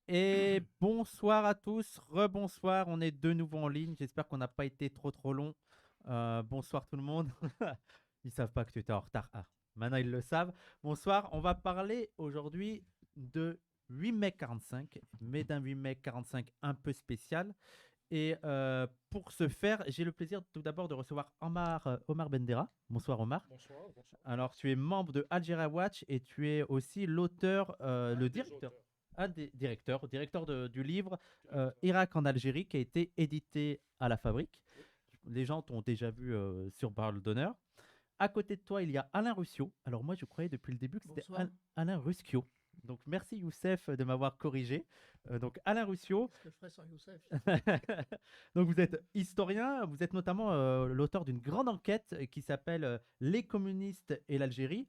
Et bonsoir à tous, rebonsoir, on est de nouveau en ligne, j'espère qu'on n'a pas été trop long. Bonsoir tout le monde. Ils savent pas que tu étais en retard. Ah, maintenant ils le savent. Bonsoir, on va parler aujourd'hui de 8 mai 45, mais d'un 8 mai 45 un peu spécial. Et pour ce faire, j'ai le plaisir tout d'abord de recevoir Omar Bendera. Bonsoir Omar. Bonsoir, bonsoir. Alors, tu es membre de Algeria Watch et tu es aussi l'auteur, Un le des directeur, auteurs, un des directeurs du livre directeur. Irak en Algérie qui a été édité à la Fabrique. Oui. Les gens t'ont déjà vu sur Parole d'honneur. À côté de toi, il y a Alain Ruscio. Alors moi, je croyais depuis le début que c'était Bonsoir. Alain Ruscio. Donc merci Youssef de m'avoir corrigé. Donc Alain Ruscio. Qu'est-ce que je ferais sans Youssef? Donc vous êtes historien, vous êtes notamment l'auteur d'une grande enquête qui s'appelle Les communistes et l'Algérie,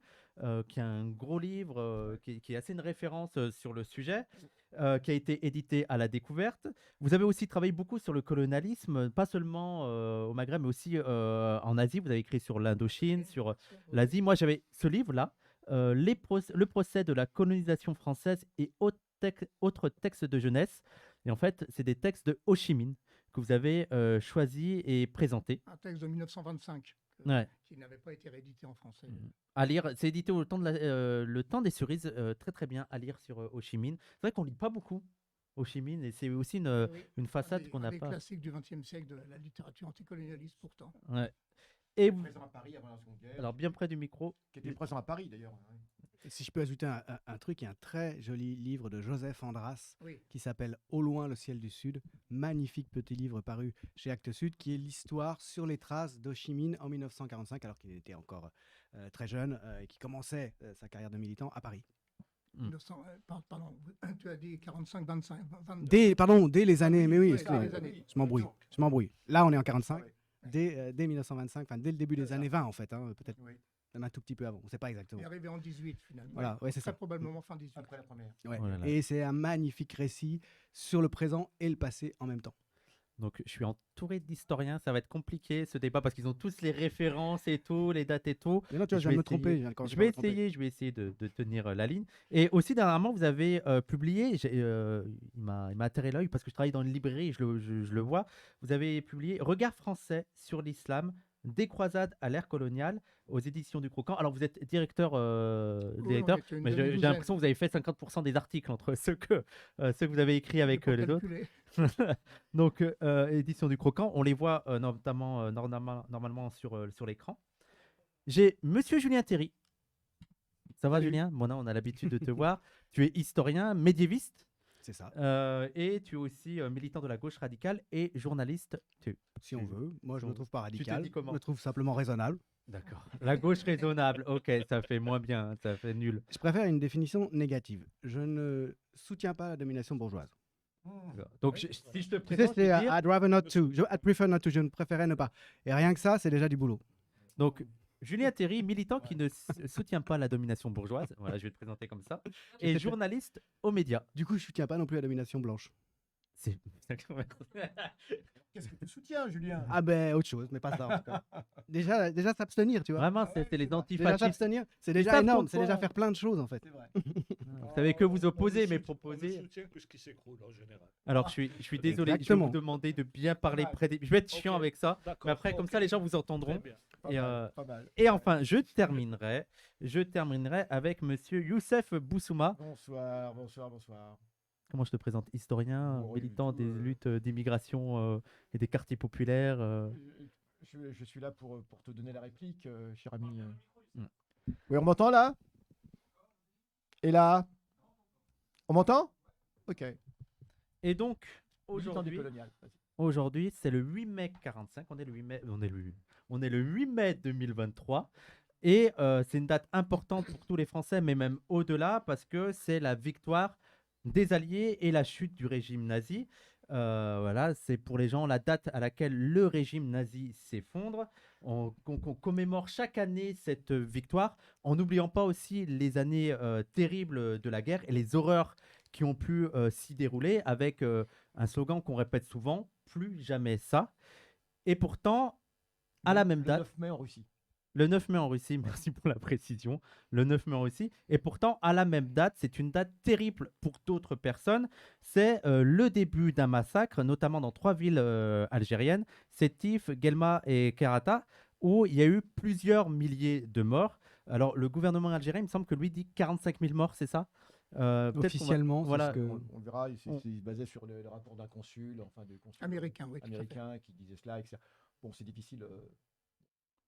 qui est un gros livre Ouais. qui est assez une référence sur le sujet, qui a été édité à la découverte. Vous avez aussi travaillé beaucoup sur le colonialisme, pas seulement au Maghreb, mais aussi en Asie. Vous avez écrit sur l'Indochine, Oui, sur bien sûr, oui. l'Asie. Moi, j'avais ce livre-là, le procès de la colonisation française et autres textes de jeunesse. Et en fait, c'est des textes de Ho Chi Minh que vous avez choisis et présentés. Un texte de 1925 Ouais. qui n'avait pas été réédité en français. À lire, c'est édité au temps le temps des cerises, très très bien à lire sur Ho Chi Minh. C'est vrai qu'on lit pas beaucoup Ho Chi Minh et c'est aussi Oui, une façade qu'on un n'a des pas. classiques du XXe siècle de la littérature anticolonialiste pourtant. Ouais. Qui Et était présent à Paris avant la Seconde Guerre. alors bien près du micro. Qui était présent à Paris d'ailleurs. Ouais. Et si je peux ajouter un truc, il y a un très joli livre de Joseph Andras Oui, qui s'appelle Au loin le ciel du Sud. Magnifique petit livre paru chez Actes Sud qui est l'histoire sur les traces d'Ho Chi Minh en 1945 alors qu'il était encore très jeune et qui commençait sa carrière de militant à Paris. 1900, pardon, tu as dit 45, 25, 22. Dès les années, mais oui, Ouais, excusez-moi, les années. je m'embrouille. Là on est en 45, Ouais. dès 1925, enfin dès le début des C'est ça. années 20 en fait, hein, peut-être Oui. même un tout petit peu avant, on ne sait pas exactement. Il est arrivé en 18 finalement. Voilà, ouais, c'est Très ça. probablement fin 18. Après la première. Ouais. Oh là là. Et c'est un magnifique récit sur le présent et le passé en même temps. Donc je suis entouré d'historiens, ça va être compliqué ce débat parce qu'ils ont tous les références et tout, les dates et tout. Mais non, tu vois, je viens de me tromper. Je vais essayer de tenir la ligne. Et aussi, dernièrement, vous avez publié, il m'a atterré l'œil parce que je travaille dans une librairie, je le vois. Vous avez publié Regard français sur l'islam, des croisades à l'ère coloniale aux éditions du Croquant. Alors, vous êtes directeur, Oui, on était une mais j'ai demi-douzaine. l'impression que vous avez fait 50% des articles entre ceux que vous avez écrits avec J'ai pas les autres. calculé. Donc, édition du Croquant, on les voit notamment normalement sur l'écran. J'ai Monsieur Julien Théry. Ça va, Salut. Julien? Bon, non, on a l'habitude de te voir. Tu es historien, médiéviste, C'est ça, et tu es aussi militant de la gauche radicale et journaliste. si on veut. Moi, je on- me trouve pas tu te radical. dis comment? Je me trouve simplement raisonnable. D'accord. La gauche raisonnable. Ok, ça fait moins bien, ça fait nul. Je préfère une définition négative. Je ne soutiens pas la domination bourgeoise. Donc, Oui, si je te Tu sais, présente, c'est je vais dire- I'd rather not to. I'd prefer not to. Je ne préférais ne pas. Et rien que ça, c'est déjà du boulot. donc Julien Théry, militant qui ne soutient pas la domination bourgeoise. Voilà, je vais te présenter comme ça. Et C'était- journaliste aux médias. Du coup, je soutiens pas non plus la domination blanche. C'est Qu'est-ce que tu soutiens, Julien? Ah ben, autre chose, mais pas ça en tout cas. Déjà s'abstenir, tu vois. vraiment, ouais, c'est les c'est vrai. Déjà antifascistes. s'abstenir, c'est Ils déjà savent énorme. C'est pourquoi. déjà faire plein de choses en fait. C'est vrai. Vous savez que vous opposez, mais On ne proposez. soutient que ce qui s'écroule en général. Alors, je suis désolé, Exactement. je vais vous demander de bien parler près des. Je vais être chiant Ok. avec ça, D'accord. mais après, comme ok. ça, les gens vous entendront. Très bien. Pas Et, mal, pas mal. Et enfin, je terminerai avec monsieur Youssef Boussouma. Bonsoir, bonsoir, bonsoir. Comment je te présente? Historien, Bon, oui, militant du des tout, luttes d'immigration et des quartiers populaires. Je suis là pour te donner la réplique, cher ami. Mm. Oui, on m'entend là? Et là? On m'entend? Ok. Et donc, Militant du colonial. Vas-y. aujourd'hui, c'est le 8 mai 45. On est le 8 mai 2023. Et c'est une date importante pour tous les Français, mais même au-delà, parce que c'est la victoire des Alliés et la chute du régime nazi. Voilà, c'est pour les gens la date à laquelle le régime nazi s'effondre. On commémore chaque année cette victoire, en n'oubliant pas aussi les années terribles de la guerre et les horreurs qui ont pu s'y dérouler, avec un slogan qu'on répète souvent, plus jamais ça. Et pourtant, à la même Le date, 9 mai en Russie. Le 9 mai en Russie, merci pour la précision. Le 9 mai en Russie. Et pourtant, à la même date, c'est une date terrible pour d'autres personnes. C'est le début d'un massacre, notamment dans 3 villes algériennes, Sétif, Guelma et Kerata, où il y a eu plusieurs milliers de morts. Alors, le gouvernement algérien, il me semble que lui dit 45 000 morts, c'est ça? Peut-être qu'on va- Officiellement, c'est voilà. ce que... On verra, il On- se basait sur le rapport d'un consul, enfin de consul Américain, oui. tout à fait. américain qui disait cela, etc. Bon, c'est difficile.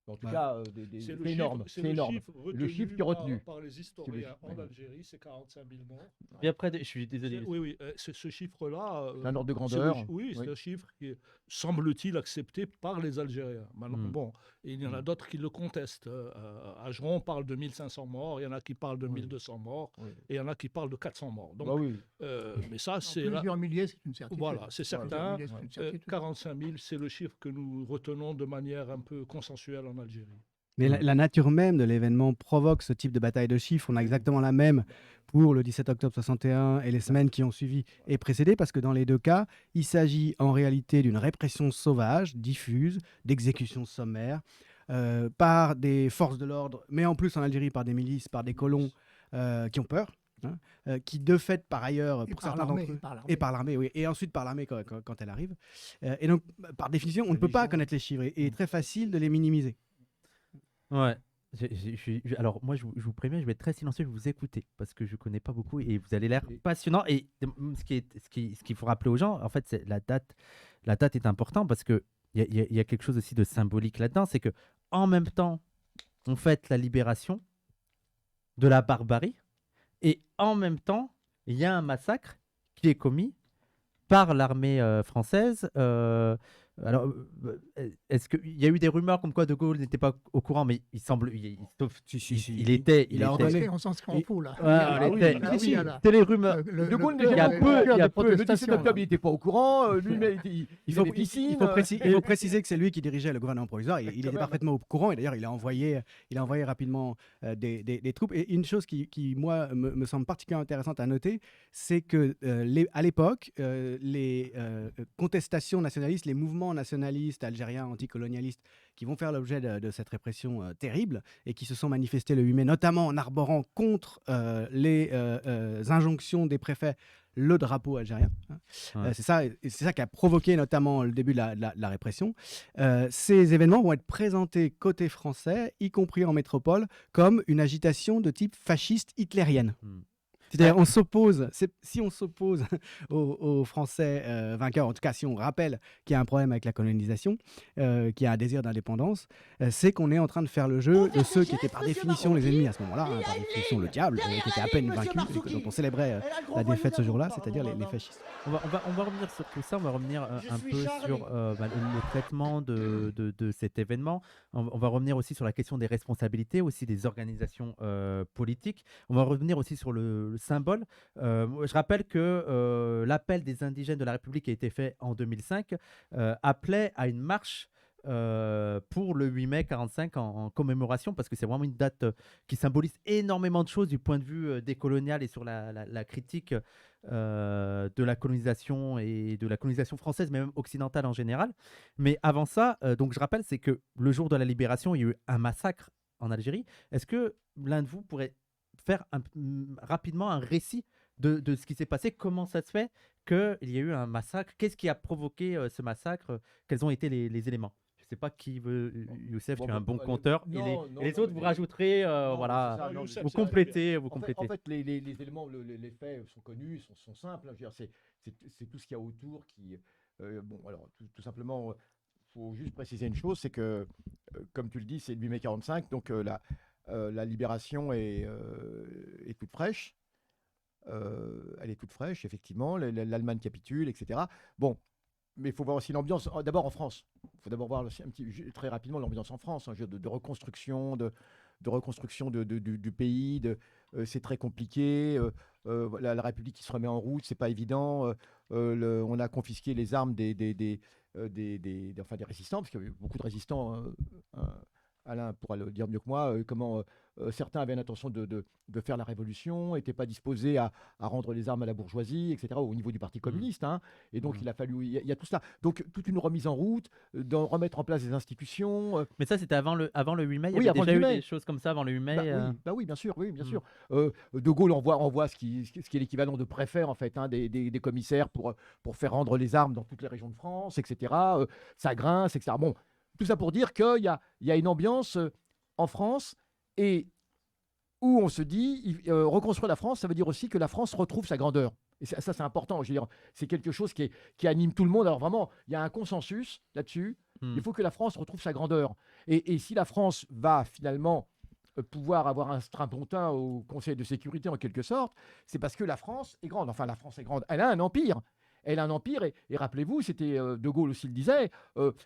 Mais en tout Ouais. cas, C'est c'est énorme. c'est C'est énorme. chiffre Le chiffre qui est retenu. par les historiens chiffre, en ouais. Algérie, c'est 45 000 morts. Et après, je suis désolé. Oui, oui, c'est ce chiffre-là. C'est un ordre de c'est grandeur. oui, c'est Oui. un chiffre qui est, semble-t-il, accepté par les Algériens. Maintenant, Mm. bon, et il y en a d'autres qui le contestent. Ageron parle de 1500 morts, il y en a qui parlent de Oui. 1200 morts, Oui. et il y en a qui parlent de 400 morts. Donc, Bah oui. mais ça, En c'est là- plusieurs milliers, c'est une certitude. voilà, c'est Plusieurs certain. milliers, c'est une certitude. 45 000, c'est le chiffre que nous retenons de manière un peu consensuelle en Algérie. Mais la nature même de l'événement provoque ce type de bataille de chiffres. On a exactement la même pour le 17 octobre 61 et les semaines qui ont suivi et précédé, parce que dans les deux cas, il s'agit en réalité d'une répression sauvage, diffuse, d'exécutions sommaires, par des forces de l'ordre, mais en plus en Algérie par des milices, par des colons qui ont peur, hein, qui de fait, par ailleurs, Et pour par certains l'armée, d'entre eux, et par l'armée. et par l'armée, oui, et ensuite par l'armée quand elle arrive. Et donc, par définition, on ne peut pas connaître les chiffres, et il est très facile de les minimiser. Ouais. Alors, moi, je vous préviens, je vais être très silencieux, je vais vous écouter parce que je ne connais pas beaucoup et vous allez l'air Et- passionnant. Et ce qu'il faut rappeler aux gens, en fait, c'est la date. La date est importante parce qu'il y a quelque chose aussi de symbolique là-dedans. C'est que en même temps, on fête la libération de la barbarie et en même temps, il y a un massacre qui est commis par l'armée française. Alors, est-ce qu'il y a eu des rumeurs comme quoi De Gaulle n'était pas au courant, mais il semble, sauf, Si, si, si. il était, Il a On ordonné. sait- on s'en Et- fout, là. Ouais, Ah on oui, était- ah oui, là. c'est les rumeurs. Le- De Gaulle, le déjà, il y a cœur- peu- le il y cœur a de peu- le 17 protestation, là. octobre, il n'était pas au courant. Lui, mais Il avait faut, piscine, il faut préciser que c'est lui qui dirigeait le gouvernement provisoire. Il Quand était même. parfaitement au courant et d'ailleurs il a envoyé rapidement des troupes. Et une chose qui moi, me semble particulièrement intéressante à noter, c'est que à l'époque, les contestations nationalistes, les mouvements nationalistes algériens anticolonialistes qui vont faire l'objet de cette répression terrible et qui se sont manifestés le 8 mai, notamment en arborant contre les injonctions des préfets le drapeau algérien. Hein. Ouais. C'est ça qui a provoqué notamment le début de la répression. Ces événements vont être présentés côté français, y compris en métropole, comme une agitation de type fasciste hitlérienne. Hmm. C'est-à-dire, si on s'oppose aux Français vainqueurs, en tout cas si on rappelle qu'il y a un problème avec la colonisation, qu'il y a un désir d'indépendance, c'est qu'on est en train de faire le jeu de ceux qui étaient par définition les ennemis à ce moment-là, hein, par définition le diable, qui était à peine vaincu, et dont on célébrait la défaite ce jour-là, c'est-à-dire les fascistes. On va revenir sur tout ça, on va revenir un peu sur le traitement de cet événement. On va revenir aussi sur la question des responsabilités, aussi des organisations politiques. On va revenir aussi sur le symbole. Je rappelle que l'appel des indigènes de la République qui a été fait en 2005 appelait à une marche pour le 8 mai 45 en commémoration, parce que c'est vraiment une date qui symbolise énormément de choses du point de vue décolonial et sur la critique de la colonisation et de la colonisation française, mais même occidentale en général. Mais avant ça, donc je rappelle, c'est que le jour de la libération, il y a eu un massacre en Algérie. Est-ce que l'un de vous pourrait faire rapidement un récit de ce qui s'est passé? Comment ça se fait qu'il y a eu un massacre? Qu'est-ce qui a provoqué ce massacre? Quels ont été les éléments? Je ne sais pas qui veut. Youssef, tu es un bon conteur. Et les autres, vous rajouterez, voilà, c'est ça, non, Youssef, vous c'est très complétez, vous En complétez. fait, les éléments, les faits sont connus, sont simples. Je veux dire, c'est tout ce qu'il y a autour qui. Bon, alors, tout simplement, il faut juste préciser une chose, c'est que, comme tu le dis, c'est le 8 mai 45, donc la libération est toute fraîche. Elle est toute fraîche, effectivement. L'Allemagne capitule, etc. Bon, mais il faut voir aussi l'ambiance. D'abord en France. Il faut d'abord voir aussi très rapidement l'ambiance en France, hein, de reconstruction, de reconstruction du pays. C'est très compliqué. La République qui se remet en route, c'est pas évident. On a confisqué les armes des résistants, parce qu'il y avait beaucoup de résistants Alain pourra le dire mieux que moi, comment certains avaient l'intention de faire la révolution, n'étaient pas disposés à rendre les armes à la bourgeoisie, etc., au niveau du Parti communiste. Hein. Et donc, il a fallu, il y a tout ça. Donc, toute une remise en route, remettre en place des institutions. Mais ça, c'était avant le 8 mai. Il y Oui, avait avant déjà le eu 8 mai. des choses comme ça avant le 8 mai. Bah oui, bien sûr, oui, bien sûr. De Gaulle envoie ce qui est l'équivalent de préfet, en fait, hein, des commissaires pour faire rendre les armes dans toutes les régions de France, etc. Ça grince, etc. Bon, tout ça pour dire qu'il y a une ambiance en France et où on se dit, reconstruire la France, ça veut dire aussi que la France retrouve sa grandeur. Et ça, c'est important. Je veux dire, c'est quelque chose qui anime tout le monde. Alors vraiment, il y a un consensus là-dessus. Il faut que la France retrouve sa grandeur. Et si la France va finalement pouvoir avoir un strapontin au Conseil de sécurité en quelque sorte, c'est parce que la France est grande. Enfin, la France est grande. Elle a un empire. Elle a un empire, et rappelez-vous, c'était De Gaulle aussi le disait,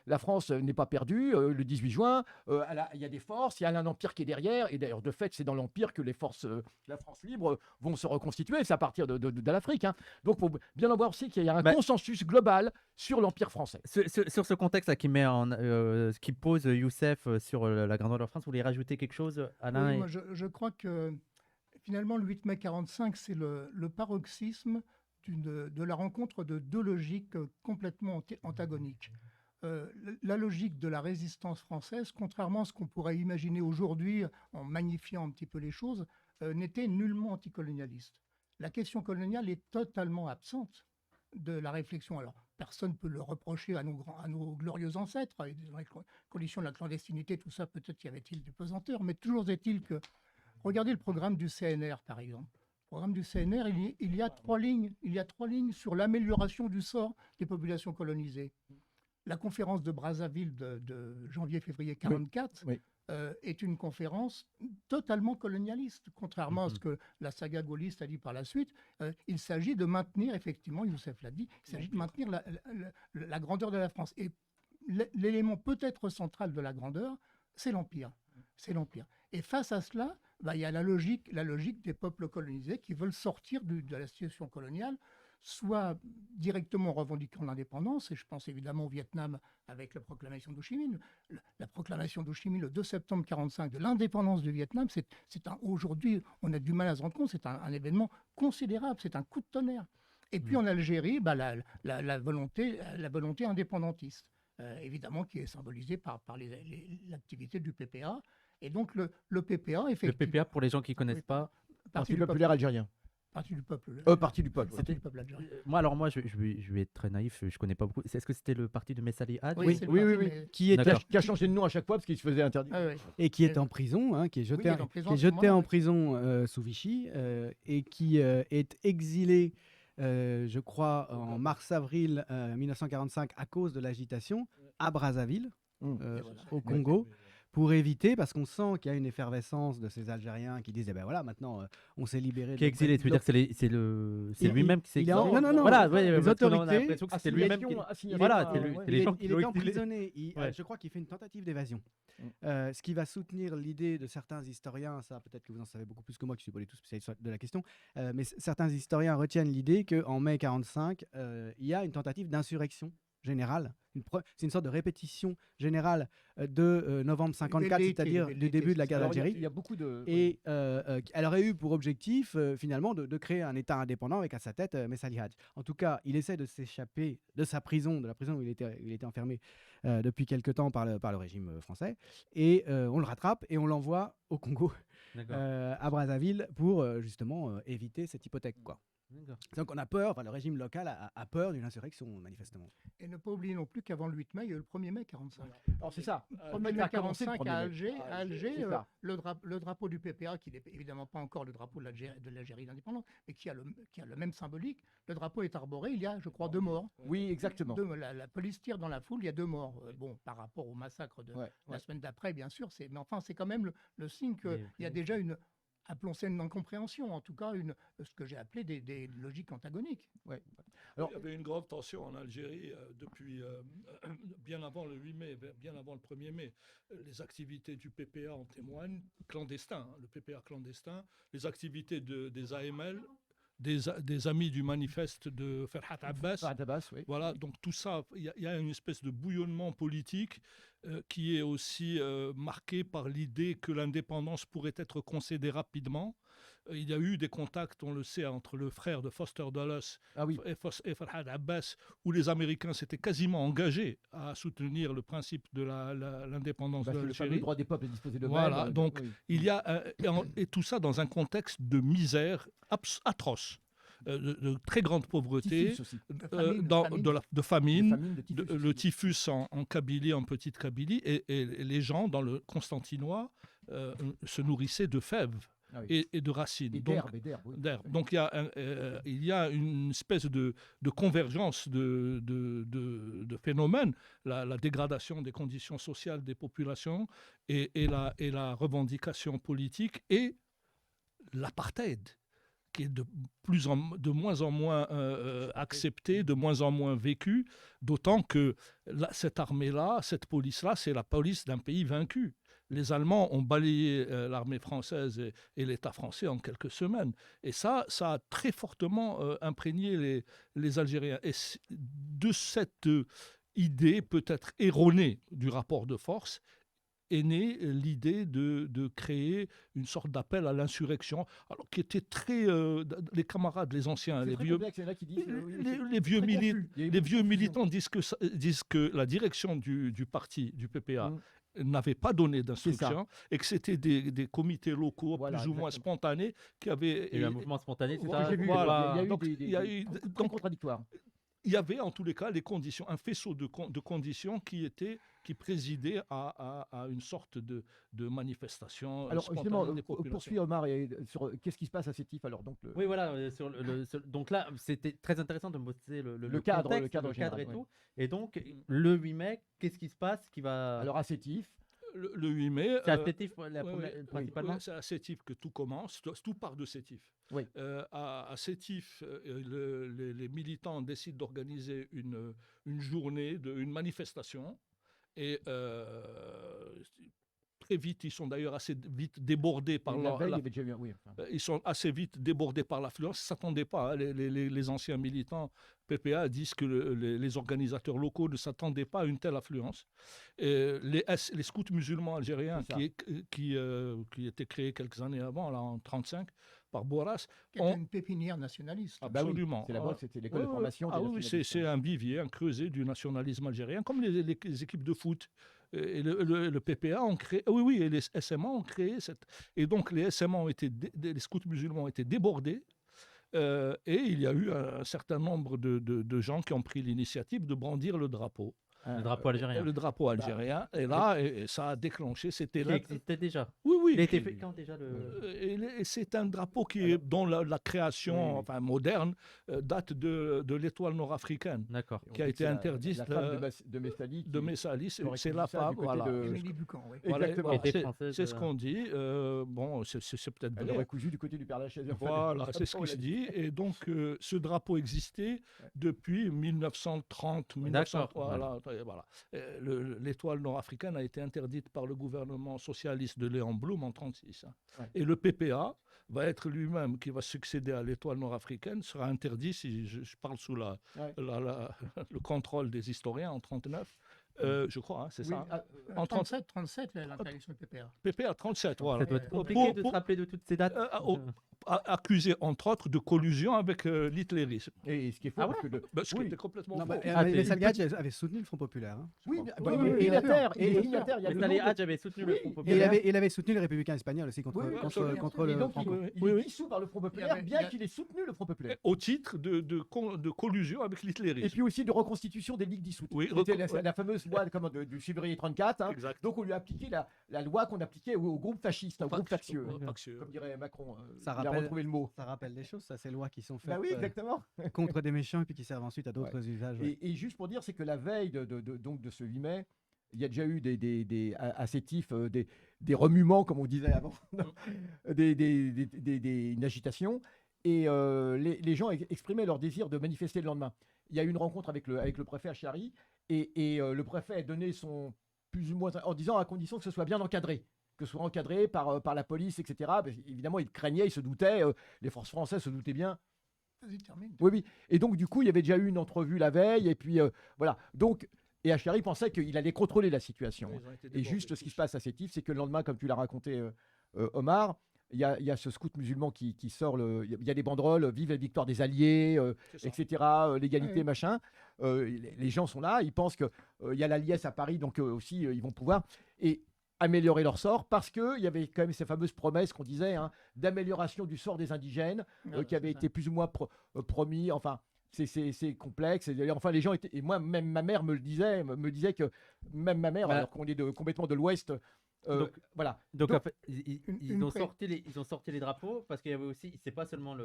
la France n'est pas perdue, le 18 juin, il y a des forces, il y a un empire qui est derrière, et d'ailleurs, de fait, c'est dans l'empire que les forces de la France libre vont se reconstituer, c'est à partir de l'Afrique. Hein. Donc, il faut bien en voir aussi qu'il y a un consensus global sur l'empire français. Sur ce contexte là, qui pose Youssef sur la grandeur de la France, vous voulez rajouter quelque chose, Alain? Oui, moi, je crois que finalement, le 8 mai 45, c'est le paroxysme de la rencontre de deux logiques complètement antagoniques. La logique de la résistance française, contrairement à ce qu'on pourrait imaginer aujourd'hui en magnifiant un petit peu les choses, n'était nullement anticolonialiste. La question coloniale est totalement absente de la réflexion. Alors, personne ne peut le reprocher à nos glorieux ancêtres. Dans les conditions de la clandestinité, tout ça, peut-être y avait-il des pesanteurs, mais toujours est-il que, regardez le programme du CNR, par exemple. Programme du CNR, il y a 3 lignes. Il y a 3 lignes sur l'amélioration du sort des populations colonisées. La conférence de Brazzaville de janvier-février 1944 est une conférence totalement colonialiste, contrairement à ce que la saga gaulliste a dit par la suite. Il s'agit de maintenir, effectivement, Youssef l'a dit, il s'agit de maintenir la grandeur de la France. Et l'élément peut-être central de la grandeur, c'est l'Empire. C'est l'Empire. Et face à cela, il y a la logique des peuples colonisés qui veulent sortir de la situation coloniale, soit directement revendiquant l'indépendance, et je pense évidemment au Vietnam avec la proclamation d'Ho Chi Minh. La proclamation d'Ho Chi Minh le 2 septembre 1945 de l'indépendance du Vietnam, aujourd'hui, on a du mal à se rendre compte, c'est un événement considérable, c'est un coup de tonnerre. Et puis en Algérie, la volonté indépendantiste, évidemment qui est symbolisée par l'activité du PPA. Et donc le PPA, effectivement. Le PPA, pour les gens qui ne connaissent pas. Parti populaire algérien. Parti du peuple. Parti du peuple. C'était du peuple algérien. Moi, je vais être très naïf, je ne connais pas beaucoup. Est-ce que c'était le parti de Messali Hadj? Oui. Qui a changé de nom à chaque fois parce qu'il se faisait interdire. Et qui est en prison, hein, qui est jeté en prison sous Vichy, et qui est exilé, je crois, en mars-avril 1945 à cause de l'agitation à Brazzaville, au Congo. Pour éviter, parce qu'on sent qu'il y a une effervescence de ces Algériens qui disent eh ben voilà, maintenant on s'est libéré. Qui est exilé, tu veux dire que c'est lui-même qui s'est exilé? Non, voilà, les autorités. C'est lui-même qui. Voilà, c'est les gens qui il l'ont est exilé. emprisonné. Je crois qu'il fait une tentative d'évasion. Ce qui va soutenir l'idée de certains historiens, ça peut-être que vous en savez beaucoup plus que moi, qui suis pas du tout spécialiste de la question, mais certains historiens retiennent l'idée qu'en mai 1945, il y a une tentative d'insurrection générale. C'est une sorte de répétition générale de novembre 54, c'est-à-dire du début de la guerre d'Algérie. Il y a beaucoup de... Et elle aurait eu pour objectif, finalement, de créer un État indépendant avec à sa tête Messali Hadj. En tout cas, il essaie de s'échapper de sa prison, de la prison où il était enfermé depuis quelque temps par le régime français. Et on le rattrape et on l'envoie au Congo, à Brazzaville, pour justement éviter cette hypothèque, quoi. Donc on a peur, le régime local a peur d'une insurrection, manifestement. Et ne pas oublier non plus qu'avant le 8 mai, il y a eu le 1er mai 1945. Alors c'est ça. Le 1er mai 1945 à Alger, le drapeau du PPA, qui n'est évidemment pas encore le drapeau de l'Algérie indépendante, mais qui a le même symbolique, le drapeau est arboré, il y a, je crois, 2 morts. Oui, exactement. La police tire dans la foule, il y a 2 morts. Bon, par rapport au massacre de la semaine d'après, bien sûr, mais enfin, c'est quand même le signe qu'il y a déjà appelons ça une incompréhension, en tout cas ce que j'ai appelé des logiques antagoniques. Alors, il y avait une grande tension en Algérie depuis bien avant le 8 mai, bien avant le 1er mai. Les activités du PPA en témoignent, clandestins, le PPA clandestin, les activités des AML, des amis du manifeste de Ferhat Abbas. Farhat Abbas, oui. Voilà, donc tout ça, il y a une espèce de bouillonnement politique qui est aussi marqué par l'idée que l'indépendance pourrait être concédée rapidement. Il y a eu des contacts, on le sait, entre le frère de Foster Dulles Ah oui. et Farhat Abbas, où les Américains s'étaient quasiment engagés à soutenir le principe de l'indépendance de Le fameux l'Algérie. droit des peuples à disposer de Voilà, mêmes. donc Oui. il y a, et tout ça dans un contexte de misère atroce, de très grande pauvreté, Typhus aussi. De famine, de famine, De famine, de typhus aussi. le typhus en Kabylie, en petite Kabylie, et les gens dans le Constantinois se nourrissaient de fèves Ah oui. et de racines. Et Donc, d'herbe, oui. d'herbe. Donc il y a une espèce de convergence de phénomènes, la dégradation des conditions sociales des populations et la revendication politique et l'apartheid, qui est de moins en moins accepté, de moins en moins vécu, d'autant que cette armée-là, cette police-là, c'est la police d'un pays vaincu. Les Allemands ont balayé l'armée française et l'État français en quelques semaines. Et ça a très fortement imprégné les Algériens. Et de cette idée peut-être erronée du rapport de force est née l'idée de créer une sorte d'appel à l'insurrection, alors qui était très... les camarades, les anciens, C'est les très vieux... complexe, il y en a qui disent, oui, Les vieux, très confus. Il y a eu les beaucoup vieux de confusion. militants disent que la direction du parti, du PPA, n'avait pas donné d'instruction et que c'était des comités locaux Voilà, plus ou moins exactement. spontanés qui avaient... Il y a eu un mouvement spontané, c'est Ouais, ça? j'ai vu, Voilà. il y a eu Donc, des il y a eu- très donc, contradictoires. il y avait en tous les cas les conditions, un faisceau de conditions qui présidait à une sorte de manifestation Alors spontanée justement, des populations. poursuis Omar, sur qu'est-ce qui se passe à Sétif alors donc Oui, voilà. Donc là, c'était très intéressant de montrer le cadre, contexte, le cadre et général, tout. Et donc, le 8 mai, qu'est-ce qui se passe qui va... Alors à Sétif, Le 8 mai... c'est à Sétif, principalement. C'est à Sétif que tout commence, tout part de Sétif. Oui. À Sétif, les militants décident d'organiser une journée, une manifestation, et très vite, ils sont d'ailleurs assez vite débordés par la veille, il y avait déjà eu, oui, enfin, ils sont assez vite débordés par l'affluence. Ils ne s'attendaient pas. Hein. Les anciens militants PPA disent que les organisateurs locaux ne s'attendaient pas à une telle affluence. Et les scouts musulmans algériens qui étaient créés quelques années avant, là, en 1935, par Bourras, qui est une pépinière nationaliste. Ah bah oui, absolument. c'est là-bas, c'était l'école de formation. Ah des oui, nationalistes. c'est un vivier, un creuset du nationalisme algérien, comme les équipes de foot. Et le PPA ont créé, et les SMA ont créé cette. Et donc les SMA les scouts musulmans ont été débordés. Et il y a eu un certain nombre de gens qui ont pris l'initiative de brandir le drapeau. Le drapeau algérien. Le drapeau algérien. Et là, et ça a déclenché. C'était Qui là. existait déjà. Oui. Il a été fait quand déjà le... Et c'est un drapeau dont la création enfin, moderne date de l'étoile nord-africaine, D'accord. qui a été interdite La femme de Messali. de Messalis. aurait C'est conduit la ça femme, du côté voilà. de- Émilie Bucan, oui. Voilà, Exactement. voilà, Qui était française, c'est ce qu'on dit. Bon, c'est peut-être Elle vrai. aurait cousu du côté du Père Lachaise. Voilà, c'est ce qui se dit. Et donc, ce drapeau existait depuis 1930, 1903. Voilà. L'étoile nord-africaine a été interdite par le gouvernement socialiste de Léon Blum en 1936. Hein. Ouais. Et le PPA va être lui-même, qui va succéder à l'étoile nord-africaine, sera interdit, si je parle sous le contrôle des historiens, en 1939. Je crois, hein, c'est ça. Hein. En 37, l'interdiction du PPA. PPA 37, voilà. Ça doit être compliqué de se rappeler de toutes ces dates. Accusé, entre autres, de collusion avec l'hitlérisme. Et ce qui est faux, Ah ouais parce que Ce qui était complètement Non, faux. bah, Ah, les c'est- Salgadj avait soutenu le Front populaire. Hein, je oui, crois. oui, et la bien terre, sûr, et bien signataire, il y a Les le Salih nom de- Hadj avait soutenu le Front Oui, populaire. Il avait soutenu les républicains espagnols aussi contre, Oui, contre, absolument. contre Et le donc, Franco. il est dissous par le Front populaire, Il y bien avait- qu'il ait soutenu le Front populaire. Au titre de collusion avec Et l'hitlérisme. puis aussi de reconstitution des ligues dissoutes. Oui, C'était ouais. la fameuse loi du février 34. Hein. Exact. Donc on lui a appliqué la loi qu'on appliquait au groupe fasciste, au groupe factieux. Factieux. Comme dirait Macron. Ça il a rappelle- retrouvé le mot. Ça rappelle des choses, ça, ces lois qui sont faites Bah oui, exactement. contre des méchants et puis qui servent ensuite à d'autres usages. Ouais. Et juste pour dire, c'est que la veille donc de ce 8 mai, il y a déjà eu à Sétif des remuements, comme on disait avant, une agitation, et les gens exprimaient leur désir de manifester le lendemain. Il y a eu une rencontre avec le préfet Achari, et le préfet a donné son plus ou moins, en disant à condition que ce soit bien encadré, que ce soit encadré par la police, etc. Parce qu'évidemment, il craignait, il se doutait, les forces françaises se doutaient bien Vas-y, termine. Oui, oui. Et donc, du coup, il y avait déjà eu une entrevue la veille. Et puis, voilà. Donc, et Achari pensait qu'il allait contrôler la situation. Ils ont été Et débordés juste, ce qui tous. se passe à Sétif, c'est que le lendemain, comme tu l'as raconté, Omar, il y a ce scout musulman qui sort. Il y a des banderoles, vive la victoire des Alliés, C'est ça. etc., l'égalité, Ouais. machin. Les gens sont là, ils pensent qu'il y a la liesse à Paris, donc aussi, ils vont pouvoir améliorer leur sort, parce qu'il y avait quand même ces fameuses promesses qu'on disait, hein, d'amélioration du sort des indigènes, qui avaient été plus ou moins promis. Enfin, c'est complexe. Enfin, les gens étaient. Et moi, même ma mère me disait que même ma mère, Voilà. alors qu'on est complètement de l'Ouest, Donc- voilà. Donc, Donc- en fait, ils une ont pré- sorti les drapeaux parce qu'il y avait aussi, c'est pas seulement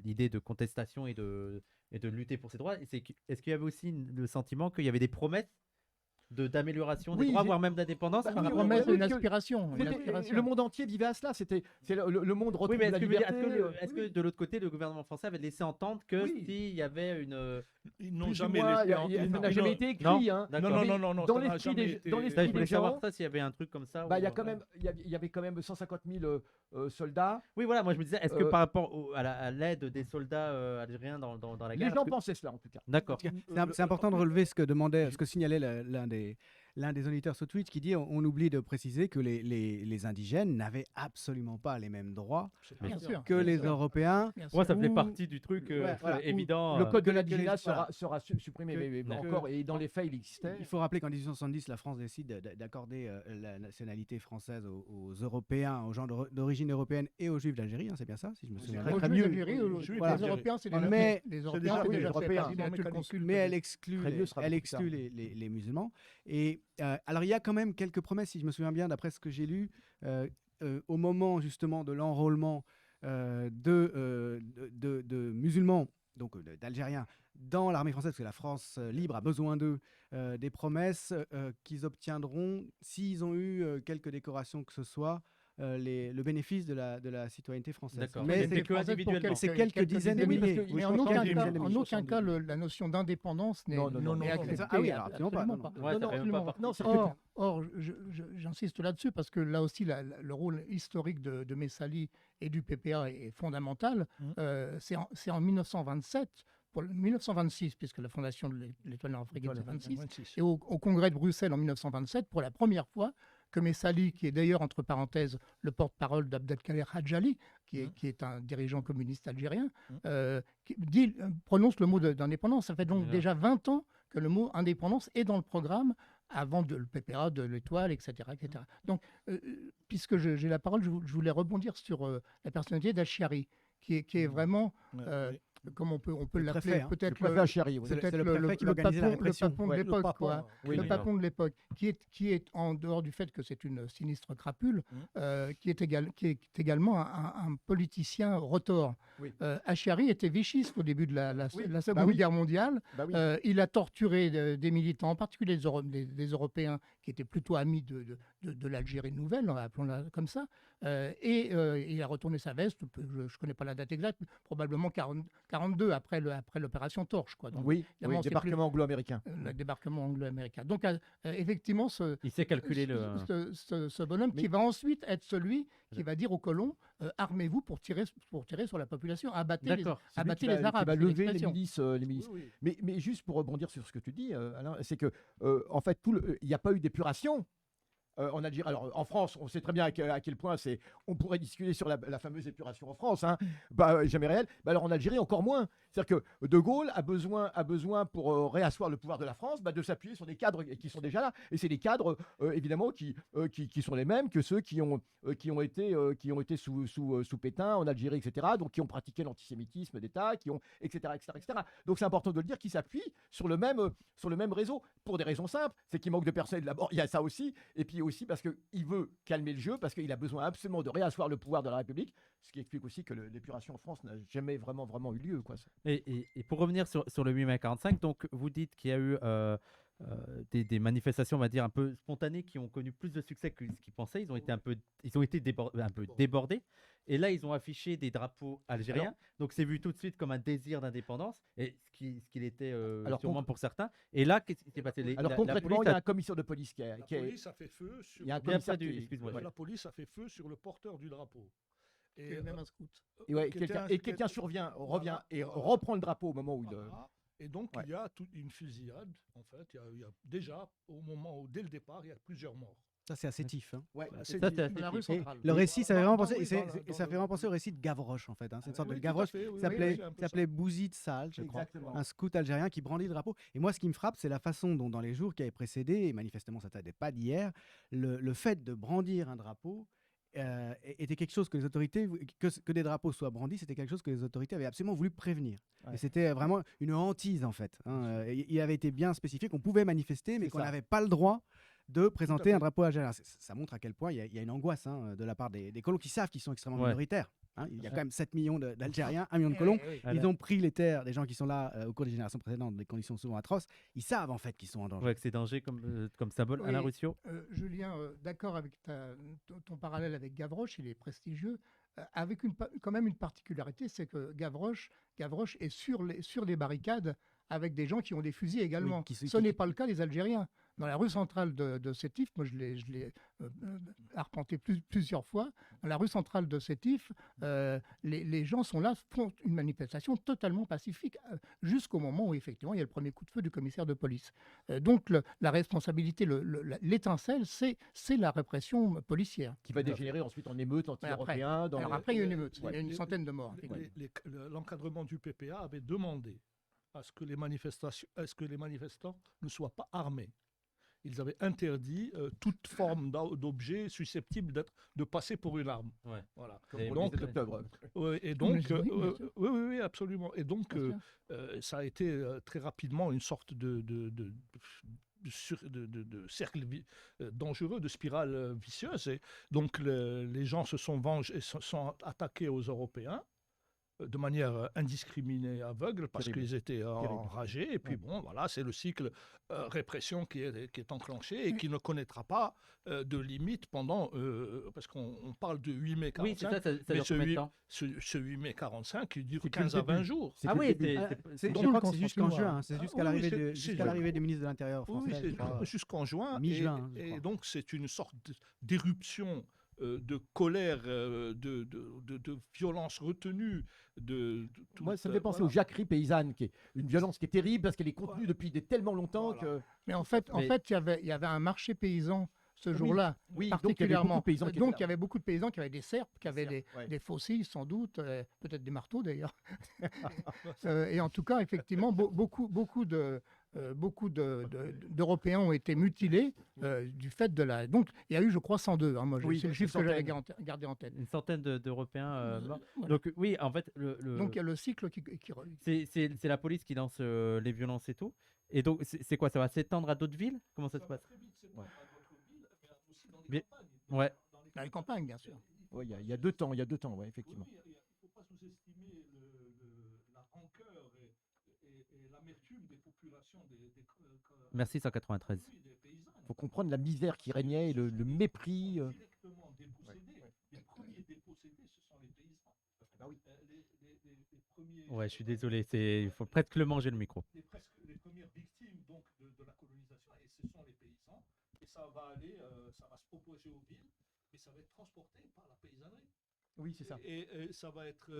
l'idée de contestation et de lutter pour ses droits, est-ce qu'il y avait aussi le sentiment qu'il y avait des promesses d'amélioration des Oui, droits, j'ai- voire même d'indépendance Bah par oui, rapport promesse à... une que- aspiration. Une C'était- aspiration. le monde entier vivait à cela. C'est le monde retrouve Oui, mais la est-ce liberté. que de l'autre côté, le gouvernement français avait laissé entendre que Oui. s'il y avait une... Ils n'ont Plus ou jamais moins, laissé. ça n'a jamais été écrit. Non, hein. d'accord. Non, Mais non, non, non, dans ça n'a l'esprit jamais des- été- dans Ça, l'esprit je voulais des savoir gens, ça, s'il y avait un truc comme ça. bah, il y a ou- quand même, il y avait quand même 150 000 soldats. Oui, voilà, moi je me disais, est-ce que Euh, par rapport à l'aide des soldats algériens dans la Les guerre... gens est-ce que- pensaient cela, en tout cas. D'accord. C'est important de relever ce que signalait l'un des auditeurs sur Twitch qui dit on oublie de préciser que les indigènes n'avaient absolument pas les mêmes droits Bien sûr. que bien les sûr, Européens. bien Moi, sûr. ça fait Ou- partie du truc Ouais, voilà, évident. Le code de que les- l'indigénat voilà. sera supprimé, Que- mais non. encore, et dans les faits, il existait. Il faut rappeler qu'en 1870, la France décide d'accorder la nationalité française aux Européens, aux gens d'origine européenne et aux Juifs d'Algérie, hein, c'est bien ça, si je me souviens Aux bien. Juifs mieux. d'Algérie, Voilà. les Européens, c'est déjà Mais- fait. Les c'est Européens, déjà c'est fait, déjà les fait. Européens. Parce qu'il y a tout le consul Mais de- elle exclut, Très mieux sera elle beaucoup plus exclut les musulmans. Et alors, il y a quand même quelques promesses, si je me souviens bien, d'après ce que j'ai lu, au moment justement de l'enrôlement de musulmans, donc d'Algériens, dans l'armée française, parce que la France libre a besoin d'eux, des promesses qu'ils obtiendront, s'ils ont eu quelques décorations que ce soit, le bénéfice de la citoyenneté française. D'accord. Mais C'était c'est que Français pour individuellement. c'est quelques dizaines de oui, parce milliers. que- Oui, mais je en crois aucun qu'il y a cas, une dizaine de en milliers. aucun cas, la notion d'indépendance n'est Non, non, non, n'est non, acceptée. Ah oui, alors, absolument pas, non, non. Ouais, ça fait même absolument pas pas. Non, c'est Or, j'insiste là-dessus parce que là aussi, le rôle historique de Messali et du PPA est fondamental. C'est en 1927, 1926, puisque la fondation de l'Étoile nord-africaine, c'est 26, et au congrès de Bruxelles en 1927, pour la première fois, que Messali, qui est d'ailleurs, entre parenthèses, le porte-parole d'Abdelkader Hadjali, qui est un dirigeant communiste algérien, prononce le mot d'indépendance. Ça fait donc Voilà. déjà 20 ans que le mot indépendance est dans le programme, avant le PPA, de l'Étoile, etc. etc. Donc, puisque j'ai la parole, je voulais rebondir sur la personnalité d'Achiari, qui est vraiment, comme on peut Le l'appeler, préfet, hein. Je peut-être préfère Chéri. Oui. C'est peut-être le préfet qui va organiser la répression. papon de Ouais, le l'époque, papon, quoi. oui, Le oui, papon de l'époque, qui est en dehors du fait que c'est une sinistre crapule, qui est également un politicien retors. Oui. Achiari était vichiste au début de la Oui, Seconde bah oui. Guerre mondiale. Bah oui. Il a torturé des militants, en particulier des Européens qui étaient plutôt amis de l'Algérie nouvelle, appelons-la comme ça. Il a retourné sa veste, je ne connais pas la date exacte, probablement 42 après l'opération Torche. Quoi. Donc, Oui, évidemment, oui, c'est débarquement anglo-américain. le débarquement anglo-américain. Donc, effectivement, Il sait calculer le... ce bonhomme Mais- qui va ensuite être celui qui va dire aux colons armez-vous pour tirer sur la population, abattez D'accord. C'est lui abattez qui les va- Arabes. qui va c'est lever les l'expression. milices. Les milices. Mais juste pour rebondir sur ce que tu dis, Alain, c'est que en fait, il n'y a pas eu d'épuration. En Algérie. Alors, en France, on sait très bien à quel point on pourrait discuter sur la fameuse épuration en France, hein, jamais réelle. Bah, alors en Algérie, encore moins. C'est-à-dire que De Gaulle a besoin pour réasseoir le pouvoir de la France, de s'appuyer sur des cadres qui sont déjà là. Et c'est des cadres, évidemment, qui sont les mêmes que ceux qui ont été sous Pétain en Algérie, etc. Donc qui ont pratiqué l'antisémitisme d'État, etc., etc., etc. Donc c'est important de le dire, qui s'appuient sur le même réseau pour des raisons simples. C'est qu'il manque de personnel. D'abord, il y a ça aussi. Et puis aussi parce qu'il veut calmer le jeu, parce qu'il a besoin absolument de réasseoir le pouvoir de la République, ce qui explique aussi que l'épuration en France n'a jamais vraiment eu lieu. Quoi. Et pour revenir sur le 8 mai 45, donc vous dites qu'il y a eu des manifestations, on va dire, un peu spontanées qui ont connu plus de succès que ce qu'ils pensaient. Ils ont été un peu débordés. Et là, ils ont affiché des drapeaux algériens. Alors- Donc, c'est vu tout de suite comme un désir d'indépendance, et ce qu'il était Alors, sûrement pour certains. Et là, qu'est-ce qui s'est passé? Alors la concrètement, police il y a a- un commissaire de police qui La est... police a fait feu sur Il y a un Bien commissaire près du- qui- excuse-moi. La police a fait feu sur le porteur du drapeau. qui est même un scout. Et, ouais, qui était un- quelqu'un survient, revient et reprend le drapeau au moment où il. Voilà. Et donc, Ouais. il y a toute une fusillade, en fait. Il y a déjà, dès le départ, il y a plusieurs morts. Ça, c'est assez tif. Hein. Ouais, Bah, c'est- c'est Ça, dit. c'est assez Dans la rue typique. centrale. Le récit, ça fait vraiment penser, oui, ça dans fait vraiment penser au récit de Gavroche, en fait. Hein. C'est une sorte Oui, de tout à Gavroche fait, oui, qui oui, c'est un peu ça. s'appelait Bouzid Sal, je crois. Exactement. Un scout algérien qui brandit le drapeau. Et moi, ce qui me frappe, c'est la façon dont, dans les jours qui avaient précédé, et manifestement, ça ne pas d'hier, le fait de brandir un drapeau était quelque chose que les autorités, que des drapeaux soient brandis, c'était quelque chose que les autorités avaient absolument voulu prévenir. Ouais. Et c'était vraiment une hantise, en fait. Hein. Il avait été bien spécifié qu'on pouvait manifester, mais C'est qu'on ça. n'avait pas le droit de présenter fait. un drapeau algérien. Ça montre à quel point il y a une angoisse de la part des colons qui savent qu'ils sont extrêmement Ouais. minoritaires. Hein. Il y a quand même 7 millions d'Algériens, 1 million de colons. Ils ont pris les terres des gens qui sont là au cours des générations précédentes, des conditions souvent atroces. Ils savent en fait qu'ils sont en danger. Ouais, que c'est danger comme symbole. Oui. Alain Ruscio. Julien, d'accord avec ton parallèle avec Gavroche, il est prestigieux, avec quand même une particularité, c'est que Gavroche est sur les barricades avec des gens qui ont des fusils également. Oui, Ce n'est pas le cas des Algériens. Dans la rue centrale de Sétif, moi je l'ai arpenté plusieurs fois, dans la rue centrale de Sétif, les gens sont là, font une manifestation totalement pacifique, jusqu'au moment où effectivement il y a le premier coup de feu du commissaire de police. Donc la responsabilité, l'étincelle, c'est la répression policière. Qui va dégénérer ensuite en émeute anti-européen. Alors après, il y a une émeute, il y a une centaine de morts. L'encadrement du PPA avait demandé à ce que les manifestants ne soient pas armés. Ils avaient interdit toute forme d'objet susceptible de passer pour une arme. Ouais. Voilà. Comme Et pour donc, le 17 octobre. et donc, Oui, bien sûr. oui, absolument. Et donc, Bien sûr. ça a été très rapidement une sorte de cercle dangereux, de spirale vicieuse. Et donc, les gens se sont vengés et sont attaqués aux Européens de manière indiscriminée, aveugle, parce Terrible. qu'ils étaient Terrible. enragés. Et puis bon, voilà, c'est le cycle répression qui est enclenché et qui ne connaîtra pas de limite pendant... parce qu'on parle de 8 mai 45, Oui, c'est ça mais dure combien de temps ce 8 mai 45, il dure C'est que le 15 à 20 début. jours. C'est Ah que le oui, début. Je Donc, crois que on c'est jusqu'en continue, juin. C'est jusqu'à oui, l'arrivée c'est l'arrivée des ministres de l'Intérieur Oui, français. je crois. jusqu'en juin. Mi-juin, je Et crois. donc, c'est une sorte d'éruption de colère, de violence retenue. Moi, ça me fait penser aux jacqueries paysannes, qui est une violence qui est terrible parce qu'elle est contenue depuis tellement longtemps Voilà. que. Mais en fait, il y avait un marché paysan ce jour-là, Oui, donc il y avait beaucoup particulièrement. de paysans qui étaient Donc là. il y avait beaucoup de paysans qui avaient des serpes, qui avaient Ouais. des faucilles sans doute, peut-être des marteaux d'ailleurs. Et en tout cas, effectivement, beaucoup d'Européens ont été mutilés du fait de la. Donc il y a eu, je crois, 102. Hein, moi, Oui, c'est le une chiffre que j'avais centaine. gardé en tête. Une centaine d'Européens morts. Voilà. Donc oui, en fait, Donc il y a le cycle qui c'est la police qui lance les violences et tout. Et donc, c'est quoi? Ça va s'étendre à d'autres villes? Comment ça se passe? Bien- Ouais. dans les campagnes, bien sûr. Ouais, il y a 2 temps, ouais, effectivement. Oui, il ne faut pas sous-estimer la rancœur et l'amertume des populations, Merci 193. des paysans. Il faut comprendre la misère qui régnait et le mépris. Directement dépossédés. Les premiers dépossédés, ce sont les paysans. Bah oui. Les premiers, Ouais, je suis désolé, il faut presque le manger le micro. les premières victimes donc, de la colonisation, et ce sont les paysans. Et ça va se propager aux villes, mais ça va être transporté par la paysannerie. Oui, c'est ça. Et ça va être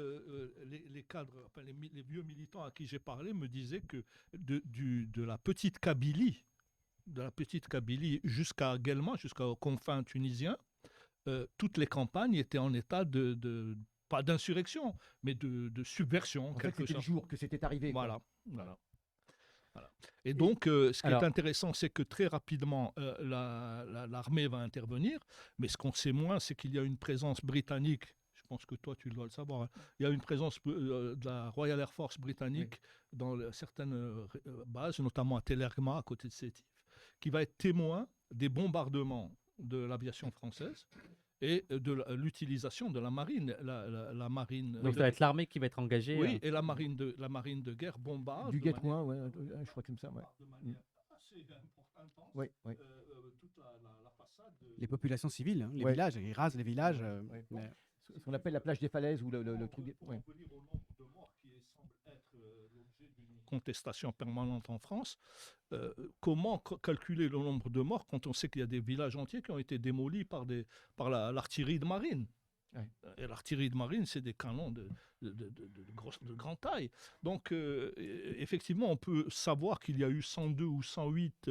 les cadres, enfin, les vieux militants à qui j'ai parlé me disaient que de la petite Kabylie, jusqu'à Guelma, jusqu'aux confins tunisiens, toutes les campagnes étaient en état pas d'insurrection, mais de subversion, En fait, quelque c'était le chose. jour que c'était arrivé. quoi. Voilà. Et donc, ce qui alors- est intéressant, c'est que très rapidement, l'armée va intervenir, mais ce qu'on sait moins, c'est qu'il y a une présence britannique. Je pense que toi, tu dois le savoir. Hein. Il y a une présence de la Royal Air Force britannique dans certaines bases, notamment à Tellergma, à côté de Sétif, qui va être témoin des bombardements de l'aviation française et de l'utilisation de la marine. La marine Donc ça va être l'armée qui va être engagée. oui, et la marine de guerre bombarde Du de Guetouin, ouais, je crois comme ça. Ouais. de manière assez importante Ouais, ouais. toute la façade. Les populations civiles, hein, les Ouais. villages, ils rasent les villages. Ouais. Mais- Ce qu'on appelle la plage des falaises ou le truc. Pour Ouais. en venir au nombre de morts qui semble être l'objet d'une contestation permanente en France, comment calculer le nombre de morts quand on sait qu'il y a des villages entiers qui ont été démolis par l'artillerie de marine? Ouais. Et l'artillerie de marine, c'est des canons de grande taille. Donc, effectivement, on peut savoir qu'il y a eu 102 ou 108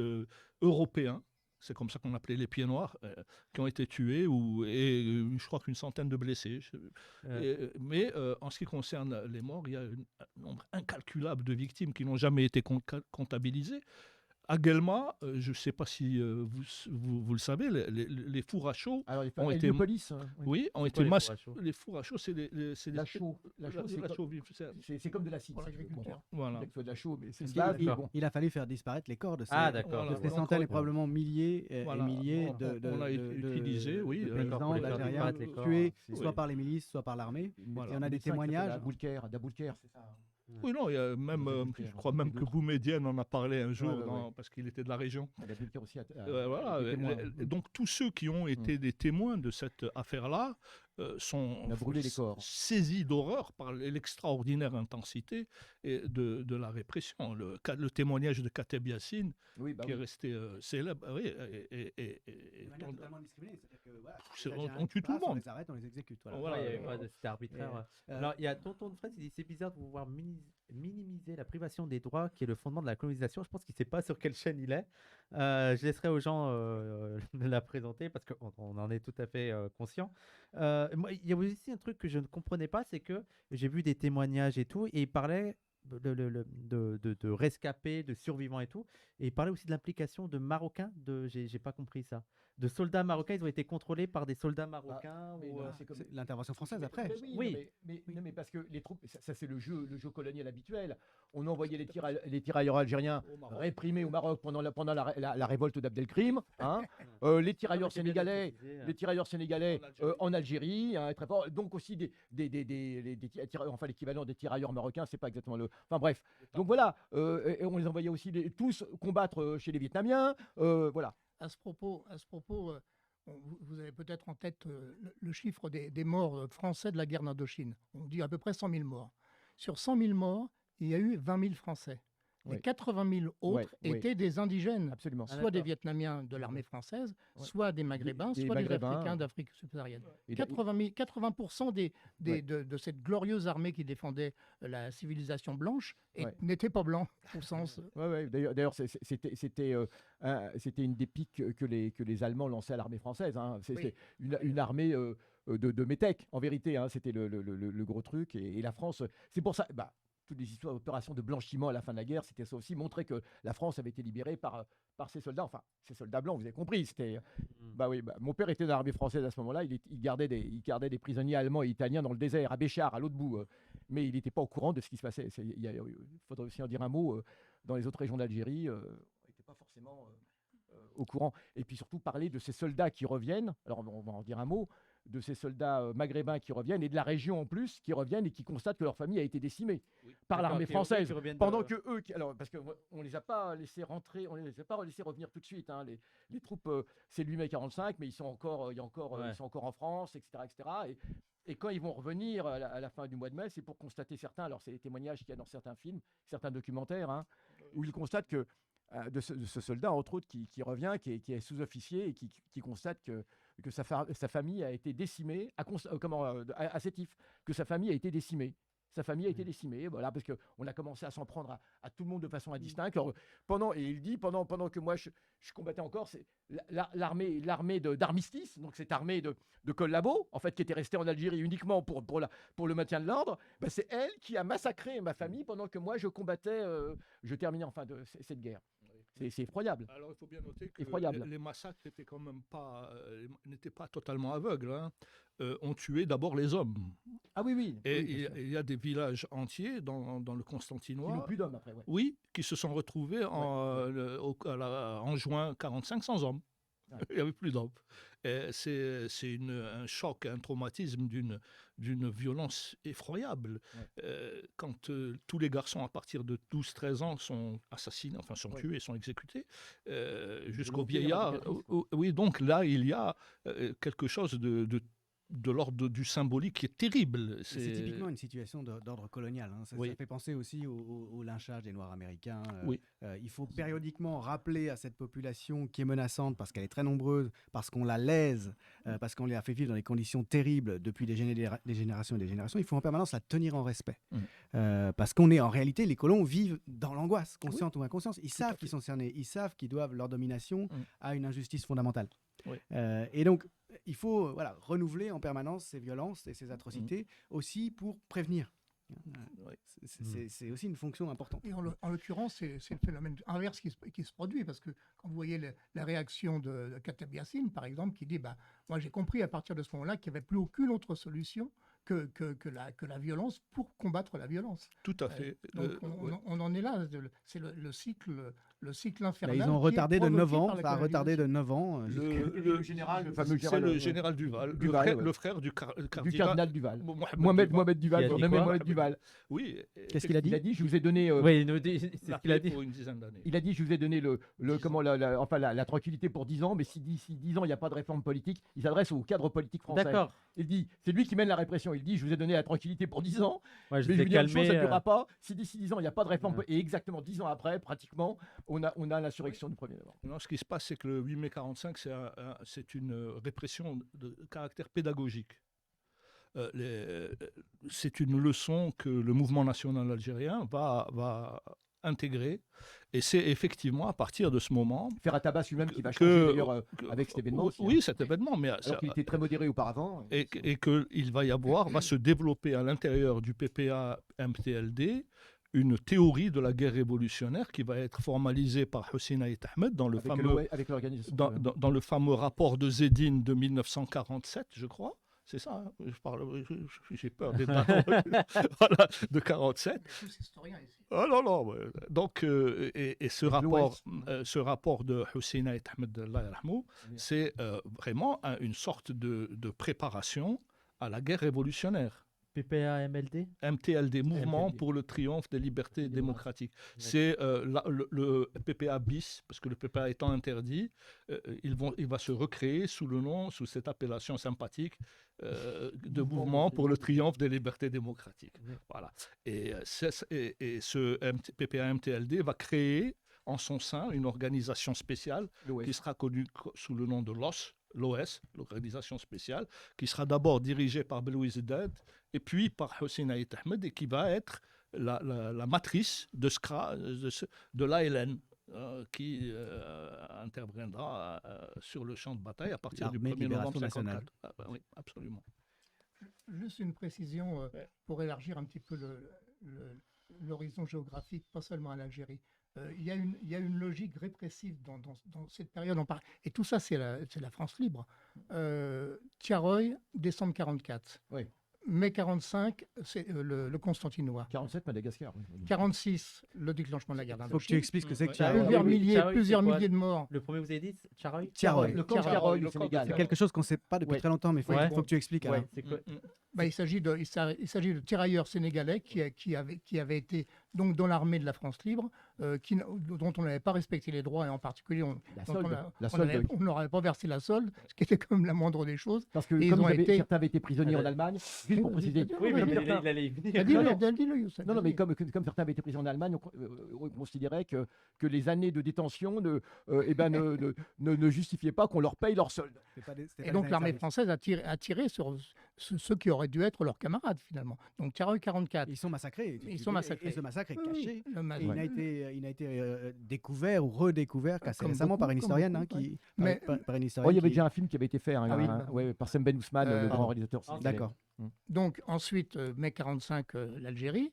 Européens, c'est comme ça qu'on appelait les pieds noirs, qui ont été tués, et je crois qu'une centaine de blessés. Mais en ce qui concerne les morts, il y a un nombre incalculable de victimes qui n'ont jamais été comptabilisées. À Guelma, je ne sais pas si vous le savez, les fours à chaud Alors, ont été... Héliopolis, ont C'est été quoi, les fours à chaud Les fours à chaud, c'est la chaux. La chaux, la chaux vive, c'est comme de l'acide. Pour si tu veux. l'agriculteur. voilà. Bon, que ce soit de la chaux, mais c'est une Parce base. qu'il- mais il, bon. il a fallu faire disparaître les corps de ces, Ah, d'accord. Voilà. de ces Donc, centaines et on- probablement milliers Voilà. et milliers On a utilisé, oui, de d'accord, paysans, pour les faire d'Algériens disparaître les corps, tués c'est- soit oui. par les milices, soit par l'armée. Voilà. Et on a des Médecin qui s'appelle témoignages. Aboulker, c'est ça. Oui, non, il y a même, je crois même que Boumedienne en a parlé un jour, ouais. parce qu'il était de la région. Aboulker aussi. Voilà. était témoin. Donc tous ceux qui ont été des témoins de cette affaire-là sont On a brûlé les corps. saisis d'horreur par l'extraordinaire intensité de la répression. Le témoignage de Kateb Yassine, Oui, bah qui est oui. resté célèbre. Oui, De manière totalement discriminée, c'est-à-dire que voilà, C'est- les on Algériens tue qui tout le passent, on monde. les arrête, on les exécute. Voilà. Voilà. Ouais, il y avait pas c'était arbitraire. Alors, il y a Tonton de Fred qui dit c'est bizarre de vouloir minimiser la privation des droits qui est le fondement de la colonisation. Je pense qu'il ne sait pas sur quelle chaîne il est. Je laisserai aux gens la présenter parce qu'on en est tout à fait conscient. Moi, il y a aussi un truc que je ne comprenais pas, c'est que j'ai vu des témoignages et tout, et il parlait de rescapés, de survivants et tout, et il parlait aussi de l'implication de Marocains. J'ai pas compris ça. De soldats marocains, ils ont été contrôlés par des soldats marocains. Mais ou, non, c'est comme- C'est l'intervention française après. Mais oui, Oui. non, mais parce que les troupes, ça c'est le jeu colonial habituel. On envoyait les tirailleurs algériens Au Maroc. réprimés au Maroc pendant la révolte d'Abdelkrim. Hein. Les tirailleurs c'est bien de le sénégalais, préciser, les tirailleurs sénégalais En Algérie. en Algérie, hein, très fort. Donc aussi enfin l'équivalent des tirailleurs marocains, c'est pas exactement le. Enfin bref. Donc voilà, et on les envoyait aussi tous combattre chez les Vietnamiens. Voilà. À ce propos, vous avez peut-être en tête le chiffre des morts français de la guerre d'Indochine. On dit à peu près 100 000 morts. Sur 100 000 morts, il y a eu 20 000 Français. Oui. Et 80 000 autres Oui. étaient des indigènes, Absolument. Ah, soit des d'accord. Vietnamiens de l'armée française, Ouais. soit des Maghrébins, Des soit Maghrébins, des Africains d'Afrique subsaharienne. Et 80% Ouais. de cette glorieuse armée qui défendait la civilisation blanche Ouais. n'était pas blanc, au sens... Ouais. D'ailleurs, c'était une des piques que les Allemands lançaient à l'armée française. Hein. C'était une armée de métèques, en vérité. Hein. C'était le gros truc. Et la France, c'est pour ça. Toutes les histoires d'opérations de blanchiment à la fin de la guerre, c'était ça aussi, montrer que la France avait été libérée par ces soldats, enfin, ces soldats blancs, vous avez compris. C'était, mon père était dans l'armée française à ce moment-là, il gardait des prisonniers allemands et italiens dans le désert, à Béchar, à l'autre bout, mais il n'était pas au courant de ce qui se passait. Il faudrait aussi en dire un mot, dans les autres régions d'Algérie, on n'était pas forcément au courant. Et puis surtout parler de ces soldats qui reviennent, alors on va en dire un mot, de ces soldats maghrébins qui reviennent, et de la région en plus, qui reviennent et qui constatent que leur famille a été décimée par l'armée française. Pendant que eux, alors parce qu'on les a pas laissés rentrer, on les a pas laissés revenir tout de suite. Hein. Les troupes, c'est le 8 mai 45, mais ils sont encore, ils sont encore en France, etc. Et quand ils vont revenir à la fin du mois de mai, c'est pour constater certains. Alors c'est les témoignages qu'il y a dans certains films, certains documentaires, hein, où ils constatent que de ce soldat, entre autres, qui revient, qui est sous-officier et qui constate que sa famille a été décimée, à Sétif, que sa famille a été décimée. Sa famille a été décimée, voilà, parce qu'on a commencé à s'en prendre à tout le monde de façon indistincte. Alors, et il dit, pendant que moi je combattais encore, c'est l'armée d'armistice, donc cette armée de collabos, en fait, qui était restée en Algérie uniquement pour le maintien de l'ordre, c'est elle qui a massacré ma famille pendant que moi je combattais, je terminais enfin cette guerre. C'est effroyable. Alors, il faut bien noter que Effroyable. les massacres n'étaient quand même n'étaient pas totalement aveugles. Hein. On tuait d'abord les hommes. Ah oui. Et bien sûr. il y a des villages entiers dans le Qui n'ont Constantinois, plus d'hommes après. Ouais. oui, qui se sont retrouvés en juin 45 sans hommes. Ouais. Il n'y avait plus d'hommes. Et c'est un choc, un traumatisme d'une violence effroyable. Ouais. Quand tous les garçons à partir de 12-13 ans sont assassinés, enfin sont tués, sont exécutés, jusqu'au Volonté vieillard. éradicatrice, Oui, donc là, il y a quelque chose de de l'ordre du symbolique qui est terrible. C'est typiquement une situation d'ordre colonial. Hein. Ça fait penser aussi au lynchage des Noirs américains. Il faut périodiquement rappeler à cette population qui est menaçante parce qu'elle est très nombreuse, parce qu'on la lèse, parce qu'on la fait vivre dans des conditions terribles depuis des générations et des générations. Il faut en permanence la tenir en respect. Parce qu'on est en réalité, les colons vivent dans l'angoisse, consciente ou inconsciente. Ils savent qu'ils sont cernés, ils savent qu'ils doivent leur domination à une injustice fondamentale. Et donc, il faut renouveler en permanence ces violences et ces atrocités aussi pour prévenir. C'est aussi une fonction importante. Et en l'occurrence, c'est le phénomène inverse qui se produit, parce que quand vous voyez la réaction de Khattab Yassine, par exemple, qui dit moi j'ai compris à partir de ce moment-là qu'il n'y avait plus aucune autre solution que la violence pour combattre la violence. Tout à fait. Donc on en est là, c'est le cycle infernal. Ils ont retardé de 9 ans, ça a retardé de 9 ans. Le général, le fameux c'est le général Duval, le frère du cardinal Duval. Mohamed Duval, Mohamed Duval. Oui. Qu'est-ce qu'il a dit ? Il a dit, je vous ai donné... Oui, c'est ce qu'il a dit. Pour une dizaine d'années. Il a dit, je vous ai donné la tranquillité pour 10 ans, mais si d'ici 10 ans, il n'y a pas de réforme politique, il s'adresse au cadre politique français. D'accord. Il dit, c'est lui qui mène la répression. Il dit, je vous ai donné la tranquillité pour 10 ans, Ouais, mais je vous dis une chose, ça ne durera pas. Si d'ici 10 ans, il n'y a pas de réforme et exactement 10 ans après, pratiquement, on a l'insurrection du 1er novembre. Non, ce qui se passe, c'est que le 8 mai 45, c'est une répression de caractère pédagogique. C'est une leçon que le mouvement national algérien va intégrer. Et c'est effectivement à partir de ce moment... Ferhat Abbas lui-même qui va changer d'ailleurs avec cet événement. Oui, cet événement. Mais alors qu'il était très modéré auparavant. Et qu'il va se développer à l'intérieur du PPA-MTLD une théorie de la guerre révolutionnaire qui va être formalisée par Hussein Ait Ahmed dans le fameux rapport de Zedine de 1947, je crois. C'est ça, j'ai peur des dates. Voilà, de 47. Oh non. Donc, ce rapport de Hussein Ait Ahmed, c'est vraiment une sorte de préparation à la guerre révolutionnaire. PPA-MLD MTLD, Mouvement pour le triomphe des libertés démocratiques. C'est le PPA bis, parce que le PPA étant interdit, il va se recréer sous cette appellation sympathique de Mouvement pour le triomphe des libertés démocratiques. Voilà. Et ce PPA MTLD va créer en son sein une organisation spéciale qui sera connue sous le nom de l'OS, l'organisation spéciale, qui sera d'abord dirigée par Belouiz Eddad et puis par Hussein Ait Ahmed, et qui va être la matrice de l'ALN qui interviendra sur le champ de bataille à partir du 1er novembre 1954. Oui, absolument. Juste une précision pour élargir un petit peu l'horizon géographique, pas seulement à l'Algérie. Il y a une logique répressive dans cette période. Et tout ça, c'est la France libre. Tiaroy, décembre 44. Oui. Mai 45, c'est le Constantinois. 47, Madagascar. Oui. 46, le déclenchement de la guerre d'Indochine. Il faut que tu expliques ce que c'est que Plusieurs milliers de morts. Le premier, vous avez dit Tiaroy. Le camp Tiaroy, le Sénégal. C'est quelque chose qu'on ne sait pas depuis très longtemps, mais il faut que tu expliques. C'est quoi il s'agit de tirailleurs sénégalais qui avaient été donc dans l'armée de la France libre, dont on n'avait pas respecté les droits, et en particulier on ne leur avait pas versé la solde, ce qui était quand même la moindre des choses. Parce que certains avaient été prisonniers en Allemagne, juste pour préciser. Oui, mais il allait y venir. Non, mais comme certains avaient été prisonniers en Allemagne, on considérait que les années de détention ne justifiaient pas qu'on leur paye leur solde. Et donc l'armée française a tiré sur ceux qui auraient dû être leurs camarades finalement. Donc Tiaroy 44. Ils sont massacrés. Ils sont massacrés. Et ce massacre est caché. Oui, il n'a été découvert ou redécouvert qu'assez récemment par une historienne. Il y avait déjà un film qui avait été fait par Sam Ben Ousmane, le grand réalisateur. D'accord. Donc ensuite, mai 45, l'Algérie.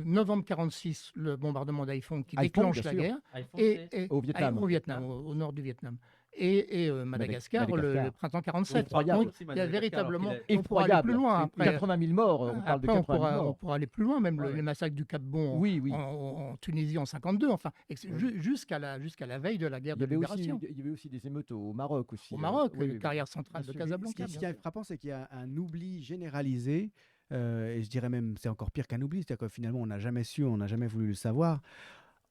Novembre 46, le bombardement d'Haiphong qui déclenche la guerre. Et au Vietnam. Au nord du Vietnam. Et Madagascar, le printemps 47. Donc, il y a véritablement... On pourra aller plus loin. Après, 80 000 morts. On parle de 80 000 morts. On pourra aller plus loin, même les massacres du Cap Bon en Tunisie en 52. Enfin, jusqu'à la veille de la guerre de libération. Il y avait aussi des émeutes au Maroc aussi. Au Maroc, carrière centrale de Casablanca. Ce qui est frappant, c'est qu'il y a un oubli généralisé. Et je dirais même, c'est encore pire qu'un oubli. C'est-à-dire que finalement, on n'a jamais su, on n'a jamais voulu le savoir.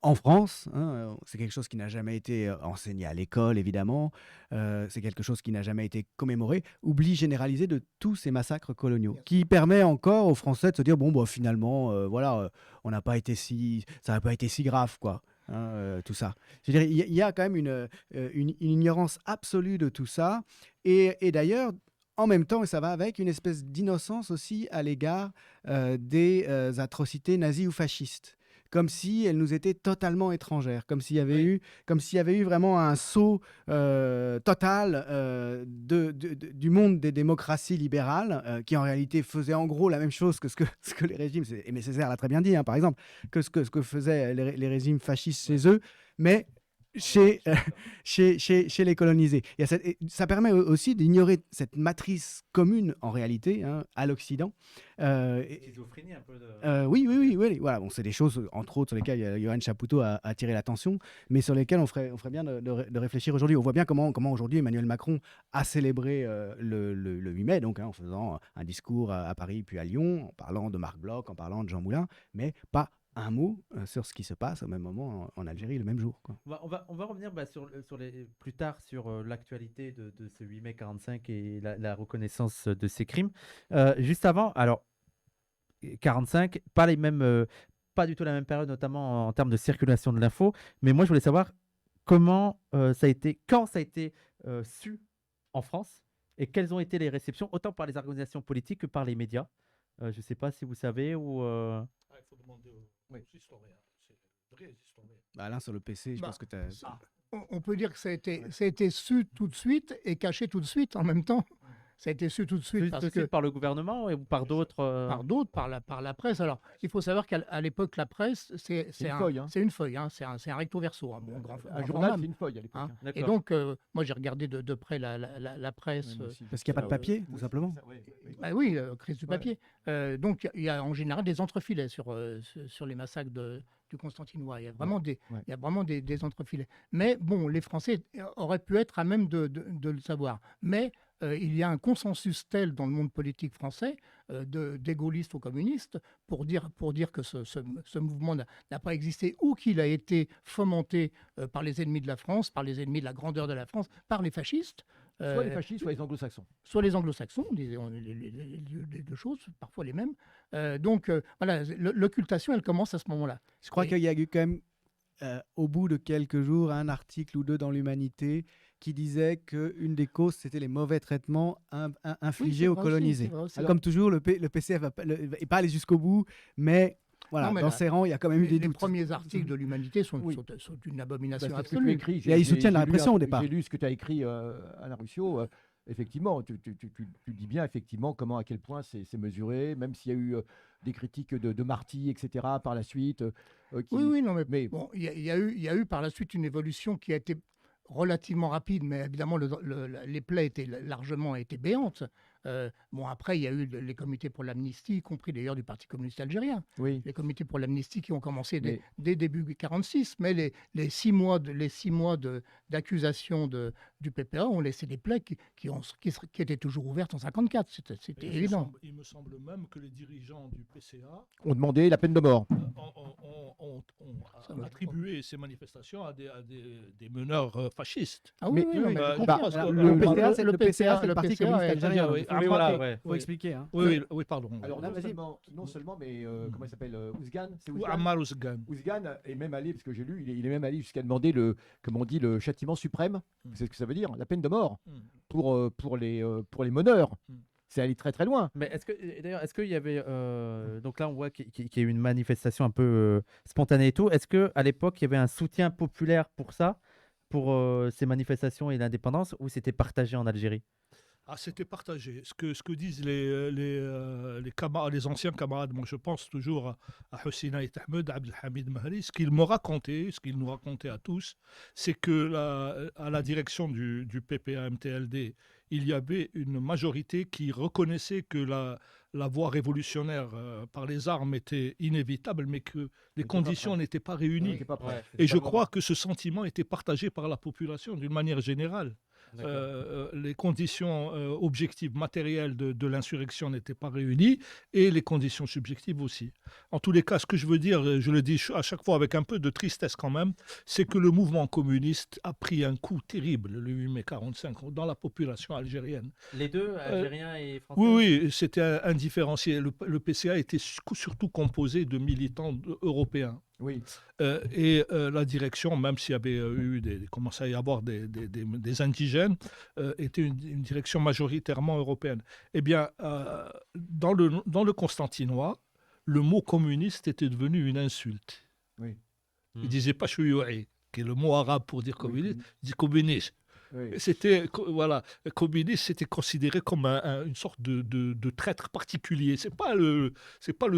en France, hein, c'est quelque chose qui n'a jamais été enseigné à l'école, évidemment. C'est quelque chose qui n'a jamais été commémoré. Oubli généralisé de tous ces massacres coloniaux, qui permet encore aux Français de se dire bon, bah, finalement, voilà, on n'a pas été ça n'a pas été si grave, quoi. Hein, tout ça. Je veux dire, il y a quand même une ignorance absolue de tout ça. Et d'ailleurs, en même temps, et ça va avec, une espèce d'innocence aussi à l'égard des atrocités nazies ou fascistes. Comme si elles nous étaient totalement étrangères, comme s'il y avait eu vraiment un saut total du monde des démocraties libérales, qui en réalité faisait en gros la même chose que ce que les régimes, Aimé Césaire l'a très bien dit, hein, par exemple, que ce que faisaient les régimes fascistes chez eux, mais chez les colonisés. Et ça permet aussi d'ignorer cette matrice commune, en réalité, hein, à l'Occident. Schizophrénie un peu de... Oui. Voilà, bon, c'est des choses, entre autres, sur lesquelles Yoann Chapoutot a attiré l'attention, mais sur lesquelles on ferait bien de réfléchir aujourd'hui. On voit bien comment aujourd'hui Emmanuel Macron a célébré le 8 mai, donc, hein, en faisant un discours à Paris puis à Lyon, en parlant de Marc Bloch, en parlant de Jean Moulin, mais pas un mot sur ce qui se passe au même moment en Algérie le même jour, quoi. On va revenir plus tard sur l'actualité de ce 8 mai 45 et la reconnaissance de ces crimes. Juste avant, alors 45, pas du tout la même période, notamment en termes de circulation de l'info. Mais moi, je voulais savoir quand ça a été su en France et quelles ont été les réceptions, autant par les organisations politiques que par les médias. Je ne sais pas si vous savez ou. Il faut demander aux historiens. C'est vrai, historiens. Alain, sur le PC, je pense que tu as... On peut dire que ça a été su tout de suite et caché tout de suite en même temps. Ça a été su tout de suite par le gouvernement ou par d'autres Par d'autres, par la presse. Alors, il faut savoir qu'à l'époque, la presse, c'est une feuille, hein, c'est un recto verso. Un journal, format, c'est une feuille à l'époque. hein. Et donc, moi, j'ai regardé de près la presse. Parce qu'il n'y a pas de papier, tout simplement. Oui, crise du papier. Donc, il y a en général des entrefilets sur les massacres du Constantinois. Il y a vraiment des entrefilets. Mais bon, les Français auraient pu être à même de le savoir. Mais il y a un consensus tel dans le monde politique français, des gaullistes aux communistes, pour dire que ce mouvement n'a pas existé ou qu'il a été fomenté par les ennemis de la France, par les ennemis de la grandeur de la France, par les fascistes. Soit les fascistes, soit les anglo-saxons. Soit les anglo-saxons, les deux choses, parfois les mêmes. Donc voilà, l'occultation, elle commence à ce moment-là. Je crois qu'il y a eu quand même, au bout de quelques jours, un article ou deux dans l'Humanité qui disait qu'une des causes, c'était les mauvais traitements infligés aux colonisés. Comme toujours, le PCF n'est pas allé jusqu'au bout, mais... Voilà, dans ses rangs, il y a quand même eu des doutes. Les premiers articles de l'Humanité sont une abomination absolue. Ils soutiennent la répression au départ. J'ai lu ce que tu as écrit, Alain Ruscio. Effectivement, tu dis bien effectivement à quel point c'est mesuré, même s'il y a eu des critiques de Marty, etc. par la suite. Oui, non, mais bon, il y a eu par la suite une évolution qui a été relativement rapide, mais évidemment les plaies étaient largement béantes. Bon, après, il y a eu les comités pour l'amnistie, y compris d'ailleurs du Parti communiste algérien. Oui. Les comités pour l'amnistie qui ont commencé dès début 1946, mais les 6 mois d'accusation du PPA ont laissé des plaies qui étaient toujours ouvertes en 1954. C'était évident. Il me semble même que les dirigeants du PCA ont demandé la peine de mort. Ont attribué ces manifestations à des meneurs fascistes. Ah oui, le PCA, c'est le Parti communiste algérien. Il faut expliquer. Hein. Oui, pardon. Alors, non seulement, mais comment il s'appelle, Ouzgan, c'est Ammar Ouzgan. Ouzgan est même allé, parce que j'ai lu, il est même allé jusqu'à demander le châtiment suprême. C'est ce que ça veut dire, la peine de mort pour les meneurs. C'est allé très très loin. Mais est-ce qu'il y avait donc là on voit qu'il y a eu une manifestation un peu spontanée et tout. Est-ce que à l'époque il y avait un soutien populaire pour ça, pour ces manifestations et l'indépendance, ou c'était partagé en Algérie? C'était partagé. Ce que disent les anciens camarades, moi je pense toujours à Hussein Ait Ahmed, Abdelhamid Mahri, ce qu'ils nous racontaient à tous, c'est que à la direction du PPA-MTLD, il y avait une majorité qui reconnaissait que la voie révolutionnaire par les armes était inévitable, mais que les conditions n'étaient pas réunies. Et je crois que ce sentiment était partagé par la population d'une manière générale. les conditions objectives matérielles de l'insurrection n'étaient pas réunies et les conditions subjectives aussi. En tous les cas, ce que je veux dire, je le dis à chaque fois avec un peu de tristesse quand même, c'est que le mouvement communiste a pris un coup terrible le 8 mai 45 dans la population algérienne. Les deux, algériens et français. Oui, c'était indifférencié. Le PCA était surtout composé de militants européens. Oui. La direction, même s'il y avait commençait à y avoir des indigènes, était une direction majoritairement européenne. Eh bien, dans le constantinois, le mot communiste était devenu une insulte. Oui. Il ne disait pas chouyoué, qui est le mot arabe pour dire communiste, il dit communiste. Oui. Communiste, c'était considéré comme une sorte de traître particulier. C'est pas le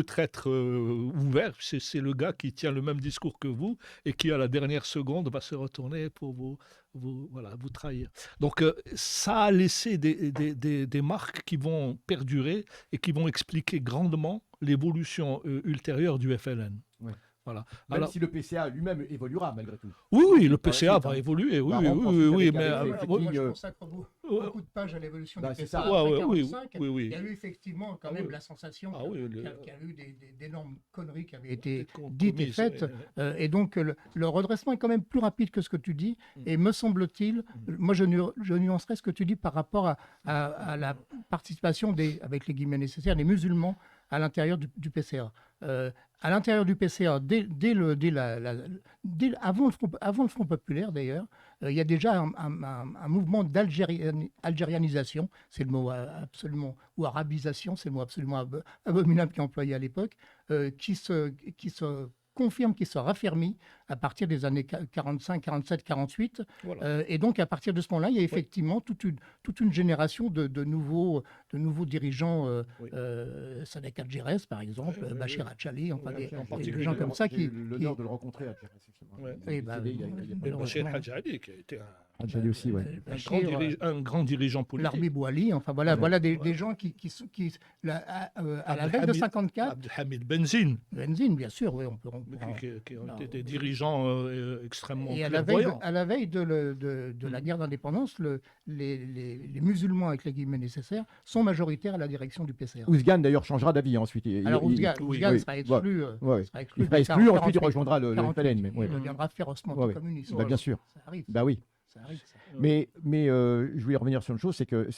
traître ouvert, c'est le gars qui tient le même discours que vous et qui à la dernière seconde va se retourner pour vous trahir. Donc ça a laissé des marques qui vont perdurer et qui vont expliquer grandement l'évolution ultérieure du FLN. Oui. Voilà. Même si le PCA lui-même évoluera malgré tout. Oui, le PCA va évoluer. Oui, mais moi, je consacre beaucoup de pages à l'évolution du c'est PCA. ça. Après Oui. 45, il y a eu effectivement quand même la sensation qu'il y a eu d'énormes conneries qui avaient été dites et faites. Et donc, le redressement est quand même plus rapide que ce que tu dis. Et me semble-t-il, moi, je nuancerais ce que tu dis par rapport à la participation avec les guillemets nécessaires des musulmans à l'intérieur du PCA. À l'intérieur du PCA, avant le Front populaire d'ailleurs, il y a déjà un mouvement d'algérianisation, c'est le mot absolument, ou arabisation, c'est le mot absolument abominable qui est employé à l'époque, qui se confirme, qui se raffermit à partir des années 45, 47, 48. Voilà. Et donc, à partir de ce moment-là, il y a effectivement toute une génération de nouveaux dirigeants, Sadek Adjerès, par exemple, Bachir Achali, enfin des gens comme ça qui... L'honneur de le rencontrer à Bachir Achali, qui a été Adjali aussi, un grand dirigeant politique. Larbi Bouali, enfin voilà des gens qui à la veille de 54... Abdelhamid Benzine. Benzine, bien sûr, oui, on peut... Qui ont été des dirigeants extrêmement clairvoyants. À la veille de la guerre d'indépendance, les musulmans, avec les guillemets nécessaires, sont majoritaires à la direction du PCA. Ouzgan, d'ailleurs, changera d'avis ensuite. Alors, Ouzgan sera exclu. Il sera exclu, ensuite il rejoindra le FLN. Il deviendra férocement anticommuniste. Bien sûr. Ça arrive. Bah oui. Mais je voulais revenir sur une chose, c'est que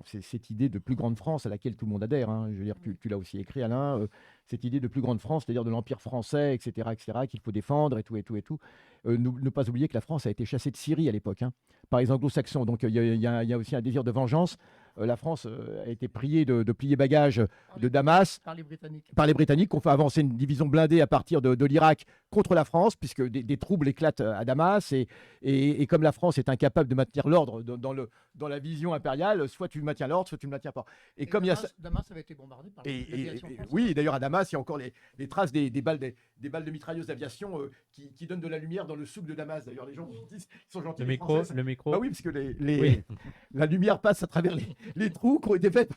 cette idée de plus grande France à laquelle tout le monde adhère, je veux dire, tu l'as aussi écrit, Alain, cette idée de plus grande France, c'est-à-dire de l'Empire français, etc., qu'il faut défendre et tout. Ne pas oublier que la France a été chassée de Syrie à l'époque, par les anglo-saxons. Donc il y a aussi un désir de vengeance. La France a été priée de plier bagages de Damas par les Britanniques. Par les Britanniques, qui ont fait avancer une division blindée à partir de l'Irak contre la France, puisque des troubles éclatent à Damas. Et comme la France est incapable de maintenir l'ordre dans la vision impériale, soit tu maintiens l'ordre, soit tu ne le maintiens pas. Et comme Damas avait été bombardé par l'aviation française. Oui, d'ailleurs à Damas, il y a encore les traces des balles de mitrailleuses d'aviation qui donnent de la lumière dans le souk de Damas. D'ailleurs, les gens disent qu'ils sont gentils. Le micro. Bah oui, parce que la lumière passe à travers les trous qui ont été faits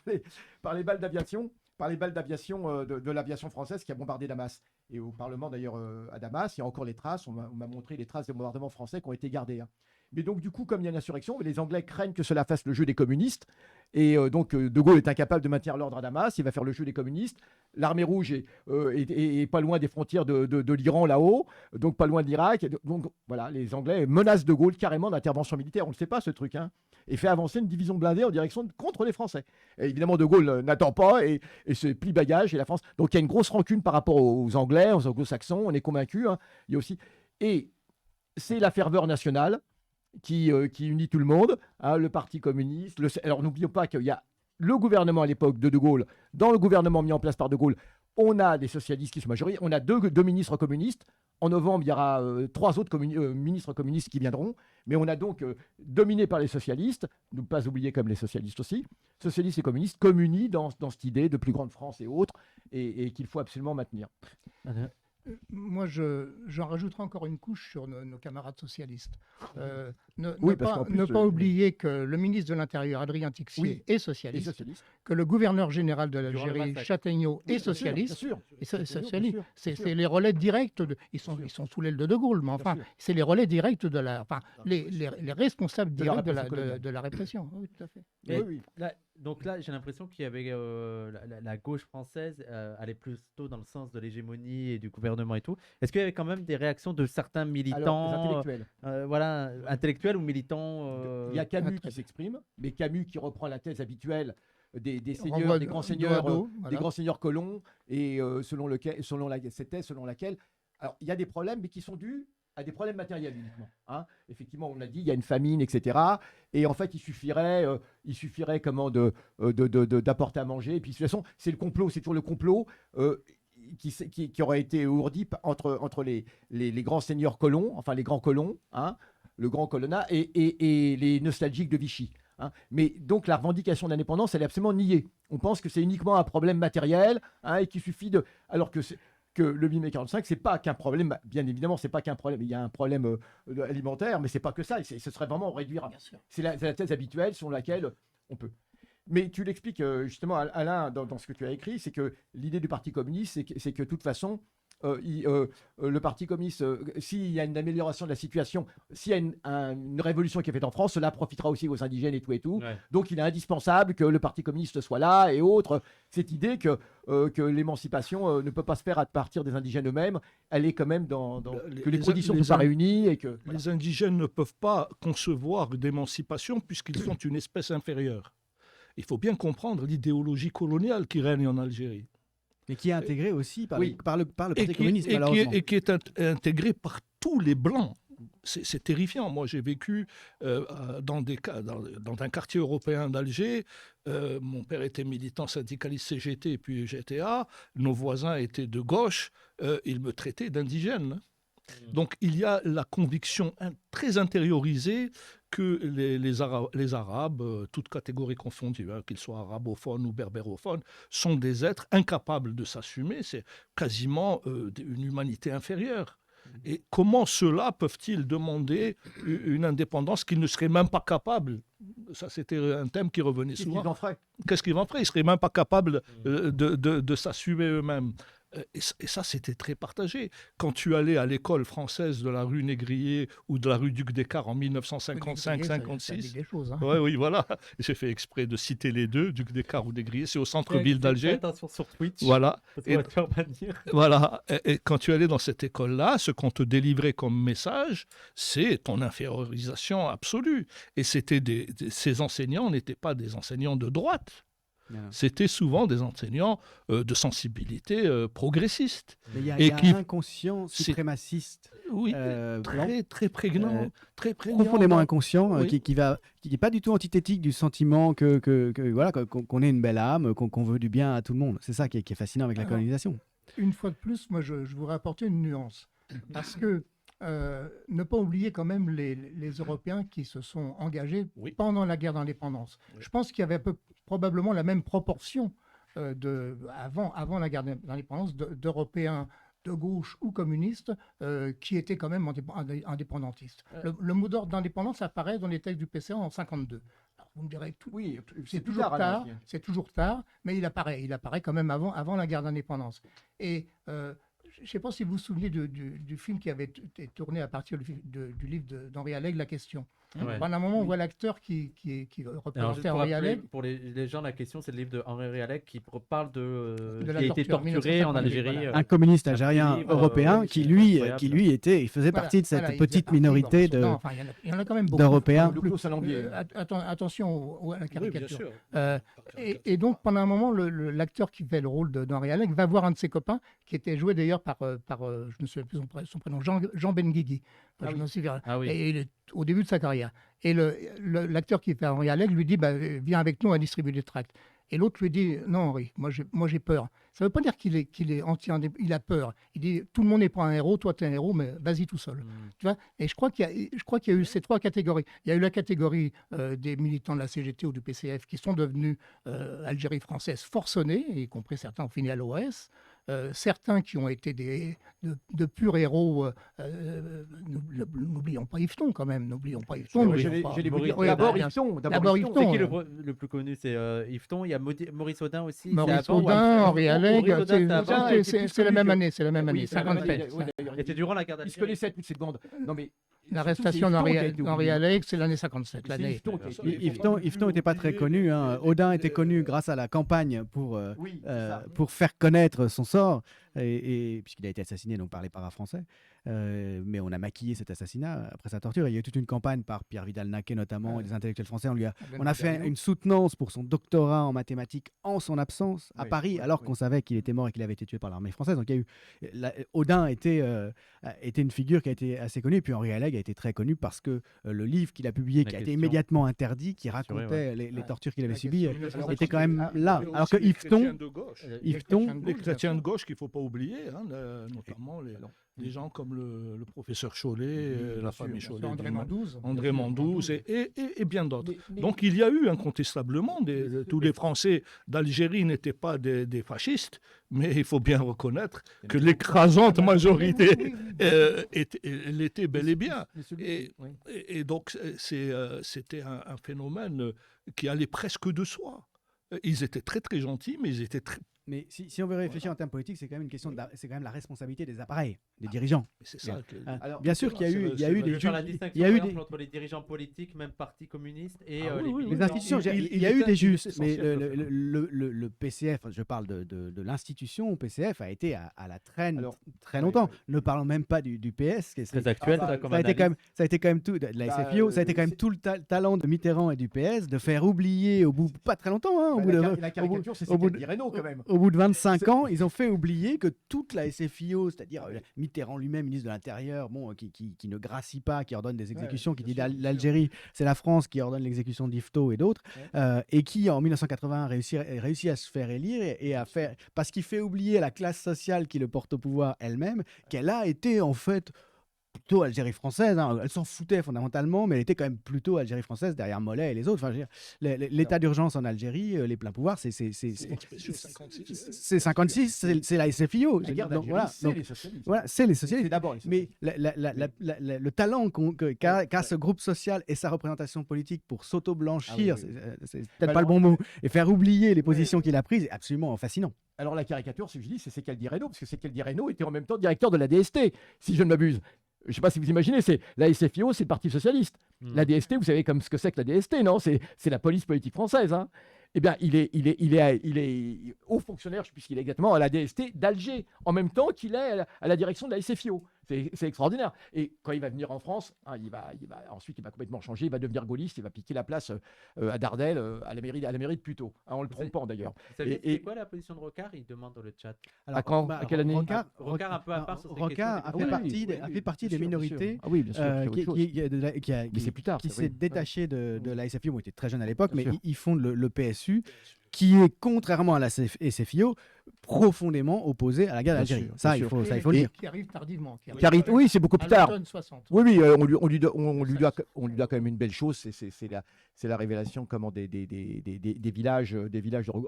par les balles d'aviation, de l'aviation française qui a bombardé Damas. Et au Parlement, d'ailleurs, à Damas, il y a encore les traces. On m'a montré les traces des bombardements français qui ont été gardées. Mais donc, du coup, comme il y a une insurrection, les Anglais craignent que cela fasse le jeu des communistes. Et donc, De Gaulle est incapable de maintenir l'ordre à Damas. Il va faire le jeu des communistes. L'armée rouge est pas loin des frontières de l'Iran, là-haut. Donc, pas loin de l'Irak. Donc, voilà, les Anglais menacent De Gaulle carrément d'intervention militaire. On ne sait pas, ce truc. Et fait avancer une division blindée en direction contre les Français. Et évidemment, De Gaulle n'attend pas et se plie bagage. Et la France... Donc, il y a une grosse rancune par rapport aux Anglais, aux Anglo-Saxons. On est convaincus. Il y a aussi... Et c'est la ferveur nationale qui unit tout le monde, le Parti communiste. Alors n'oublions pas qu'il y a le gouvernement à l'époque de Gaulle, dans le gouvernement mis en place par De Gaulle, on a des socialistes qui sont majoritaires, on a deux ministres communistes. En novembre, il y aura 3 autres ministres communistes qui viendront, mais on a donc dominé par les socialistes, ne pas oublier comme les socialistes aussi, socialistes et communistes communient dans cette idée de plus grande France et autres, et qu'il faut absolument maintenir. Moi, j'en rajouterai encore une couche sur nos camarades socialistes. Oui, parce qu'en plus, ne pas oublier que le ministre de l'Intérieur, Adrien Tixier, Oui. est Les socialiste, socialistes. que le gouverneur général de Durant le l'Algérie, massacre. Châtaigneau, Oui, est socialiste. Bien sûr. Et Bien sûr, socialiste. bien C'est sûr. les relais directs. Ils sûr. sont sous l'aile de Gaulle, mais Bien enfin, sûr. c'est les relais directs de la. Enfin, les responsables De la directs répression coloniale. de la répression. Oui, tout à fait. Mais Oui. donc là, j'ai l'impression qu'il y avait la gauche française allait plutôt dans le sens de l'hégémonie et du gouvernement et tout. Est-ce qu'il y avait quand même des réactions de certains Alors, les militants, intellectuels. voilà, intellectuels ou militants Il y a Camus très qui bien. s'exprime, mais Camus qui reprend la thèse habituelle des Renvoie seigneurs, des dos grands à seigneurs, dos, voilà. des grands seigneurs colons, et cette thèse selon laquelle, alors il y a des problèmes, mais qui sont dus à des problèmes matériels uniquement. Hein. Effectivement, on a dit il y a une famine, etc. Et en fait, il suffirait d'apporter à manger. Et puis de toute façon, c'est le complot, c'est toujours le complot. Qui aurait été ourdi entre les grands seigneurs colons, enfin les grands colons, hein, le grand colonnat, et les nostalgiques de Vichy. Hein. Mais donc la revendication d'indépendance, elle est absolument niée. On pense que c'est uniquement un problème matériel, hein, et qu'il suffit de... Alors que le 8 mai 45, c'est pas qu'un problème, bien évidemment, c'est pas qu'un problème, il y a un problème alimentaire, mais c'est pas que ça, ce serait vraiment réduire... C'est la thèse habituelle selon laquelle on peut... Mais tu l'expliques justement, Alain, dans ce que tu as écrit, c'est que l'idée du Parti communiste, c'est que de toute façon, le Parti communiste, s'il y a une amélioration de la situation, s'il y a une révolution qui est faite en France, cela profitera aussi aux indigènes et tout et tout. Ouais. Donc il est indispensable que le Parti communiste soit là et autres. Cette idée que l'émancipation ne peut pas se faire à partir des indigènes eux-mêmes, elle est quand même que les conditions ne sont pas réunies et que... Les indigènes ne peuvent pas concevoir d'émancipation puisqu'ils sont une espèce inférieure. Il faut bien comprendre l'idéologie coloniale qui règne en Algérie. Mais qui est intégré aussi par, Oui. par le Parti communiste, malheureusement. Et qui est intégré par tous les Blancs. C'est terrifiant. Moi, j'ai vécu dans un quartier européen d'Alger. Mon père était militant syndicaliste CGT et puis GTA. Nos voisins étaient de gauche. Ils me traitaient d'indigène. Donc, il y a la conviction très intériorisée que les Arabes, toutes catégories confondues, hein, qu'ils soient arabophones ou berbérophones, sont des êtres incapables de s'assumer. C'est quasiment une humanité inférieure. Et comment ceux-là peuvent-ils demander une indépendance qu'ils ne seraient même pas capables? Ça, c'était un thème qui revenait souvent. Qu'est-ce qu'ils en feraient? Qu'est-ce qu'ils en feraient? Ils ne seraient même pas capables de s'assumer eux-mêmes. Et ça, c'était très partagé. Quand tu allais à l'école française de la rue Négrier ou de la rue Duc d'Écart en 1955-56, Hein. oui, voilà. J'ai fait exprès de citer les deux, Duc d'Écart ou Négrier, c'est au centre-ville d'Alger. Attention sur Twitch. Voilà. Parce qu'on va te faire bannir. Voilà. Et quand tu allais dans cette école-là, ce qu'on te délivrait comme message, c'est ton infériorisation absolue. Et ces enseignants n'étaient pas des enseignants de droite. C'était souvent des enseignants de sensibilité progressiste. Mais il y a un inconscient suprémaciste. Oui, très prégnant. Très prégnant. Profondément inconscient, Oui. qui n'est pas du tout antithétique du sentiment qu'on ait une belle âme, qu'on veut du bien à tout le monde. C'est ça qui est fascinant avec la colonisation. Une fois de plus, moi, je voudrais apporter une nuance. Parce que ne pas oublier quand même les Européens qui se sont engagés pendant la guerre d'indépendance. Oui. Je pense qu'il y avait probablement la même proportion avant la guerre d'indépendance d'Européens de gauche ou communistes qui étaient quand même indépendantistes. Le mot d'ordre d'indépendance apparaît dans les textes du PCA en 1952. Vous me direz, c'est toujours tard, c'est toujours tard, mais il apparaît quand même avant la guerre d'indépendance. Et je ne sais pas si vous vous souvenez du film qui avait été tourné à partir du livre d'Henri Allègre, La Question. Ouais. Pendant un moment, on voit l'acteur qui représentait Henri Allègre. Pour les gens, la question, c'est le livre de Henri Allègre qui parle qui a la été torture, torturé en Algérie. voilà. Un communiste algérien européen qui lui faisait partie de cette petite minorité il y en a quand même beaucoup d'Européens. Attention à la caricature. Oui, bien sûr. Et donc, pendant un moment, l'acteur qui fait le rôle d'Henri Allègre va voir un de ses copains, qui était joué d'ailleurs par je ne sais plus son prénom, Jean Benguigui. Je me souviens. Et il est au début de sa carrière. Et l'acteur qui fait Henri Allègre lui dit viens avec nous à distribuer des tracts. Et l'autre lui dit non, Henri, moi j'ai peur. Ça ne veut pas dire qu'il est il a peur. Il dit tout le monde n'est pas un héros, toi tu es un héros, mais vas-y tout seul. Tu vois. Et je crois qu'il y a eu ces trois catégories. Il y a eu la catégorie des militants de la CGT ou du PCF qui sont devenus Algérie française forcenés, y compris certains ont fini à l'OS. certains qui ont été de purs héros. N'oublions pas Yveton quand même. N'oublions pas Yveton. Oui, n'oublions pas- j'ai les Maurice Oui, D'abord bien sûr. Yveton. D'abord Yveton. C'est qui Yveton. le plus connu? C'est Yveton. Il y a Maurice Audin aussi. Maurice c'est avant ou Audin, après Henri Allègre, Maurice Audin, c'est avant, et c'est plus c'est la connu même que- année, c'est la même année, Oui, c'est la même année, 57. oui, d'ailleurs, Et c'est durant la guerre Ils se d'Algérie. connaissaient toute cette bande. Non, mais L'arrestation d'Henri Allègre, c'est l'année 57. C'est L'année. Yveton qui a été- Yveton n'était pas très connu. Odin était connu grâce à la campagne Oui, c'est ça. pour faire connaître son sort, et puisqu'il a été assassiné donc par les parafrançais. Mais on a maquillé cet assassinat après sa torture. Il y a eu toute une campagne par Pierre Vidal-Naquet notamment, et des intellectuels français. On a fait une soutenance pour son doctorat en mathématiques en son absence à Oui, Paris, oui, alors oui. qu'on savait qu'il était mort et qu'il avait été tué par l'armée française. Donc il y a eu Odin était une figure qui a été assez connue. Et puis Henri Allègre a été très connu parce que le livre qu'il a publié, La qui a été question. immédiatement interdit, qui Censuré, racontait les tortures qu'il avait La subies, question 1958. était quand même Ah, là. Il y a Alors aussi que les chrétiens Yveton, de gauche. Yveton, Les chrétiens de gauche qu'il ne faut pas oublier, hein, notamment Alors, les gens comme le professeur Chollet, bien la sûr, famille bien sûr. Chollet, André du- Mandouze. André Mandouze et bien d'autres. mais- Donc il y a eu incontestablement, tous les Français d'Algérie n'étaient pas des fascistes, mais il faut bien reconnaître que l'écrasante majorité l'était bel et bien. mais celui- Et- oui. Et donc c'était un phénomène qui allait presque de soi. Ils étaient très très gentils, mais ils étaient très... mais si on veut réfléchir en termes politiques, c'est quand même une question c'est quand même la responsabilité des appareils, des dirigeants. mais c'est ça. que- Hein. Alors, Bien sûr qu'il y a eu, il y a eu Je des vais faire la juges, distinction il y a eu par des, exemple, entre les dirigeants politiques, même parti communiste, et Ah oui, les oui, militants. les institutions. il- Il y a eu était- des il juges, était mais essentiel, le PCF, je parle de l'institution, au PCF a été à la traîne Alors, très ouais, longtemps. ouais. Ne parlons même pas du PS, qui est Très actuel, Ah, ça, bah, comme ça a été analyse. ça a été quand même tout de la Bah, SFIO, ça a été quand même c'est- tout le talent de Mitterrand et du PS de faire oublier au bout pas très longtemps, hein, au bout de la au bout- caricature, c'est au bout ce de- qu'a dit Reynaud, quand même. au bout de 25 ans, ils ont fait oublier que toute la SFIO, c'est-à-dire Mitterrand lui-même, ministre de l'Intérieur, bon, qui ne gracie pas, qui ordonne des exécutions, qui bien dit sûr, bien sûr. l'Algérie, c'est la France qui ordonne l'exécution d'Yvetot et d'autres, et qui en 1980 réussit à se faire élire et à faire, parce qu'il fait oublier la classe sociale qui le porte au pouvoir elle-même, qu'elle a été en fait plutôt Algérie française, hein. Elle s'en foutait fondamentalement, mais elle était quand même plutôt Algérie française derrière Mollet et les autres. Enfin, je veux dire, l'état d'urgence en Algérie, les pleins pouvoirs, c'est 56, c'est la SFIO. La guerre Donc, d'Algérie, voilà, c'est donc, les socialistes. voilà, c'est les C'est socialistes. d'abord les Mais socialistes. le talent qu'a ce groupe social et sa représentation politique pour s'auto-blanchir, Ah oui, c'est peut-être Bah, pas le bon mot, et faire oublier les positions qu'il a prises, est absolument fascinant. Alors la caricature, ce que je dis, c'est qu'elle dit Reynaud, parce que c'est qu'elle dit Reynaud était en même temps directeur de la DST, si je ne m'abuse. Je ne sais pas si vous imaginez, c'est la SFIO, c'est le Parti socialiste. Hmm. La DST, vous savez comme ce que c'est que la DST, non? C'est la police politique française. Hein. Eh bien, il est haut fonctionnaire, je sais plus ce qu'il est exactement, à la DST d'Alger, en même temps qu'il est à la direction de la SFIO. C'est extraordinaire. Et quand il va venir en France, hein, ensuite il va complètement changer, il va devenir gaulliste, il va piquer la place à Dardel, à la mairie de Puteaux, hein, en le trompant d'ailleurs. Vous savez, Et- c'est quoi la position de Rocard? Il demande dans le chat. Alors, quand À quelle année Rocard un peu à part sur ces Rocard questions a des fait personnes. partie des- a fait partie des bien sûr, bien sûr. minorités Ah oui, bien sûr. c'est autre chose. Mais c'est plus tard. qui ça, s'est oui. détaché de la SFIO, bon, il était très jeune à l'époque, Bien mais sûr. ils fondent le PSU, qui est, contrairement à la SFIO, profondément opposé à la guerre Bien d'Algérie. sûr, Ça, bien il sûr. faut le dire. Qui arrive tardivement. Oui, c'est beaucoup plus À tard. l'automne 60. Oui, on lui doit quand même une belle chose, c'est la révélation comment des villages,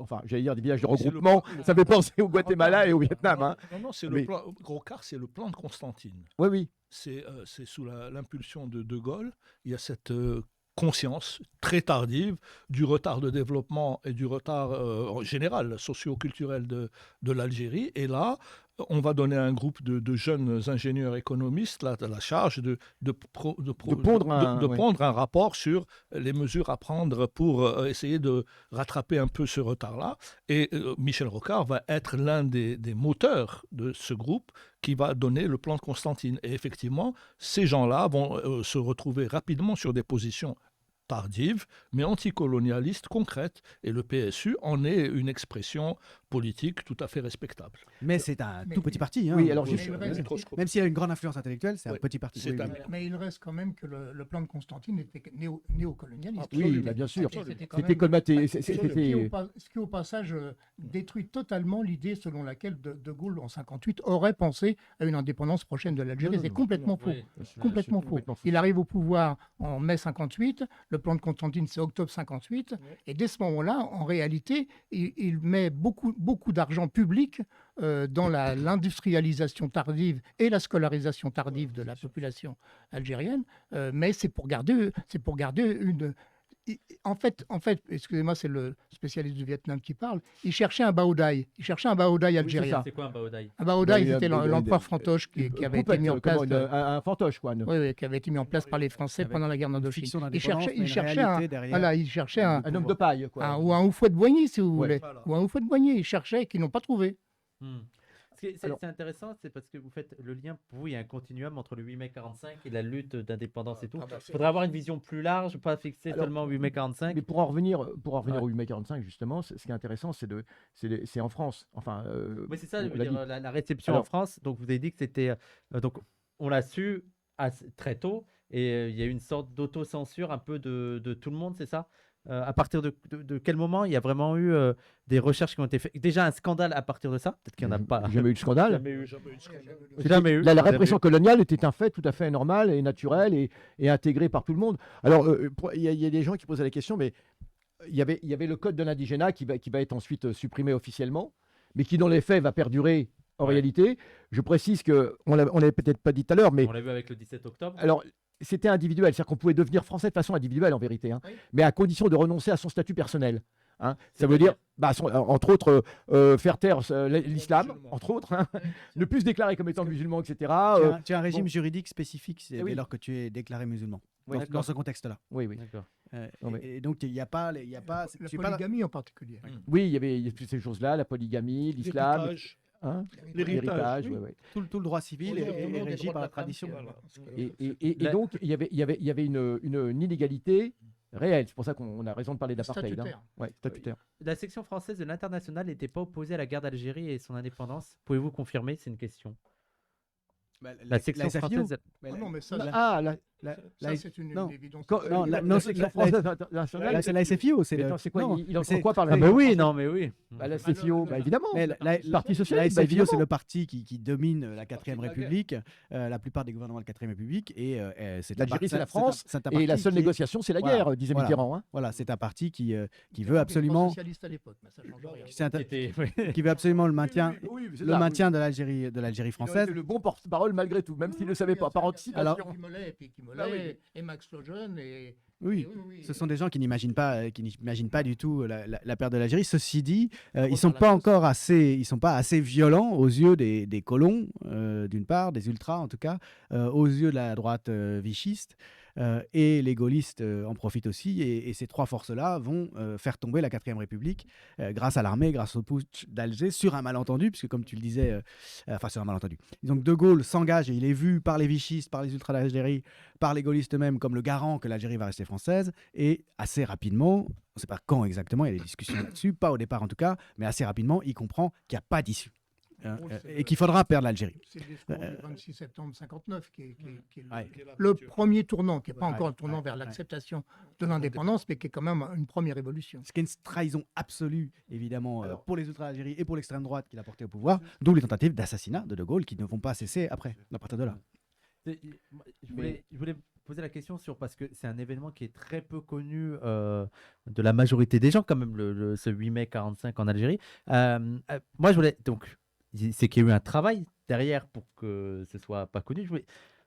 enfin, j'allais dire des villages de C'est le regroupement. plan- Ça fait penser au Guatemala et au Vietnam. Hein. Non, c'est Mais- le plan. Rocard, c'est le plan de Constantine. Oui, oui. C'est sous l'impulsion de De Gaulle. Il y a cette conscience très tardive du retard de développement et du retard général socio-culturel de l'Algérie. Et là, on va donner à un groupe de jeunes ingénieurs économistes la charge de pondre un rapport sur les mesures à prendre pour essayer de rattraper un peu ce retard-là. Et Michel Rocard va être l'un des moteurs de ce groupe qui va donner le plan de Constantine. Et effectivement, ces gens-là vont se retrouver rapidement sur des positions tardives, mais anticolonialistes concrètes. Et le PSU en est une expression politique tout à fait respectable. Mais c'est un Mais- tout petit parti. Hein. Oui, alors Mais juste. il reste- Même s'il a une grande influence intellectuelle, c'est un Oui, petit parti. c'est Oui, un- oui. Mais il reste quand même que le plan de Constantine était néocolonialiste. Oui, bah, bien sûr. C'était quand C'était même- colmaté. Ce qui, au passage, détruit totalement l'idée selon laquelle De Gaulle, en 58, aurait pensé à une indépendance prochaine de l'Algérie. C'est complètement faux. Complètement faux. Il arrive au pouvoir en mai 58, le plan de Constantine, c'est octobre 58, et dès ce moment-là, en réalité, il met beaucoup d'argent public dans l'industrialisation tardive et la scolarisation tardive de la population algérienne, mais c'est pour garder une... En fait, excusez-moi, c'est le spécialiste du Vietnam qui parle. Il cherchait un baodaï. Il cherchait un baodaï algérien. C'est quoi un baodaï? Un baodaï, Bah, c'était l'empereur fantoche qui avait été mis en place. Un fantoche, quoi. Oui, qui avait été mis en place par les Français Avec pendant la guerre une d'Indochine. fiction Il d'indépendance, cherchait, mais une réalité derrière. voilà, il cherchait un Un homme de paille, quoi. ou un oufouet de Boigny, si vous Ouais. voulez. Voilà. Ou un oufouet de Boigny. Il cherchait et qu'ils n'ont pas trouvé. Hmm. C'est intéressant, c'est parce que vous faites le lien, pour vous, il y a un continuum entre le 8 mai 45 et la lutte d'indépendance et tout. Il faudrait avoir une vision plus large, pas fixer seulement au 8 mai 45. Mais pour en revenir au 8 mai 45, justement, ce qui est intéressant, c'est en France. Enfin, Oui, c'est ça, je on veux l'a dire, dit. la réception en Alors- France. Donc, vous avez dit que c'était. Donc, on l'a su très tôt et il y a eu une sorte d'autocensure un peu de tout le monde, c'est ça? À partir de quel moment il y a vraiment eu des recherches qui ont été faites? Déjà un scandale à partir de ça? Peut-être qu'il n'y en a pas. Jamais eu de scandale. Jamais eu. Jamais eu de scandale. Jamais eu. La Jamais répression eu. coloniale était un fait tout à fait normal et naturel et intégré par tout le monde. Alors, il y a des gens qui posaient la question, mais il y avait le code de l'indigénat qui va être ensuite supprimé officiellement, mais qui dans les faits va perdurer en Ouais. réalité. Je précise qu'on l'avait peut-être pas dit tout à l'heure, mais On l'a vu avec le 17 octobre. alors c'était individuel, c'est-à-dire qu'on pouvait devenir français de façon individuelle en vérité, hein, Oui. mais à condition de renoncer à son statut personnel. Hein. Ça veut C'est-à-dire dire, entre autres, faire taire l'islam, musulman. entre autres, hein, ne plus se déclarer comme étant musulman, etc. Tu as un régime bon. juridique spécifique Eh dès oui. lors que tu es déclaré musulman. Oui, Dans d'accord. ce contexte-là. Oui, oui. D'accord. Non, mais- Et donc, il n'y a pas. La tu es pas- polygamie en particulier. Oui, il y avait toutes ces choses-là, la polygamie, l'islam, L'héritage. hein, L'héritage, l'héritage. oui. ouais, ouais. tout le droit civil Au nom est des régi droits par de la la femme, tradition. voilà. Et La- donc, il y avait une inégalité réelle. C'est pour ça qu'on a raison de parler d'apartheid. Statutaire. Ouais, statutaire. La section française de l'Internationale n'était pas opposée à la guerre d'Algérie et son indépendance. Pouvez-vous confirmer? C'est une question. La section SFIO. française. Mais Ah la- non, mais ça, Ah, ça, c'est une non. évidence. Non, la- la non, section la- française la- internationale. là, c'est la SFIO. Mais attends, c'est quoi non, il en c'est- entend quoi par Ah la bah oui, non mais oui. Bah, la CFIO, bah, évidemment. Mais Le Parti la socialiste, bah, SFIO, évidemment. c'est le parti qui domine la 4ème de la République, la plupart des gouvernements de la 4ème République. Et c'est un L'Algérie, parti- c'est la un- France, c'est un Et la parti seule qui est- négociation, c'est la Voilà. guerre, disait Voilà. Mitterrand. Hein. Voilà, c'est un parti qui veut C'était absolument, socialiste à l'époque, mais ça change rien. qui veut absolument le maintien, Oui, c'est le ça, maintien de l'Algérie Il a été française. le bon porte-parole malgré tout, même s'il ne le savait pas, par anticipation. Alors- Guy Mollet, et puis Guy Ah oui. Mollet, et Max Flogen, et Oui. oui. Ce sont des gens qui n'imaginent pas du tout la perte de l'Algérie. Ceci dit, ils Refaire sont la pas chose. encore ils sont pas assez violents aux yeux des colons, d'une part, des ultras en tout cas, aux yeux de la droite vichiste. Et les gaullistes en profitent aussi. Et ces trois forces-là vont faire tomber la 4ème République grâce à l'armée, grâce au putsch d'Alger, sur un malentendu, puisque comme tu le disais, enfin sur un malentendu. Donc De Gaulle s'engage et il est vu par les vichistes, par les ultras d'Algérie, par les gaullistes eux-mêmes comme le garant que l'Algérie va rester française. Et assez rapidement, on ne sait pas quand exactement, il y a des discussions là-dessus, pas au départ en tout cas, mais assez rapidement, il comprend qu'il n'y a pas d'issue. Et qu'il faudra perdre l'Algérie. C'est le discours du 26 septembre 59 qui est Ouais. le premier tournant, qui n'est pas Ouais, encore un tournant ouais, vers ouais. l'acceptation de l'indépendance, mais qui est quand même une première évolution. Ce qui est une trahison absolue, évidemment, Alors- pour les ultras d'Algérie et pour l'extrême droite qu'il a porté au pouvoir, d'où les tentatives d'assassinat de Gaulle qui ne vont pas cesser après, à partir de là. Je voulais poser la question sur, parce que c'est un événement qui est très peu connu de la majorité des gens, quand même, ce 8 mai 45 en Algérie. Moi, je voulais, donc, c'est qu'il y a eu un travail derrière pour que ce soit pas connu.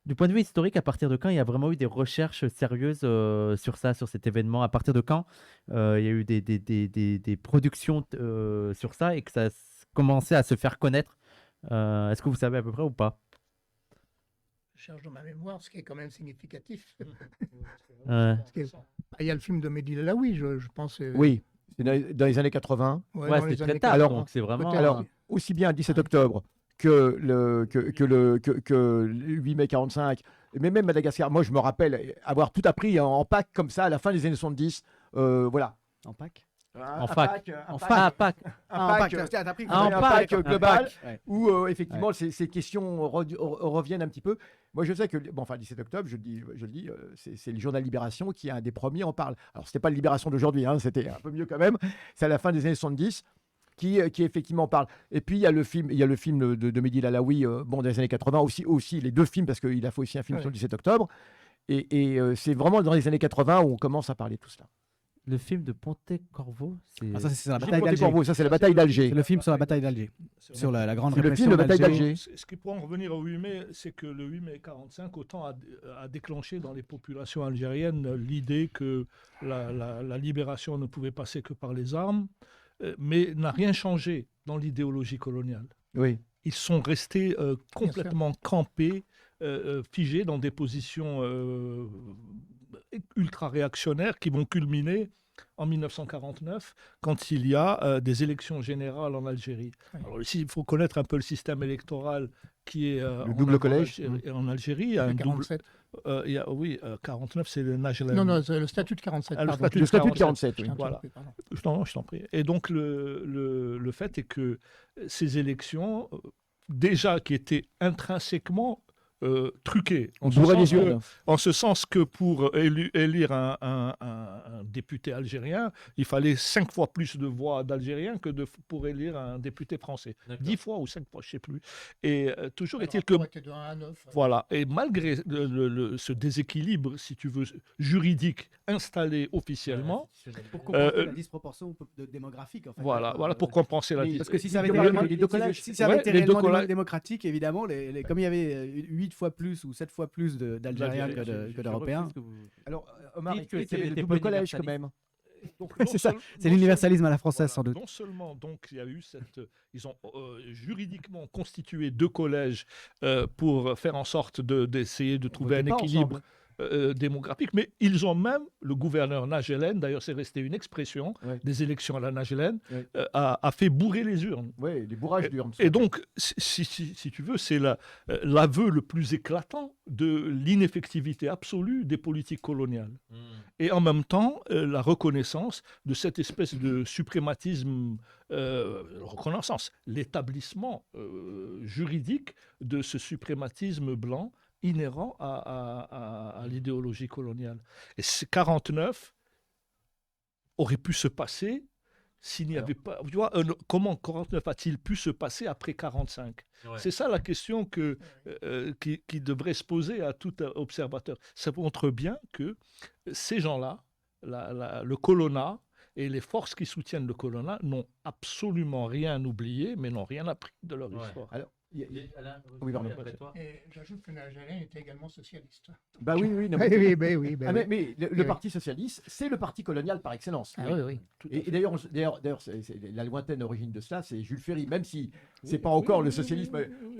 Du point de vue historique, à partir de quand il y a vraiment eu des recherches sérieuses sur ça, sur cet événement? À partir de quand il y a eu des productions sur ça et que ça a commencé à se faire connaître? Est-ce que vous savez à peu près ou pas? Je cherche dans ma mémoire, ce qui est quand même significatif. Ouais. Il y a le film de Mehdi Laoui, je pense. Oui, c'est dans les années 80. Ouais, Ouais, dans les c'était très années tard, 80. donc c'est vraiment. Peut-être. Alors, aussi bien le 17 octobre que le 8 mai 45, mais même Madagascar. Moi, je me rappelle avoir tout appris en Pâques comme ça à la fin des années 70. Voilà. En Pâques En fac. Un En Pâques, Pâques. un Pâques, t'as appris Ah, en un Pâques, Pâques un global Pâques. Ouais. où effectivement ces questions reviennent un petit peu. Moi, je sais que, bon, enfin, 17 octobre, je le dis, c'est le journal Libération qui est un des premiers en parle. Alors, c'était pas le Libération d'aujourd'hui, hein, c'était un peu mieux quand même. C'est à la fin des années 70 qui effectivement parle. Et puis, il y a le film de Mehdi Laoui, bon, des années 80, aussi les deux films, parce qu'il a fait aussi un film Ouais. sur le 17 octobre. Et c'est vraiment dans les années 80 où on commence à parler de tout cela. Le film de Pontecorvo, c'est. Ah, ça, c'est la Gilles bataille d'Alger. Pontecorvo, ça c'est la bataille d'Alger. C'est le film sur la bataille d'Alger. Sur la grande C'est le répression film de la bataille d'Alger. d'Alger. Ce qui pourrait en revenir au 8 mai, c'est que le 8 mai 45, autant a déclenché dans les populations algériennes l'idée que la libération ne pouvait passer que par les armes, mais n'a rien changé dans l'idéologie coloniale. Oui. Ils sont restés complètement campés, figés dans des positions ultra-réactionnaires qui vont culminer en 1949, quand il y a des élections générales en Algérie. Oui. Alors ici, il faut connaître un peu le système électoral qui est Le double collège. En Algérie. Il y a un double, 47. oui, 49, c'est le Najlan. Non, non, c'est le statut de 47. Ah, le pardon. statut Le statut de 47, 47, oui. Je t'ai Voilà. interrompu, pardon. Je t'en prie. Et donc, le fait est que ces élections, déjà qui étaient intrinsèquement truquées, en ce sens que pour élire un député algérien, il fallait 5 fois plus de voix d'Algériens que pour élire un député français. 10 fois ou 5 fois, je ne sais plus. Et toujours est-il que... Le rapport était de 1 à 9. Voilà, et malgré ce déséquilibre, si tu veux, juridique installé officiellement, Pour compenser la disproportion démographique. En fait. voilà pour compenser la Parce que si ça avait les deux été, collages. si ça avait Ouais, été les deux réellement collages. démocratique, évidemment, comme il y avait 8 fois plus ou 7 fois plus d'Algériens que d'Européens. Alors, Omar, Dites que il ça y avait le n'était double pas collège quand universaliste. même. Donc, C'est ça, c'est l'universalisme à la française, sans doute. Non seulement, donc, il y a eu ils ont juridiquement constitué 2 collèges pour faire en sorte d'essayer de trouver un votait pas équilibre ensemble. démographique, mais ils ont même, le gouverneur Najelen, d'ailleurs c'est resté une expression Ouais. des élections à la Najelen, Ouais. a fait bourrer les urnes. Oui, des bourrages d'urnes. Et donc, si tu veux, c'est l'aveu le plus éclatant de l'ineffectivité absolue des politiques coloniales. Et en même temps, la reconnaissance de cette espèce de suprématisme, reconnaissance, l'établissement juridique de ce suprématisme blanc inhérent à l'idéologie coloniale. Et 49 aurait pu se passer s'il n'y avait pas... Tu vois, comment 49 a-t-il pu se passer après 45 ? C'est ça la question qui devrait se poser à tout observateur. Ça montre bien que ces gens-là, le colonat et les forces qui soutiennent le colonat n'ont absolument rien oublié, mais n'ont rien appris de leur histoire. Alors, oui, pardon. Et j'ajoute que Najalen était également socialiste. Bah oui, non, Oui, oui. Ah, mais le Parti socialiste, c'est le parti colonial par excellence. Ah oui. Et d'ailleurs, la lointaine origine de cela, c'est Jules Ferry, même si c'est pas encore le socialisme,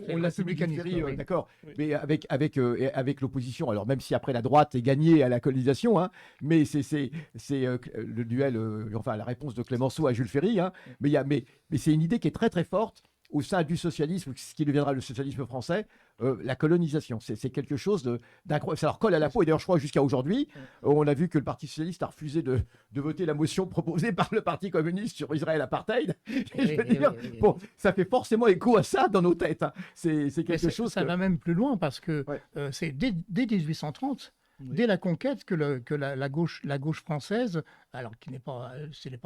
on l'a celui Jules Ferry, oui. d'accord. Oui. Mais avec l'opposition, alors même si après la droite est gagnée à la colonisation, hein, mais c'est le duel, enfin la réponse de Clémenceau à Jules Ferry, hein, mais c'est une idée qui est très très forte au sein du socialisme, ce qui deviendra le socialisme français, la colonisation. C'est quelque chose d'incroyable. Ça leur colle à la peau. Et d'ailleurs, je crois jusqu'à aujourd'hui, on a vu que le Parti socialiste a refusé de voter la motion proposée par le Parti communiste sur Israël apartheid. Et je veux dire, bon, ça fait forcément écho à ça dans nos têtes. Hein. C'est quelque chose. Ça va même plus loin parce que Ouais. c'est dès 1830. Oui. Dès la conquête que la gauche française, alors ce n'est pas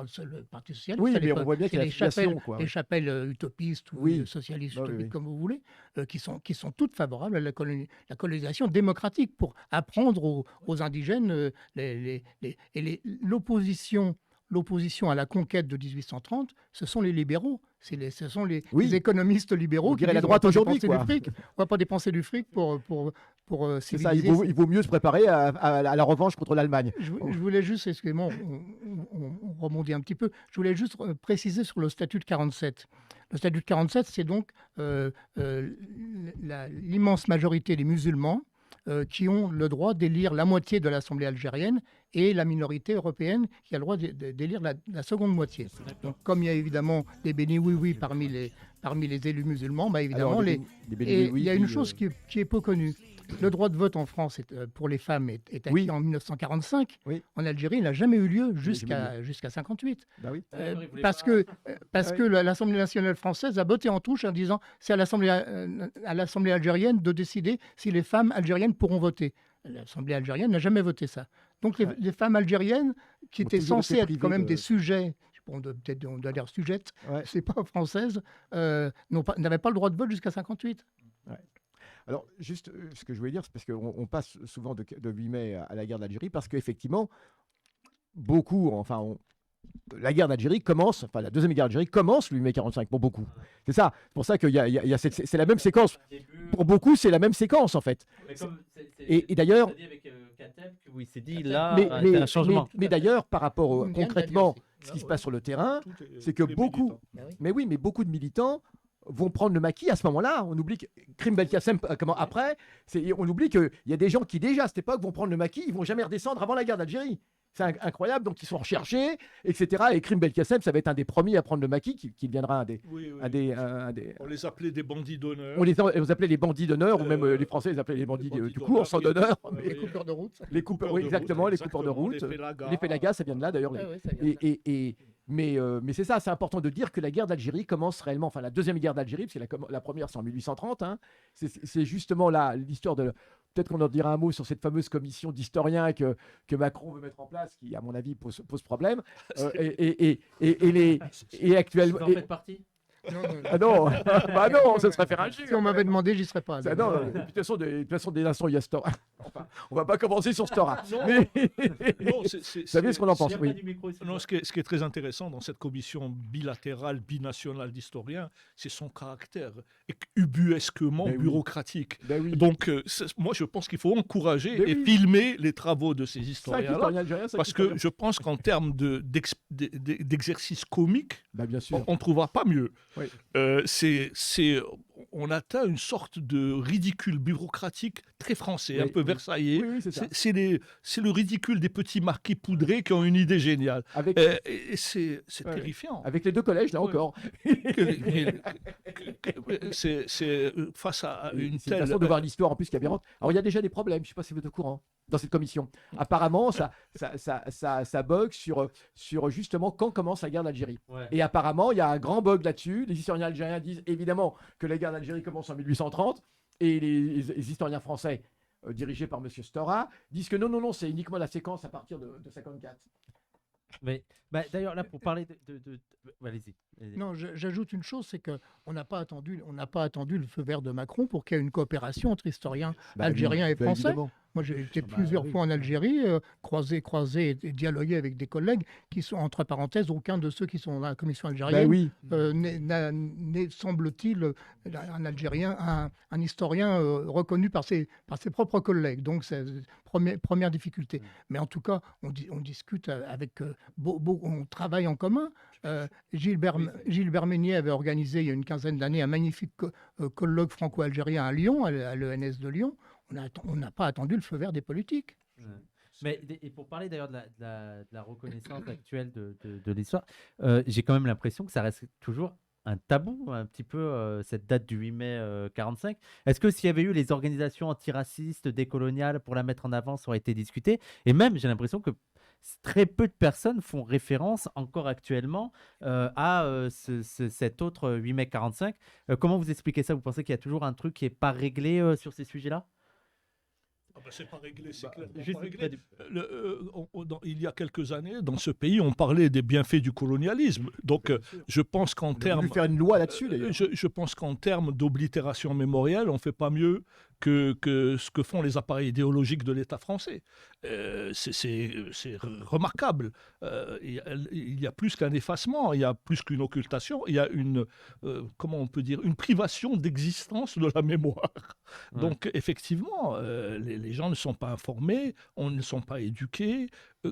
le seul parti socialiste, Oui, à mais on l'époque, voit bien c'est qu'il y a les l'affiliation, chapelles, quoi. les chapelles utopistes ou Oui. socialistes, Oui, utopiques, oui. comme vous voulez, qui sont toutes favorables à la colonisation démocratique pour apprendre aux indigènes l'opposition à la conquête de 1830, ce sont les libéraux. Ce sont les économistes libéraux On qui dirait disent, la droite on va pas aujourd'hui, dépenser quoi. du fric. On va pas dépenser du fric pour C'est ça, civiliser. il vaut mieux se préparer à la revanche contre l'Allemagne. Je voulais juste, excusez-moi, on rebondit un petit peu, je voulais juste préciser sur le statut de 47. Le statut de 47, c'est donc l'immense majorité des musulmans qui ont le droit d'élire la moitié de l'Assemblée algérienne et la minorité européenne qui a le droit d'élire la seconde moitié. Donc, comme il y a évidemment des bénis oui parmi les élus musulmans, bah évidemment, Alors, il y a une chose qui est peu connue. Le droit de vote en France pour les femmes est acquis en 1945. Oui. En Algérie, il n'a jamais eu lieu jusqu'à 58. Bah oui. Parce que l'Assemblée nationale française a botté en touche en disant c'est à l'Assemblée algérienne de décider si les femmes algériennes pourront voter. L'Assemblée algérienne n'a jamais voté ça. Donc les femmes algériennes qui étaient censées être quand même des sujets, on doit dire sujettes, c'est pas française, n'avaient pas le droit de vote jusqu'à 58. Ouais. Alors, juste ce que je voulais dire, c'est parce qu'on passe souvent de 8 mai à la guerre d'Algérie, parce qu'effectivement, beaucoup, la guerre d'Algérie commence, enfin la deuxième guerre d'Algérie commence le 8 mai 45 pour beaucoup. C'est ça. C'est pour ça qu'il y a c'est la même séquence. Pour beaucoup, c'est la même séquence en fait. Et d'ailleurs, il s'est dit là, mais, c'est un changement. mais d'ailleurs, par rapport concrètement, Aussi. ce qui se passe sur le terrain, c'est que les beaucoup, militants. mais oui, mais beaucoup de militants vont prendre le maquis à ce moment-là. On oublie que Krim Belkacem, après, on oublie qu'il y a des gens qui déjà à cette époque vont prendre le maquis, ils vont jamais redescendre avant la guerre d'Algérie. C'est incroyable, donc ils sont recherchés, etc. Et Krim Belkacem, ça va être un des premiers à prendre le maquis, qui deviendra un des. On les appelait des bandits d'honneur. On les appelait les bandits d'honneur, ou même les Français les appelaient les bandits du cours, sans d'honneur. Les coupeurs de route. Les coupeurs, oui, exactement, les coupeurs de route. Les Félagas, ça vient de là d'ailleurs. Ouais, ça vient de là. Mais c'est ça, c'est important de dire que la guerre d'Algérie commence réellement, enfin la deuxième guerre d'Algérie, parce que la première c'est en 1830, hein, c'est justement là l'histoire de. Peut-être qu'on en dira un mot sur cette fameuse commission d'historiens que Macron veut mettre en place, qui à mon avis pose problème. Et actuellement. Vous en faites partie? Ah non, bah non, ça serait faire un jus. Si on m'avait demandé, j'y serais pas. Ah non, de toute façon, des nations, il y a Stora. Enfin, on va pas commencer sur Stora. Mais Non, vous savez ce qu'on en pense, oui. Non, ce qui est très intéressant dans cette commission bilatérale, binationale d'historiens, c'est son caractère ubuesquement Ben oui. bureaucratique. Ben oui. Donc, moi, je pense qu'il faut encourager Ben et oui. filmer les travaux de ces Cinq historiens-là. historiens algériens, cinq Parce que historiens. je pense qu'en termes d'exercice comique, Bah, bien sûr. on ne trouvera pas mieux. Oui. On atteint une sorte de ridicule bureaucratique très français, un Oui, peu oui. versaillais. Oui, c'est ça. C'est le ridicule des petits marquis poudrés qui ont une idée géniale. Avec, Et c'est Ouais. terrifiant. avec les deux collèges, là Ouais. encore. C'est face à une C'est une telle. façon de voir l'histoire en plus qui est aberrante. Alors il y a déjà des problèmes, je ne sais pas si vous êtes au courant, dans cette commission. Apparemment, ça bug sur justement quand commence la guerre d'Algérie. Ouais. Et apparemment, il y a un grand bug là-dessus. Les historiens algériens disent évidemment que la guerre d'Algérie commence en 1830 et les historiens français, dirigés par M. Stora, disent que non, c'est uniquement la séquence à partir de 54. Mais d'ailleurs, là, pour parler allez-y. Non, j'ajoute une chose, c'est qu'on n'a pas attendu le feu vert de Macron pour qu'il y ait une coopération entre historiens algériens et français. Évidemment. Moi, j'ai été bah plusieurs oui. fois en Algérie, croisé et dialogué avec des collègues qui sont, entre parenthèses, aucun de ceux qui sont dans la commission algérienne Oui. n'est, semble-t-il, un Algérien, un historien reconnu par ses propres collègues. Donc, c'est première difficulté. Mais en tout cas, on discute avec, on travaille en commun. Gilbert Meignet avait organisé il y a une quinzaine d'années un magnifique colloque franco-algérien à Lyon, à l'ENS de Lyon. On n'a pas attendu le feu vert des politiques. Mais et pour parler d'ailleurs de la reconnaissance actuelle de l'histoire, j'ai quand même l'impression que ça reste toujours un tabou, un petit peu, cette date du 8 mai 45. Est-ce que s'il y avait eu les organisations antiracistes, décoloniales, pour la mettre en avant, ça aurait été discuté? Et même, j'ai l'impression que très peu de personnes font référence encore actuellement à cet autre 8 mai 45. Comment vous expliquez ça? Vous pensez qu'il y a toujours un truc qui n'est pas réglé sur ces sujets-là? C'est pas réglé, c'est clair. Juste près du- Il y a quelques années, dans ce pays, on parlait des bienfaits du colonialisme. Donc, je pense qu'en On a termes. voulu faire une loi là-dessus, d'ailleurs. Je pense qu'en termes d'oblitération mémorielle, on ne fait pas mieux que ce que font les appareils idéologiques de l'État français. C'est remarquable. Il y a plus qu'un effacement, il y a plus qu'une occultation, il y a comment on peut dire, une privation d'existence de la mémoire. Ouais. Donc, effectivement, les gens ne sont pas informés, on ne sont pas éduqués.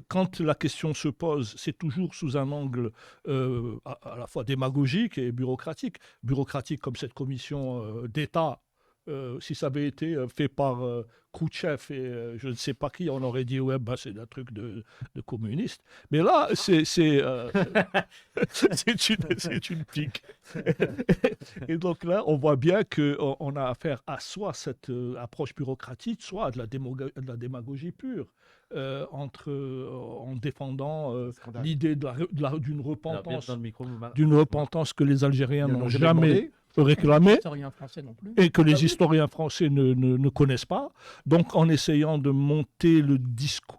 Quand la question se pose, c'est toujours sous un angle à la fois démagogique et bureaucratique. Bureaucratique comme cette commission d'État. Si ça avait été fait par Khrouchtchev et je ne sais pas qui, on aurait dit ouais, bah, c'est un truc de communiste. Mais là, c'est une pique. Et donc là, on voit bien qu'on a affaire à soit cette approche bureaucratique, soit à de la démagogie pure. En défendant Scandale. l'idée d'une Alors, bien repentance, dans le micro, vous d'une repentance que les Algériens Ils n'en n'ont ont jamais demandé. réclamé. Historien français non plus. Et que les historiens français ne connaissent pas. Donc, en essayant de monter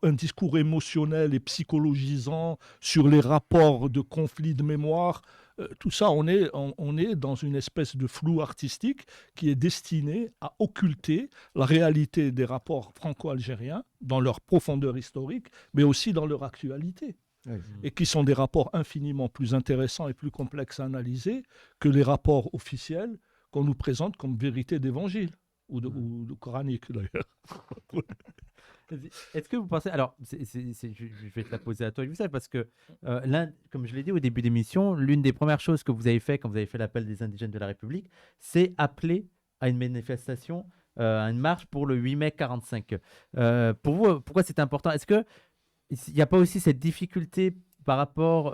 un discours émotionnel et psychologisant sur les rapports de conflits de mémoire, tout ça, on est dans une espèce de flou artistique qui est destiné à occulter la réalité des rapports franco-algériens dans leur profondeur historique, mais aussi dans leur actualité. Ouais. Et qui sont des rapports infiniment plus intéressants et plus complexes à analyser que les rapports officiels qu'on nous présente comme vérité d'évangile, ou de coranique d'ailleurs. Est-ce que vous pensez... Alors, je vais te la poser à toi, Youssef, parce que, comme je l'ai dit au début d'émission, l'une des premières choses que vous avez fait quand vous avez fait l'appel des indigènes de la République, c'est appeler à une manifestation, à une marche pour le 8 mai 45. Pour vous, pourquoi c'est important? Est-ce qu'il n'y a pas aussi cette difficulté par rapport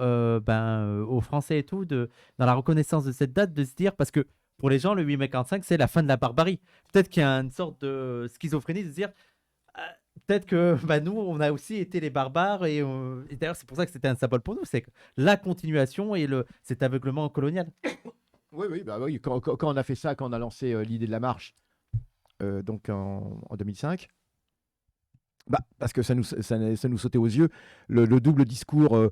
aux Français et tout, dans la reconnaissance de cette date, de se dire, parce que pour les gens, le 8 mai 45, c'est la fin de la barbarie. Peut-être qu'il y a une sorte de schizophrénie de se dire, peut-être que nous, on a aussi été les barbares, et d'ailleurs, c'est pour ça que c'était un symbole pour nous, c'est la continuation et cet aveuglement colonial. Oui, quand on a fait ça, quand on a lancé l'idée de la marche, donc en 2005, parce que ça nous sautait aux yeux, le double discours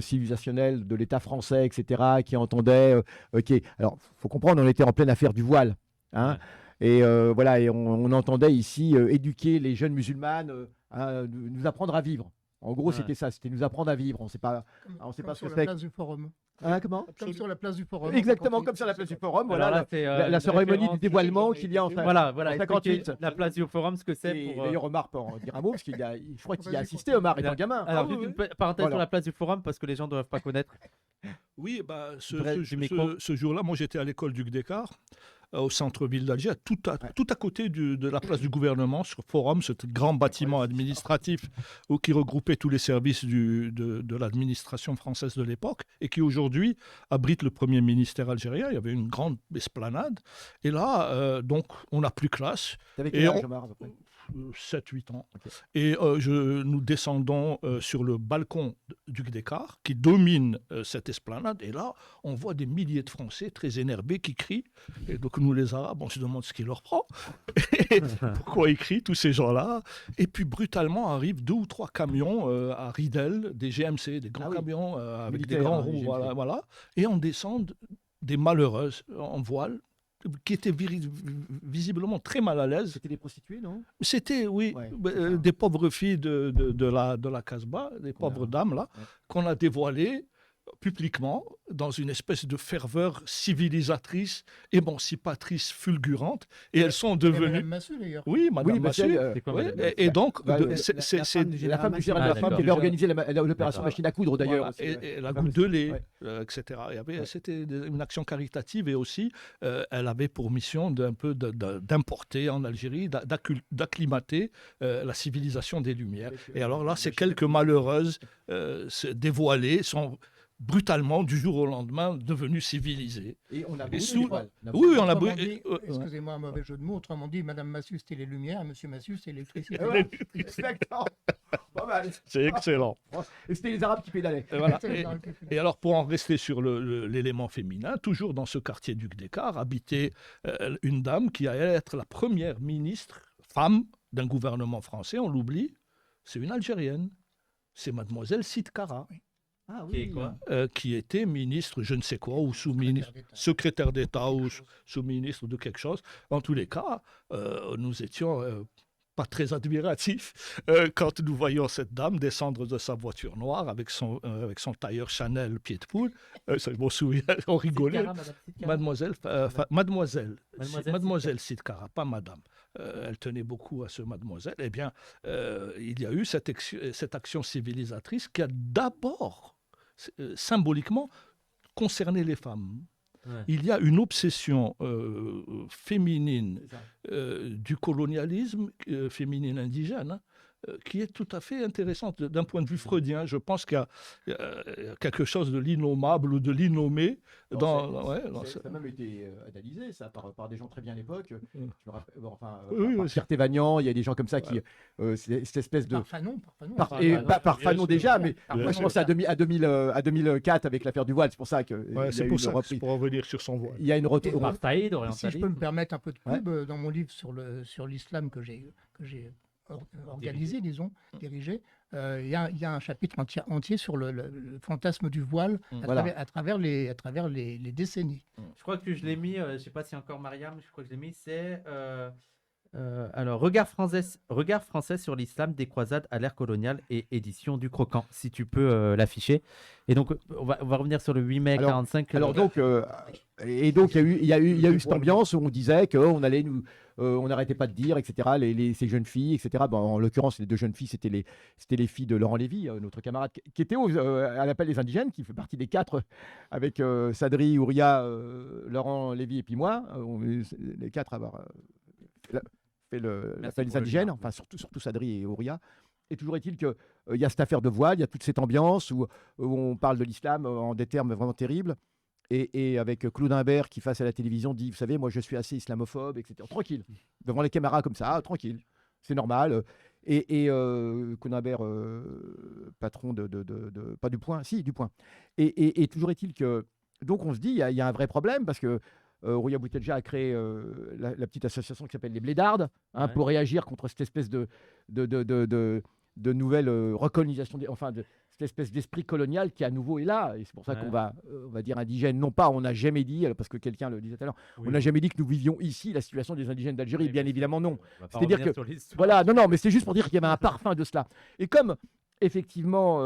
civilisationnel de l'État français, etc., qui entendait... Alors, il faut comprendre, on était en pleine affaire du voile. Hein, ouais. Et on entendait ici éduquer les jeunes musulmanes, nous apprendre à vivre. En gros, c'était ça, c'était nous apprendre à vivre. On ne sait pas ce que sur c'est. la place du Forum. Hein, comment? Comme sur la place du Forum. Exactement, comme sur la place du Forum. Voilà, là, la cérémonie du dévoilement qu'il y a en Voilà, en 58. La place du Forum, ce que c'est pour... D'ailleurs, Omar peut en dire un mot, parce je crois qu'il y a assisté, Omar étant gamin. Alors, juste une parenthèse sur la place du Forum, parce que les gens ne doivent pas connaître. Oui, ce jour-là, moi j'étais à l'école du Gdekar, au centre-ville d'Alger, tout à côté de la place du gouvernement, sur Forum, ce grand bâtiment administratif qui regroupait tous les services de l'administration française de l'époque, et qui aujourd'hui abrite le premier ministère algérien. Il y avait une grande esplanade. Et là, donc, on n'a plus classe. T'avais quel âge, Omar, à peu près? 7-8 ans. Okay. Et nous descendons sur le balcon du Gdekar qui domine cette esplanade. Et là, on voit des milliers de Français très énervés qui crient. Et donc nous, les Arabes, on se demande ce qui leur prend. Et pourquoi ils crient, tous ces gens-là? Et puis brutalement arrivent 2 ou 3 camions à Ridel, des GMC, des grands camions avec militaire, des grands roues. Voilà. Et on descend des malheureuses en voile, qui étaient visiblement très mal à l'aise. C'était des prostituées, non? C'était, oui, des pauvres filles de la Casbah, des pauvres dames, là, qu'on a dévoilées publiquement dans une espèce de ferveur civilisatrice, émancipatrice, fulgurante, et elles sont devenues... Madame Massu, d'ailleurs. Oui, Madame Massu. Et donc, c'est la femme qui avait organisé l'opération machine à coudre, d'ailleurs. Et la goutte de lait, etc. C'était une action caritative, et aussi, elle avait pour mission d'importer en Algérie, d'acclimater la civilisation des Lumières. Et alors là, ces quelques malheureuses dévoilées sont brutalement, du jour au lendemain, devenues civilisées. Et on a Oui, on a brûlé. Excusez-moi, un mauvais jeu de mots. Autrement dit, Madame Massu, c'était les Lumières, Monsieur Massu, c'est l'électricité. Exactement. Pas mal. C'est excellent. Et c'était les Arabes qui pédalaient. Et alors, pour en rester sur l'élément féminin, toujours dans ce quartier du Gdekar, habitait une dame qui allait être la première ministre femme d'un gouvernement français, on l'oublie, c'est une Algérienne. C'est mademoiselle Sid Kara. Oui. Ah oui. Qui était ministre, je ne sais quoi, ou sous-ministre, secrétaire d'État ou sous-ministre de quelque chose. En tous les cas, nous étions pas très admiratifs quand nous voyions cette dame descendre de sa voiture noire avec son tailleur Chanel pied de poule. Je m'en souviens, on rigolait. Mademoiselle Sid Kara, pas madame. Elle tenait beaucoup à ce mademoiselle. Eh bien, il y a eu cette action civilisatrice qui a d'abord symboliquement concerné les femmes. Ouais. Il y a une obsession féminine du colonialisme féminine indigène qui est tout à fait intéressante d'un point de vue freudien. Je pense qu'il y a quelque chose de l'innommable ou de l'innommé. Ça a même été analysé ça, par des gens très bien à l'époque. Je me rappelle, Oui, Pierre Thévagnan, il y a des gens comme ça qui. Cette espèce de. Par Fanon. Par Fanon déjà, mais Bien je pense à 2004 avec l'affaire du voile. C'est pour ça que. c'est pour ça, c'est pour revenir sur son voile. Il y a une retour. Par Saïd, Si je orientalisme. peux me permettre un peu de pub, dans mon livre sur l'islam que j'ai organisé, disons, dirigé, il y a un chapitre entier sur le fantasme du voile à travers les décennies. Je crois que je l'ai mis, je ne sais pas si encore Mariam, je crois que je l'ai mis, c'est alors regard français sur l'islam des croisades à l'ère coloniale et édition du Croquant, si tu peux l'afficher. Et donc on va revenir sur le 8 mai 45. Alors donc, il y a eu cette ambiance où on disait qu'on allait on n'arrêtait pas de dire, etc. Ces jeunes filles, etc. Bon, en l'occurrence, les deux jeunes filles, c'était les filles de Laurent Lévy, notre camarade, qui était à l'appel des indigènes, qui fait partie des 4 avec Sadri, Ouria, Laurent Lévy et puis moi. Les 4 avoir fait l'appel des indigènes, enfin surtout Sadri et Ouria. Et toujours est-il qu'il y a cette affaire de voile, il y a toute cette ambiance où on parle de l'islam en des termes vraiment terribles. Et avec Claude Imbert qui, face à la télévision, dit, vous savez, moi je suis assez islamophobe, etc. Tranquille, devant les caméras comme ça, tranquille, c'est normal. Et Claude Imbert, patron pas du Point, si, du Point. Et toujours est-il que, donc on se dit, il y a un vrai problème, parce que Rouya Boutelja a créé la petite association qui s'appelle les Blédardes, pour réagir contre cette espèce de nouvelle recolonisation, cette espèce d'esprit colonial qui à nouveau est là. Et c'est pour ça qu'on va dire indigène. Non pas, on n'a jamais dit, parce que quelqu'un le disait tout à l'heure, on n'a jamais dit que nous vivions ici la situation des indigènes d'Algérie. Bien évidemment, non. C'est-à-dire que, voilà, non, mais c'est juste pour dire qu'il y avait un parfum de cela. Et comme, effectivement,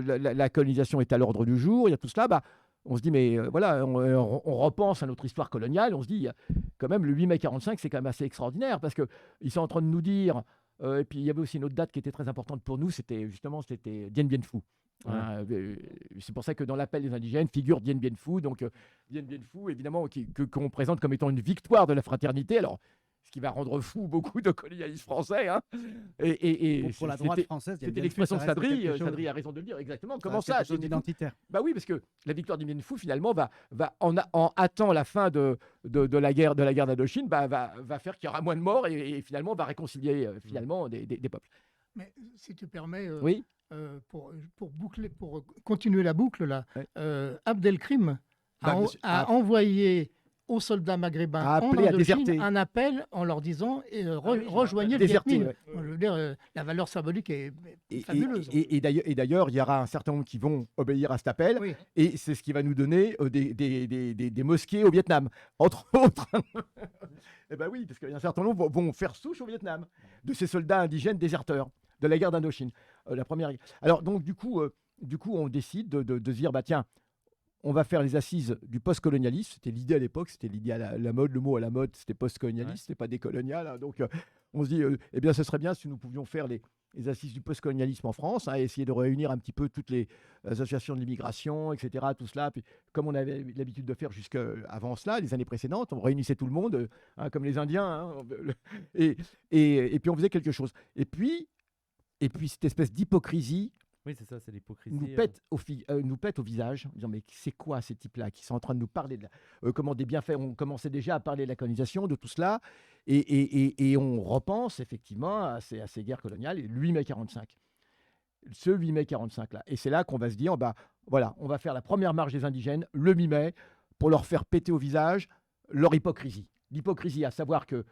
la colonisation est à l'ordre du jour, il y a tout cela, on se dit, mais voilà, on repense à notre histoire coloniale, on se dit, quand même, le 8 mai 45, c'est quand même assez extraordinaire, parce qu'ils sont en train de nous dire, et puis il y avait aussi une autre date qui était très importante pour nous, c'était Dien Bien Phu. C'est pour ça que dans l'appel des indigènes figure Dien Bien Phu, donc Dien Bien Phu, évidemment, qu'on présente comme étant une victoire de la fraternité, alors ce qui va rendre fou beaucoup de colonialistes français. Et pour la droite française, c'était l'expression de Sadri. Sadri a raison de le dire, exactement. Comment ça, c'est identitaire. Bah oui, parce que la victoire du Bien Phu, finalement, en hâtant la fin de la guerre d'Indochine, va faire qu'il y aura moins de morts et finalement va réconcilier finalement des peuples. Mais si tu permets, oui. Pour continuer la boucle là, Abdelkrim a envoyé aux soldats maghrébins en Indochine un appel en leur disant rejoignez le Viet Minh. Je veux dire, la valeur symbolique est fabuleuse. Et d'ailleurs, il y aura un certain nombre qui vont obéir à cet appel, et c'est ce qui va nous donner des mosquées au Vietnam, entre autres. Eh bien oui, parce qu'il y a un certain nombre vont faire souche au Vietnam de ces soldats indigènes déserteurs de la guerre d'Indochine, la première guerre. Alors donc du coup, on décide de se dire, tiens, on va faire les assises du post-colonialisme. C'était l'idée à l'époque, c'était l'idée à la mode, le mot à la mode, c'était post-colonialiste, c'était pas décolonial. Hein, donc on se dit, eh bien ce serait bien si nous pouvions faire les assises du post-colonialisme en France, essayer de réunir un petit peu toutes les associations de l'immigration, etc., tout cela. Puis, comme on avait l'habitude de faire jusqu'avant cela, les années précédentes, on réunissait tout le monde, comme les Indiens, et puis on faisait quelque chose. Et puis cette espèce d'hypocrisie, oui, c'est ça, c'est l'hypocrisie. Nous pète au visage, en disant, mais c'est quoi ces types-là qui sont en train de nous parler de comment des bienfaits, on commençait déjà à parler de la colonisation, de tout cela, et on repense effectivement à ces guerres coloniales, le 8 mai 45. Ce 8 mai 45-là. Et c'est là qu'on va se dire, voilà, on va faire la première marche des indigènes, le 8 mai, pour leur faire péter au visage leur hypocrisie. L'hypocrisie, à savoir que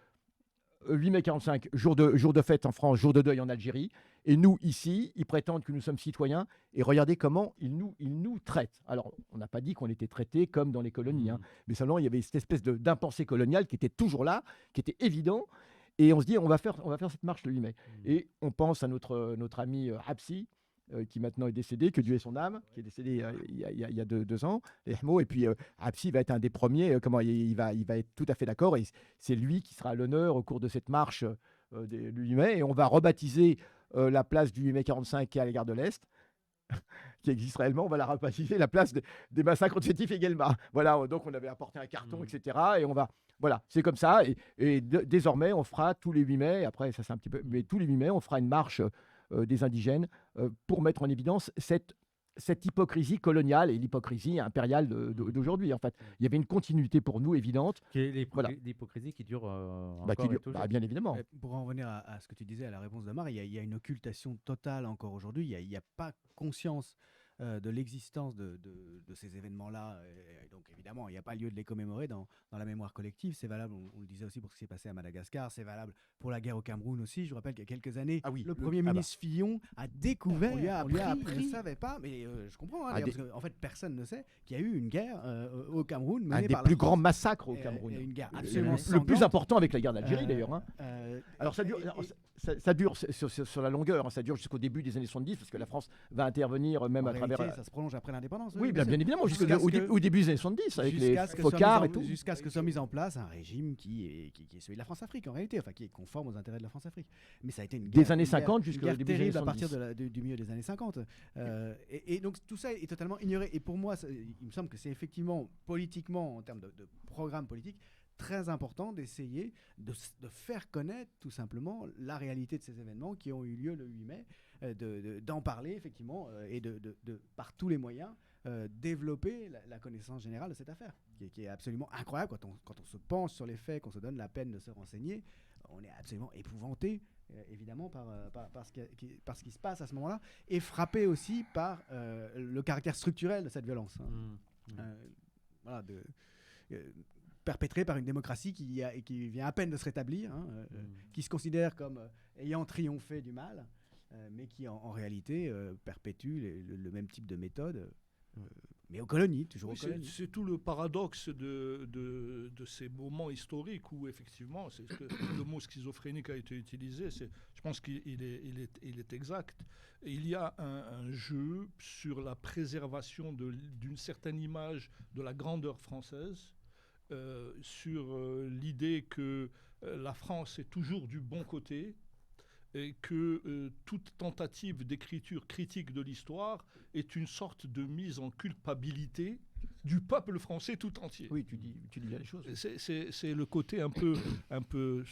8 mai 45, jour de fête en France, jour de deuil en Algérie. Et nous, ici, ils prétendent que nous sommes citoyens. Et regardez comment ils nous traitent. Alors, on n'a pas dit qu'on était traités comme dans les colonies. Mais seulement, il y avait cette espèce d'impensé colonial qui était toujours là, qui était évident. Et on se dit, on va faire cette marche le 8 mai. Et on pense à notre ami Habsi, qui maintenant est décédé, que Dieu ait son âme, qui est décédé il y a 2 ans, et puis Habsi va être un des premiers, il va être tout à fait d'accord, et c'est lui qui sera à l'honneur au cours de cette marche du 8 mai, et on va rebaptiser la place du 8 mai 45 qui est à la gare de l'Est, qui existe réellement, on va la rebaptiser la place des massacres de Sétif et Guelma. Voilà, donc on avait apporté un carton, etc. Et on va, voilà, c'est comme ça. Et désormais, on fera tous les 8 mai, après ça c'est un petit peu, mais tous les 8 mai, on fera une marche des indigènes, pour mettre en évidence cette hypocrisie coloniale et l'hypocrisie impériale d'aujourd'hui. En fait, il y avait une continuité pour nous évidente. Qui est Voilà. l'hypocrisie qui dure Bah, encore et toujours. bien évidemment. Pour en revenir à ce que tu disais, à la réponse d'Amar, il y a une occultation totale encore aujourd'hui. Il n'y a pas conscience de l'existence de ces événements-là. Et donc évidemment, il n'y a pas lieu de les commémorer dans la mémoire collective. C'est valable, on le disait aussi pour ce qui s'est passé à Madagascar, c'est valable pour la guerre au Cameroun aussi. Je vous rappelle qu'il y a quelques années, Ah oui, le Premier ministre Fillon a découvert, On lui a appris. je ne savais pas, mais je comprends, Ah, parce qu'en fait personne ne sait qu'il y a eu une guerre au Cameroun Un menée des par la plus grands France. massacres au Et Cameroun. une guerre Le- absolument le plus sanglante. important avec la guerre d'Algérie d'ailleurs. Hein. Alors ça dure, et- ça dure sur la longueur, hein, ça dure jusqu'au début des années 70 parce que la France va intervenir même en à travers. réalité, ça se prolonge après l'indépendance. Oui, bien évidemment, Jusqu'à ce que- au début des années 70 avec les jusqu'à ce que soit focards mis et en- tout. Jusqu'à ce que soit mis en place un régime qui est celui de la France-Afrique en réalité, enfin qui est conforme aux intérêts de la France-Afrique. Mais ça a été une Des guerre, années une guerre- 50 une jusqu'au guerre début des années terrible à partir 70. du milieu des années 50. Et donc tout ça est totalement ignoré. Et pour moi, il me semble que c'est effectivement politiquement, en termes de programme politique, très important d'essayer de faire connaître tout simplement la réalité de ces événements qui ont eu lieu le 8 mai, d'en parler effectivement et par tous les moyens développer la connaissance générale de cette affaire, qui est absolument incroyable quand on se penche sur les faits, qu'on se donne la peine de se renseigner. On est absolument épouvanté, évidemment, par ce qui se passe à ce moment-là, et frappé aussi par le caractère structurel de cette violence. Voilà, perpétrée par une démocratie qui vient à peine de se rétablir, qui se considère comme ayant triomphé du mal, mais qui en réalité perpétue le même type de méthode, mais aux colonies, toujours Oui, aux colonies. c'est tout le paradoxe de ces moments historiques où effectivement, c'est ce que le mot schizophrénique a été utilisé. Je pense qu'il est exact. Il y a un jeu sur la préservation d'une certaine image de la grandeur française, sur l'idée que la France est toujours du bon côté, et que toute tentative d'écriture critique de l'histoire est une sorte de mise en culpabilité du peuple français tout entier. Oui, tu dis bien les choses. C'est le côté un peu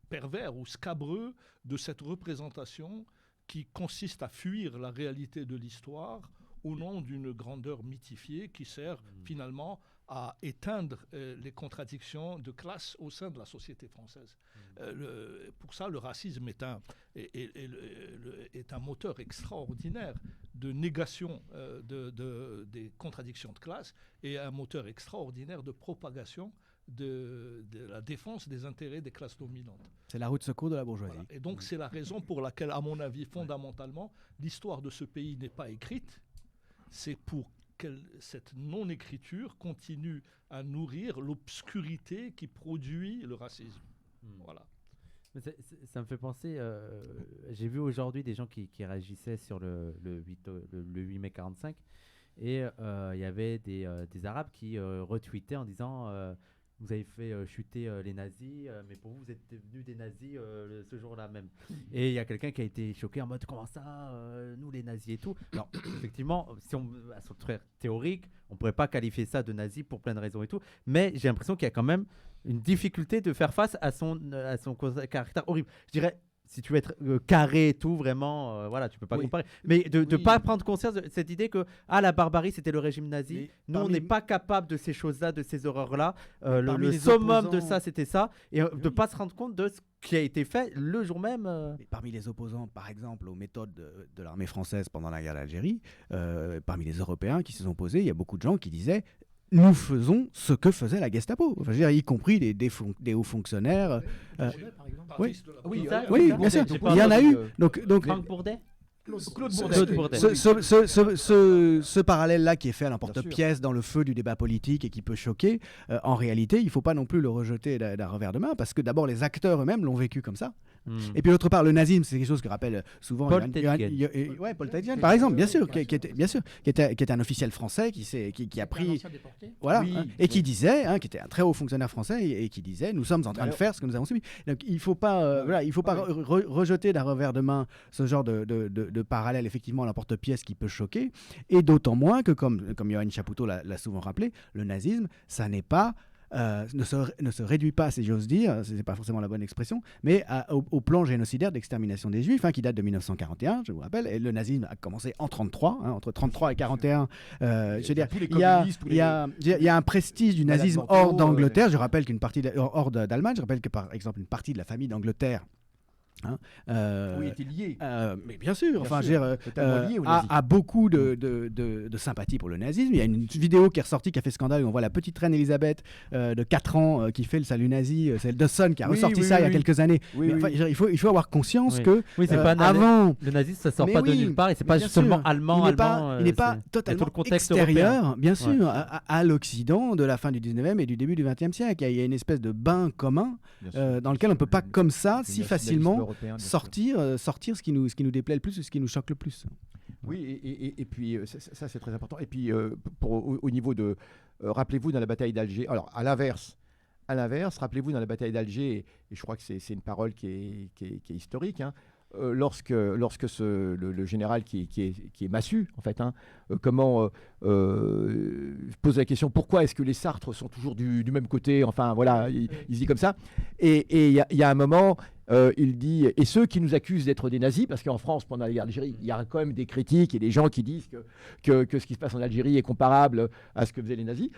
pervers ou scabreux de cette représentation qui consiste à fuir la réalité de l'histoire au nom d'une grandeur mythifiée qui sert finalement à éteindre les contradictions de classe au sein de la société française. Pour ça, le racisme est un moteur extraordinaire de négation des contradictions de classe et un moteur extraordinaire de propagation de la défense des intérêts des classes dominantes. C'est la roue de secours de la bourgeoisie. Voilà. Et donc, c'est la raison pour laquelle, à mon avis, fondamentalement, l'histoire de ce pays n'est pas écrite. C'est pour que cette non-écriture continue à nourrir l'obscurité qui produit le racisme. Voilà. Mais ça me fait penser, j'ai vu aujourd'hui des gens qui réagissaient sur le 8 mai 45 et il y avait des Arabes qui retweetaient en disant vous avez fait chuter les nazis, mais pour vous êtes devenus des nazis ce jour-là même. Et il y a quelqu'un qui a été choqué en mode comment ça, nous les nazis et tout. Alors effectivement, si on à son trait théorique, on pourrait pas qualifier ça de nazi pour plein de raisons et tout, mais j'ai l'impression qu'il y a quand même une difficulté de faire face à son caractère horrible. Je dirais, si tu veux être carré et tout, vraiment, voilà, tu peux pas comparer. Mais de ne pas prendre conscience de cette idée que la barbarie, c'était le régime nazi. Mais Nous, on parmi- n'est pas capable de ces choses-là, de ces horreurs-là. parmi Le les summum de opposants- ça, c'était ça. Et de ne pas se rendre compte de ce qui a été fait le jour même. Mais parmi les opposants, par exemple, aux méthodes de l'armée française pendant la guerre d'Algérie, parmi les Européens qui se sont opposés, il y a beaucoup de gens qui disaient nous faisons ce que faisait la Gestapo, enfin, je veux dire, y compris des hauts fonctionnaires. Par exemple. Oui. Oui, ça, Oui, ça, bien sûr, j'ai il pas y en a entendu, eu. Donc Franck Bourdet Claude Claude Bourdet. ce parallèle-là qui est fait à l'emporte-pièce sûr. dans le feu du débat politique et qui peut choquer, en réalité, il ne faut pas non plus le rejeter d'un revers de main, parce que d'abord, les acteurs eux-mêmes l'ont vécu comme ça. Et puis d'autre part, le nazisme, c'est quelque chose que rappelle souvent Paul Tedgen. ouais, Paul Tedgen, par exemple, bien sûr, qui était un officiel français qui a pris... Voilà, Oui, et qui disait, qui était un très haut fonctionnaire français, et qui disait, nous sommes en train de Alors- faire ce que nous avons subi. Donc il ne faut pas, rejeter d'un revers de main ce genre de parallèle, effectivement, à l'emporte-pièce qui peut choquer, et d'autant moins que, comme Yoann Chapoutot l'a souvent rappelé, le nazisme, ça n'est pas ne se réduit pas, si j'ose dire, ce n'est pas forcément la bonne expression, mais au plan génocidaire d'extermination des Juifs, qui date de 1941, je vous rappelle, et le nazisme a commencé en 1933, entre 1933 et 1941. Je veux dire, il y a un prestige du nazisme hors d'Angleterre. Je rappelle hors d'Allemagne, je rappelle que par exemple une partie de la famille d'Angleterre oui, était lié. Mais bien sûr, lié a beaucoup de sympathie pour le nazisme. Il y a une vidéo qui est ressortie, qui a fait scandale, où on voit la petite reine Elisabeth de 4 ans qui fait le salut nazi. C'est le Dawson qui a ressorti il y a quelques années. Il faut avoir conscience que avant... Le nazisme, ça sort pas de nulle part, et c'est pas seulement allemand. Il n'est pas totalement extérieur, bien sûr, à l'Occident de la fin du 19e et du début du 20e siècle. Il y a une espèce de bain commun dans lequel on ne peut pas comme ça, si facilement, sortir ce qui nous déplaît le plus, ce qui nous choque le plus. Oui, et puis ça c'est très important. Et puis au niveau de, rappelez-vous dans la bataille d'Alger. Alors à l'inverse, rappelez-vous dans la bataille d'Alger, et je crois que c'est une parole qui est historique. Lorsque le général qui est Massu, en fait, pose la question pourquoi est-ce que les Sartres sont toujours du même côté, enfin voilà, il se dit comme ça, et il y a un moment, il dit, et ceux qui nous accusent d'être des nazis, parce qu'en France, pendant la guerre d'Algérie, il y a quand même des critiques et des gens qui disent que ce qui se passe en Algérie est comparable à ce que faisaient les nazis,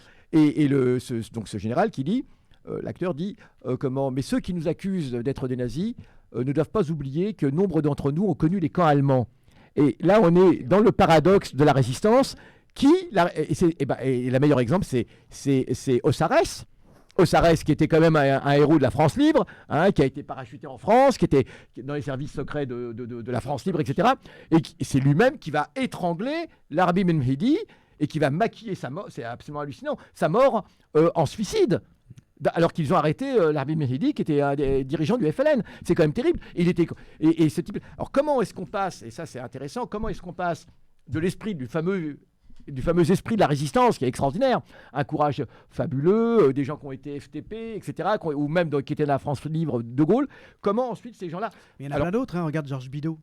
donc ce général qui dit, l'acteur dit, mais ceux qui nous accusent d'être des nazis ne doivent pas oublier que nombre d'entre nous ont connu les camps allemands. Et là, on est dans le paradoxe de la résistance, et le meilleur exemple, c'est Osarès. Osarès, qui était quand même un héros de la France libre, qui a été parachuté en France, qui était dans les services secrets de la France libre, etc. Et c'est lui-même qui va étrangler l'Arbi Ben Mehdi et qui va maquiller sa mort, c'est absolument hallucinant, sa mort en suicide. Alors qu'ils ont arrêté l'Arbi Mehdi, qui était un des dirigeants du FLN. C'est quand même terrible. Et ce type... Alors comment est-ce qu'on passe, et ça c'est intéressant, comment est-ce qu'on passe de l'esprit du fameux esprit de la résistance, qui est extraordinaire, un courage fabuleux, des gens qui ont été FTP, etc., ou même qui étaient dans la France libre de Gaulle. Comment ensuite ces gens-là... Il y en a plein d'autres, regarde Georges Bidault.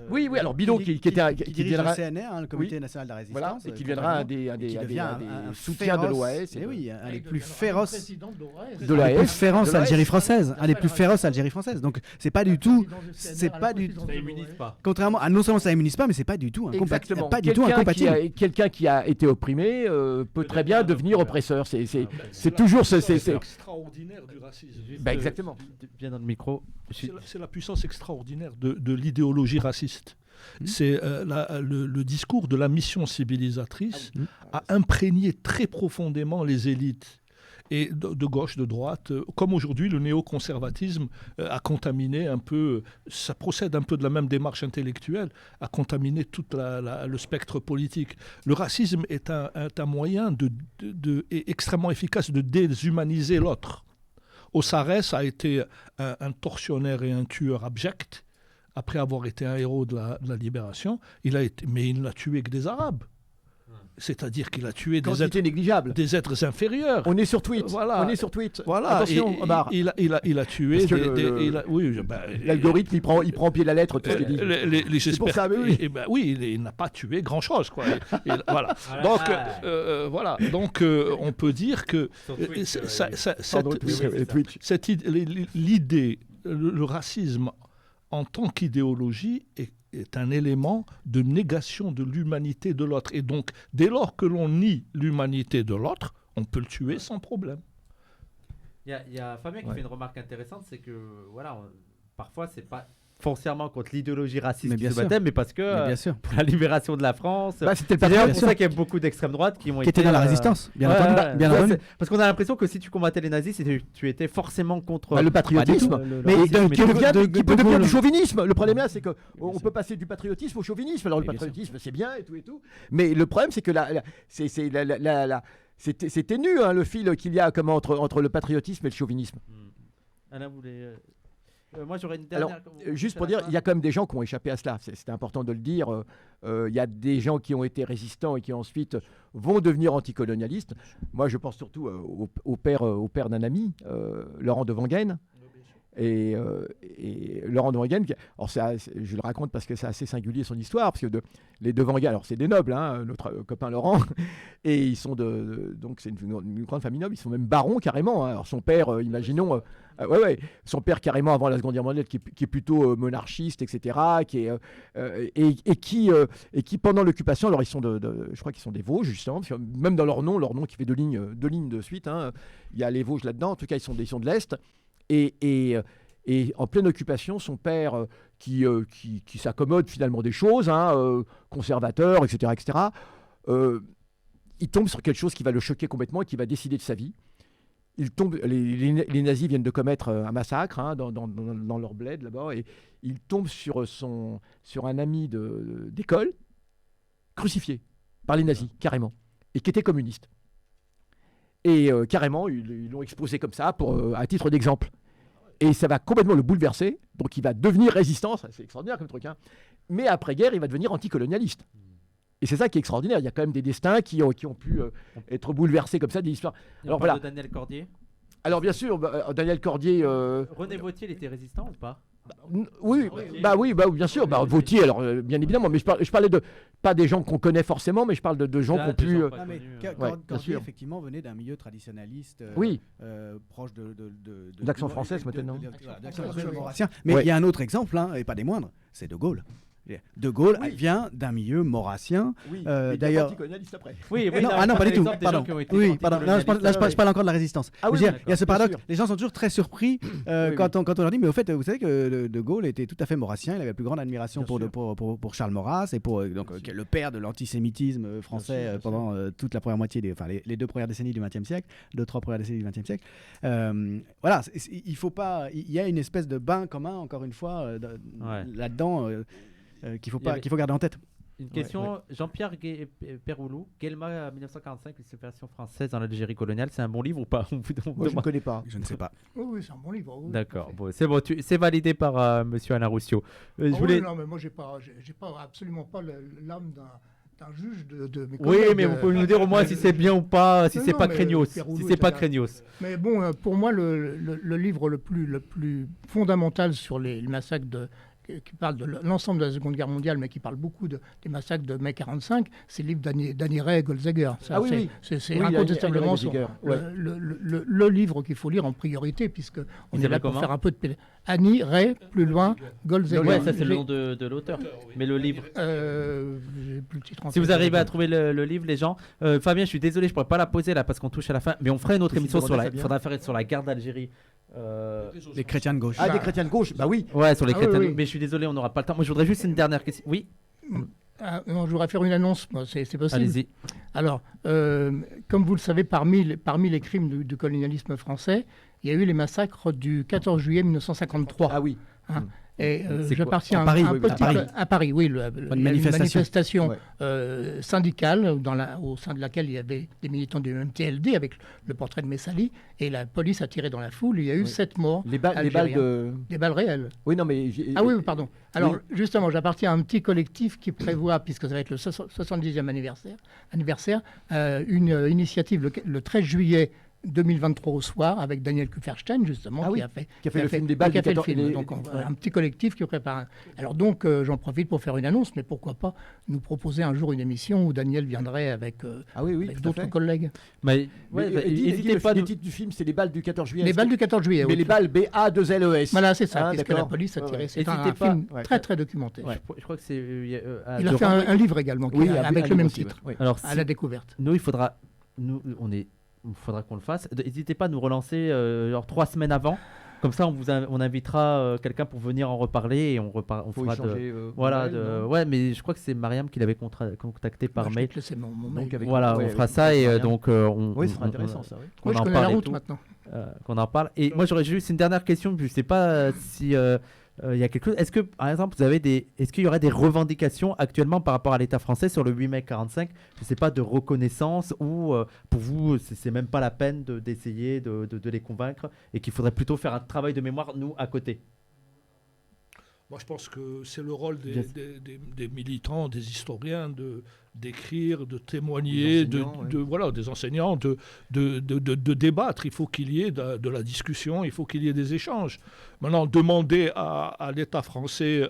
Oui, alors Bidault qui dirige le CNR, le Comité national de la résistance. Voilà, et qui deviendra un des soutiens de l'OAS. Oui, un des plus féroces de l'OAS. Algérie française. Un des plus féroces Algérie française. Donc c'est pas du tout... Ça immunise pas. Contrairement à... Non seulement ça immunise pas, mais c'est pas du tout incompatible. Quelqu'un qui a été opprimé peut très bien devenir oppresseur. C'est toujours c'est extraordinaire du racisme. Exactement. Bien dans le micro. C'est la puissance extraordinaire de l'idéologie raciste. C'est le discours de la mission civilisatrice a imprégné très profondément les élites. Et de gauche, de droite, comme aujourd'hui le néoconservatisme a contaminé un peu, ça procède un peu de la même démarche intellectuelle, a contaminé tout le spectre politique. Le racisme est un moyen extrêmement efficace de déshumaniser l'autre. Osarès a été un tortionnaire et un tueur abject, après avoir été un héros de la libération, mais il n'a tué que des Arabes. C'est-à-dire qu'il a tué des êtres inférieurs. On est sur tweet. Voilà. On est sur tweet. Voilà. Attention, Omar. Il a tué l'algorithme, il prend au pied de la lettre tout ce qu'il dit. C'est pour ça, oui. Il n'a pas tué grand-chose, quoi. Voilà. Donc, voilà. Donc, on peut dire que l'idée, le racisme en tant qu'idéologie est un élément de négation de l'humanité de l'autre. Et donc, dès lors que l'on nie l'humanité de l'autre, on peut le tuer sans problème. Il y a Fabien qui fait une remarque intéressante, c'est que parfois, c'est pas foncièrement contre l'idéologie raciste qui se battait, mais parce que pour la libération de la France, c'était d'ailleurs pour ça qu'il y a beaucoup d'extrême droite qui étaient dans la résistance, bien entendu. Parce qu'on a l'impression que si tu combattais les nazis, tu étais forcément contre le patriotisme, qui peut devenir du chauvinisme. Le problème là, c'est qu'on peut passer du patriotisme au chauvinisme. Alors le patriotisme, c'est bien et tout, mais le problème, c'est que c'est ténu le fil qu'il y a entre le patriotisme et le chauvinisme. Alain voulait... moi, j'aurais une dernière... Alors, juste pour dire, il y a quand même des gens qui ont échappé à cela. C'est important de le dire. Il y a des gens qui ont été résistants et qui ensuite vont devenir anticolonialistes. Moi, je pense surtout au père d'un ami, Laurent de Wangen, Et Laurent de Wangen, alors je le raconte parce que c'est assez singulier son histoire, parce que les deux Wangen, alors c'est des nobles, hein, notre copain Laurent, et ils sont donc c'est une grande famille noble, ils sont même barons carrément. Hein. Alors son père, imaginons, son père carrément avant la Seconde Guerre mondiale, qui est plutôt monarchiste, etc., et qui pendant l'occupation, alors ils sont je crois qu'ils sont des Vosges justement, parce que même dans leur nom qui fait deux lignes de suite, hein, il y a les Vosges là-dedans. En tout cas, ils sont de l'Est. Et en pleine occupation, son père, qui s'accommode finalement des choses, hein, conservateur, etc., il tombe sur quelque chose qui va le choquer complètement et qui va décider de sa vie. Les nazis viennent de commettre un massacre, hein, dans leur bled là-bas, et il tombe sur un ami d'école, crucifié par les nazis, carrément, et qui était communiste. Et carrément, ils l'ont exposé comme ça à titre d'exemple. Et ça va complètement le bouleverser. Donc il va devenir résistant, c'est extraordinaire comme truc. Hein. Mais après-guerre, il va devenir anticolonialiste. Et c'est ça qui est extraordinaire. Il y a quand même des destins qui ont pu être bouleversés comme ça, des histoires. Alors voilà. De Daniel Cordier. Alors bien sûr, Daniel Cordier. René Vauthier, il était résistant ou pas? Oui, bien sûr, Vauthier, alors bien évidemment, mais je parlais pas des gens qu'on connaît forcément, mais je parle de gens qui ont pu. Cordier, effectivement, venait d'un milieu traditionnaliste, proche de l'accent français maintenant. Mais il y a un autre exemple, hein, et pas des moindres, c'est De Gaulle. De Gaulle vient d'un milieu maurassien. D'ailleurs, non, pas du tout. Pardon. Non, je parle encore de la résistance. Il y a ce paradoxe. Les gens sont toujours très surpris quand on leur dit, mais au fait, vous savez que De Gaulle était tout à fait maurassien. Il avait la plus grande admiration pour Charles Maurras et pour le père de l'antisémitisme français pendant toute la première moitié, les 2 premières décennies du XXe siècle, 2-3 premières décennies du XXe siècle. Voilà, il faut pas. Il y a une espèce de bain commun, encore une fois, là-dedans. Qu'il faut garder en tête. Une question, Jean-Pierre Peroulou, Guelma 1945, une version française dans l'Algérie coloniale, c'est un bon livre ou pas? Moi, je ne connais pas. Je ne sais pas. Oui, c'est un bon livre. Oui, d'accord, bon, c'est bon, c'est validé par monsieur Alain Roussio. Non, mais moi, j'ai pas absolument pas l'âme d'un juge de mes collègues. Oui, mais vous pouvez nous dire au moins si c'est bien ou pas, si c'est pas craignos. Si c'est pas craignos. Mais bon, pour moi, le livre le plus fondamental sur les massacres qui parle de l'ensemble de la Seconde Guerre mondiale, mais qui parle beaucoup des massacres de mai 45, c'est le livre d'Annie Ray et Goldzager. C'est incontestablement le livre qu'il faut lire en priorité, puisqu'on est là pour faire un peu de... Annie Ray, plus loin, Goldzager. Ouais, ça c'est le nom de l'auteur. Mais le livre... j'ai plus le titre en tête. Si vous arrivez à trouver le livre, les gens... Fabien, je suis désolé, je ne pourrais pas la poser là, parce qu'on touche à la fin, mais on ferait une autre émission il faudra faire sur la guerre d'Algérie. Les chrétiens de gauche. Des chrétiens de gauche, bah oui. Ouais, sur les chrétiens. Mais je suis désolé, on n'aura pas le temps. Moi, je voudrais juste une dernière question. Oui. Non, je voudrais faire une annonce, c'est possible. Allez-y. Alors, comme vous le savez, parmi les crimes du colonialisme français, il y a eu les massacres du 14 juillet 1953. Ah oui. Et j'appartiens à Paris, oui, la manifestation syndicale au sein de laquelle il y avait des militants du MTLD avec le portrait de Messali, et la police a tiré dans la foule. Il y a eu 7 morts. Des balles réelles. Oui, non, mais pardon. Alors justement, j'appartiens à un petit collectif qui prévoit, puisque ça va être le 70e anniversaire, une initiative le 13 juillet 2023 au soir avec Daniel Kupferstein justement qui a fait le film des balles, donc un petit collectif qui prépare. Alors donc j'en profite pour faire une annonce, mais pourquoi pas nous proposer un jour une émission où Daniel viendrait avec d'autres collègues. N'hésitez pas. Le titre du film, c'est les balles du 14 juillet. Les balles du 14 juillet. Mais les balles BA2LES. Voilà, c'est ça. Qu'est-ce que la police a tiré. C'est un film très très documenté. Je crois que c'est. Il a fait un livre également avec le même titre. Alors à la découverte. Nous, il faudra qu'on le fasse. N'hésitez pas à nous relancer 3 semaines avant. Comme ça, on invitera quelqu'un pour venir en reparler et on fera échanger, ouais, mais je crois que c'est Mariam qui l'avait contacté par mail. Mon mail. On fera ça et donc oui, ce sera intéressant ça. Moi, je connais la route maintenant. Qu'on en parle. Et moi, j'aurais juste une dernière question. Je ne sais pas si il y a quelque chose. Est-ce que, par exemple, est-ce qu'il y aurait des revendications actuellement par rapport à l'État français sur le 8 mai 45? Je ne sais pas, de reconnaissance ou pour vous, c'est même pas la peine d'essayer de les convaincre et qu'il faudrait plutôt faire un travail de mémoire, nous, à côté? Moi, je pense que c'est le rôle Bien- des militants, des historiens d'écrire, de témoigner, Des enseignants, voilà, des enseignants, de débattre. Il faut qu'il y ait de la discussion, il faut qu'il y ait des échanges. Maintenant, demander à l'État français,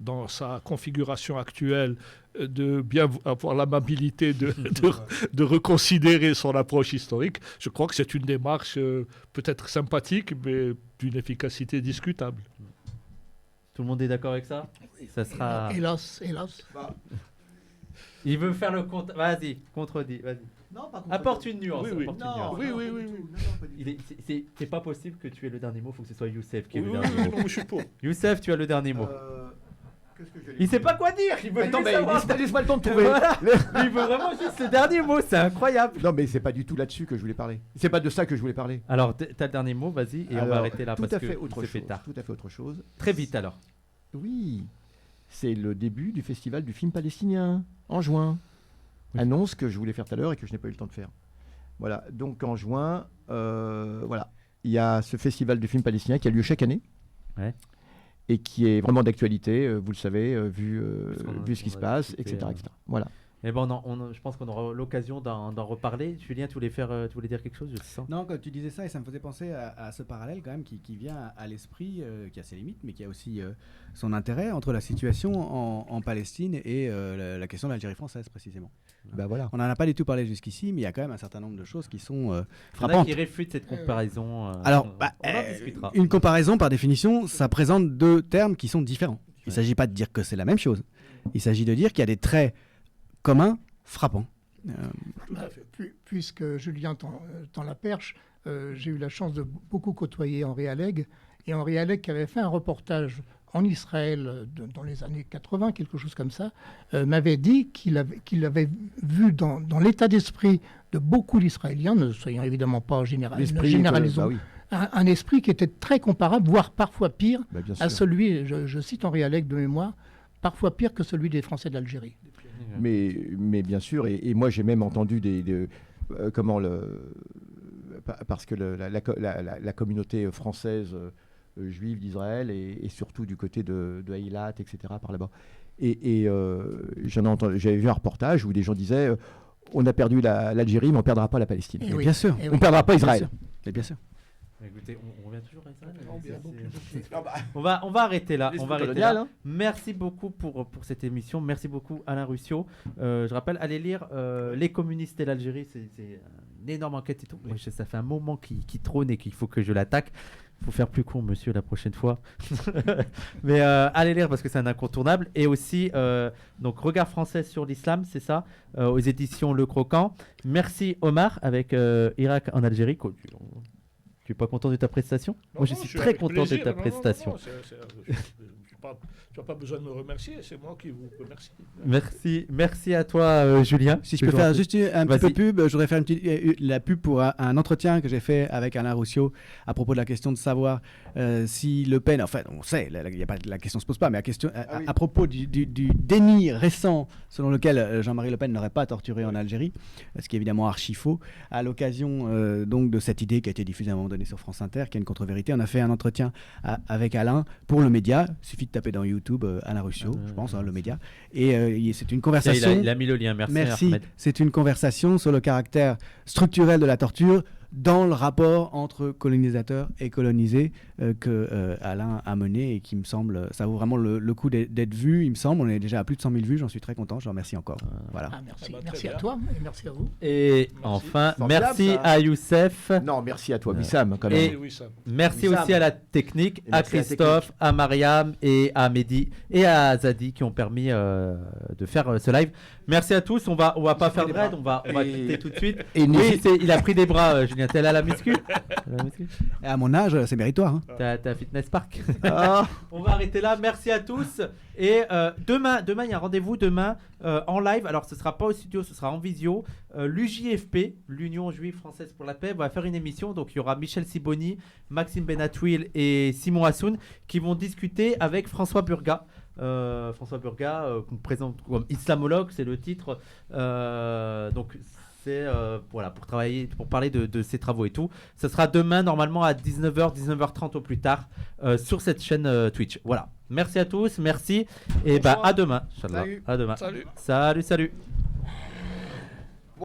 dans sa configuration actuelle, de bien avoir l'amabilité de reconsidérer son approche historique, je crois que c'est une démarche peut-être sympathique, mais d'une efficacité discutable. Tout le monde est d'accord avec ça? Ça sera. Hélas. Il veut faire le compte. Vas-y, contredis. Vas-y. Non, pas Apporte une nuance. Oui, oui. apporte une Non, nuance. Oui, non, oui, pas oui, du oui. tout. Non, pas du tout. C'est pas possible que tu aies le dernier mot. Il faut que ce soit Youssef qui ait Oui, le oui, dernier mot. non, je suis pour. Youssef, tu as le dernier mot. Qu'est-ce que Il sait pas quoi dire. Il veut Attends, juste mais savoir. laisse-moi le temps de trouver. Voilà. Il veut vraiment juste le dernier mot. C'est incroyable. Non, mais c'est pas du tout là-dessus que je voulais parler. C'est pas de ça que je voulais parler. Alors, t'as le dernier mot. Vas-y, et on va Alors, arrêter là tout parce à que fait autre c'est fait chose. tard. Tout à fait autre chose. Très vite alors. Oui, c'est le début du festival du film palestinien en juin. Oui. Annonce que je voulais faire tout à l'heure et que je n'ai pas eu le temps de faire. Voilà, donc en juin, voilà, il y a ce festival du film palestinien qui a lieu chaque année. Ouais. Et qui est vraiment d'actualité, vous le savez, vu ce qui on se a passe, discuté, etc., etc. Voilà. Et bon, je pense qu'on aura l'occasion d'en reparler. Julien, tu voulais dire quelque chose, je sens. Non, quand tu disais ça, et ça me faisait penser à ce parallèle quand même qui vient à l'esprit, qui a ses limites, mais qui a aussi son intérêt entre la situation en Palestine et la question de l'Algérie française précisément. Bah voilà. On n'en a pas du tout parlé jusqu'ici, mais il y a quand même un certain nombre de choses qui sont Il y en a frappantes. qui réfutent cette comparaison. Alors, on en discutera. une comparaison, par définition, ça présente deux termes qui sont différents. Il ne s'agit pas de dire que c'est la même chose. Il s'agit de dire qu'il y a des traits communs frappants. Tout à fait. Puisque Julien tend la perche, j'ai eu la chance de beaucoup côtoyer Henri Alleg. Et Henri Alleg, qui avait fait un reportage en Israël dans les années 80, quelque chose comme ça, m'avait dit qu'il avait vu dans l'état d'esprit de beaucoup d'Israéliens, ne soyons évidemment pas généralisons, bah oui, un esprit qui était très comparable, voire parfois pire, bah bien à sûr. celui, je cite Henri Alleg de mémoire, parfois pire que celui des Français d'Algérie. Mais bien sûr, et moi j'ai même entendu parce que la communauté française juive d'Israël et surtout du côté de Eilat, etc., par là-bas. Et j'avais vu un reportage où des gens disaient on a perdu l'Algérie, mais on ne perdra pas la Palestine. Et oui. Bien sûr. Et On ne perdra pas Bien Israël. sûr. Mais bien sûr. Écoutez, on revient toujours à Israël. On revient On va arrêter là. L'esprit On va arrêter colonial, là. hein. Merci beaucoup pour cette émission. Merci beaucoup Alain Ruscio. Je rappelle, allez lire Les communistes et l'Algérie. C'est une énorme enquête et tout. Moi, ça fait un moment qui trône et qu'il faut que je l'attaque. Il faut faire plus court, monsieur, la prochaine fois. Mais allez lire parce que c'est un incontournable. Et aussi, donc, Regard français sur l'islam, c'est ça, aux éditions Le Croquant. Merci Omar avec Irak en Algérie. Tu es pas content de ta prestation? Moi, je suis très content de ta prestation. Tu n'as pas besoin de me remercier, c'est moi qui vous remercie. Merci à toi, Julien. Si je peux faire juste un petit Vas-y. peu pub, je voudrais faire la pub pour un entretien que j'ai fait avec Alain Ruscio à propos de la question de savoir si Le Pen, enfin on sait, la question ne se pose pas, mais à propos du déni récent selon lequel Jean-Marie Le Pen n'aurait pas torturé en Algérie, ce qui est évidemment archi faux, à l'occasion donc de cette idée qui a été diffusée à un moment donné sur France Inter, qui est une contre-vérité, on a fait un entretien avec Alain pour le média, il suffit de taper dans YouTube Alain Ruscio, je pense, le média, et c'est une conversation... Il a mis le lien, merci Ahmed. C'est une conversation sur le caractère structurel de la torture dans le rapport entre colonisateurs et colonisés que Alain a mené et qui me semble, ça vaut vraiment le coup d'être vu, il me semble. On est déjà à plus de 100 000 vues, j'en suis très content, je vous remercie encore. Voilà. Ah, merci, Ah bah, très merci à bien. toi et merci à vous. Et Merci. enfin, Formidable, merci ça. à Youssef. Non, merci à toi, Wissam, quand même. Et- Oui, ça. Merci Wissam. aussi à la technique, Et à merci à la Christophe, à Mariam et à Mehdi et à Zadi qui ont permis de faire ce live. Merci à tous. On va pas faire de raid, on va Et- quitter tout de suite. Et Oui, il a pris des bras, Julien. T'es là à la muscu? Et à mon âge, c'est méritoire. Hein. T'as Fitness Park. Ah, On va arrêter là. Merci à tous. Et demain, il y a un rendez-vous demain en live. Alors, ce sera pas au studio, ce sera en visio. L'UJFP, l'Union Juive Française pour la Paix, va faire une émission. Donc, il y aura Michel Siboni, Maxime Benatouil et Simon Hassoun qui vont discuter avec François Burga. François Burga, qu'on présente comme islamologue, c'est le titre. Donc, c'est voilà, pour parler de ses travaux et tout. Ça sera demain, normalement, à 19h, 19h30 au plus tard, sur cette chaîne Twitch. Voilà. Merci à tous, merci. Et bah, à demain. Inch'Allah. Salut. À demain. Salut. Salut, salut.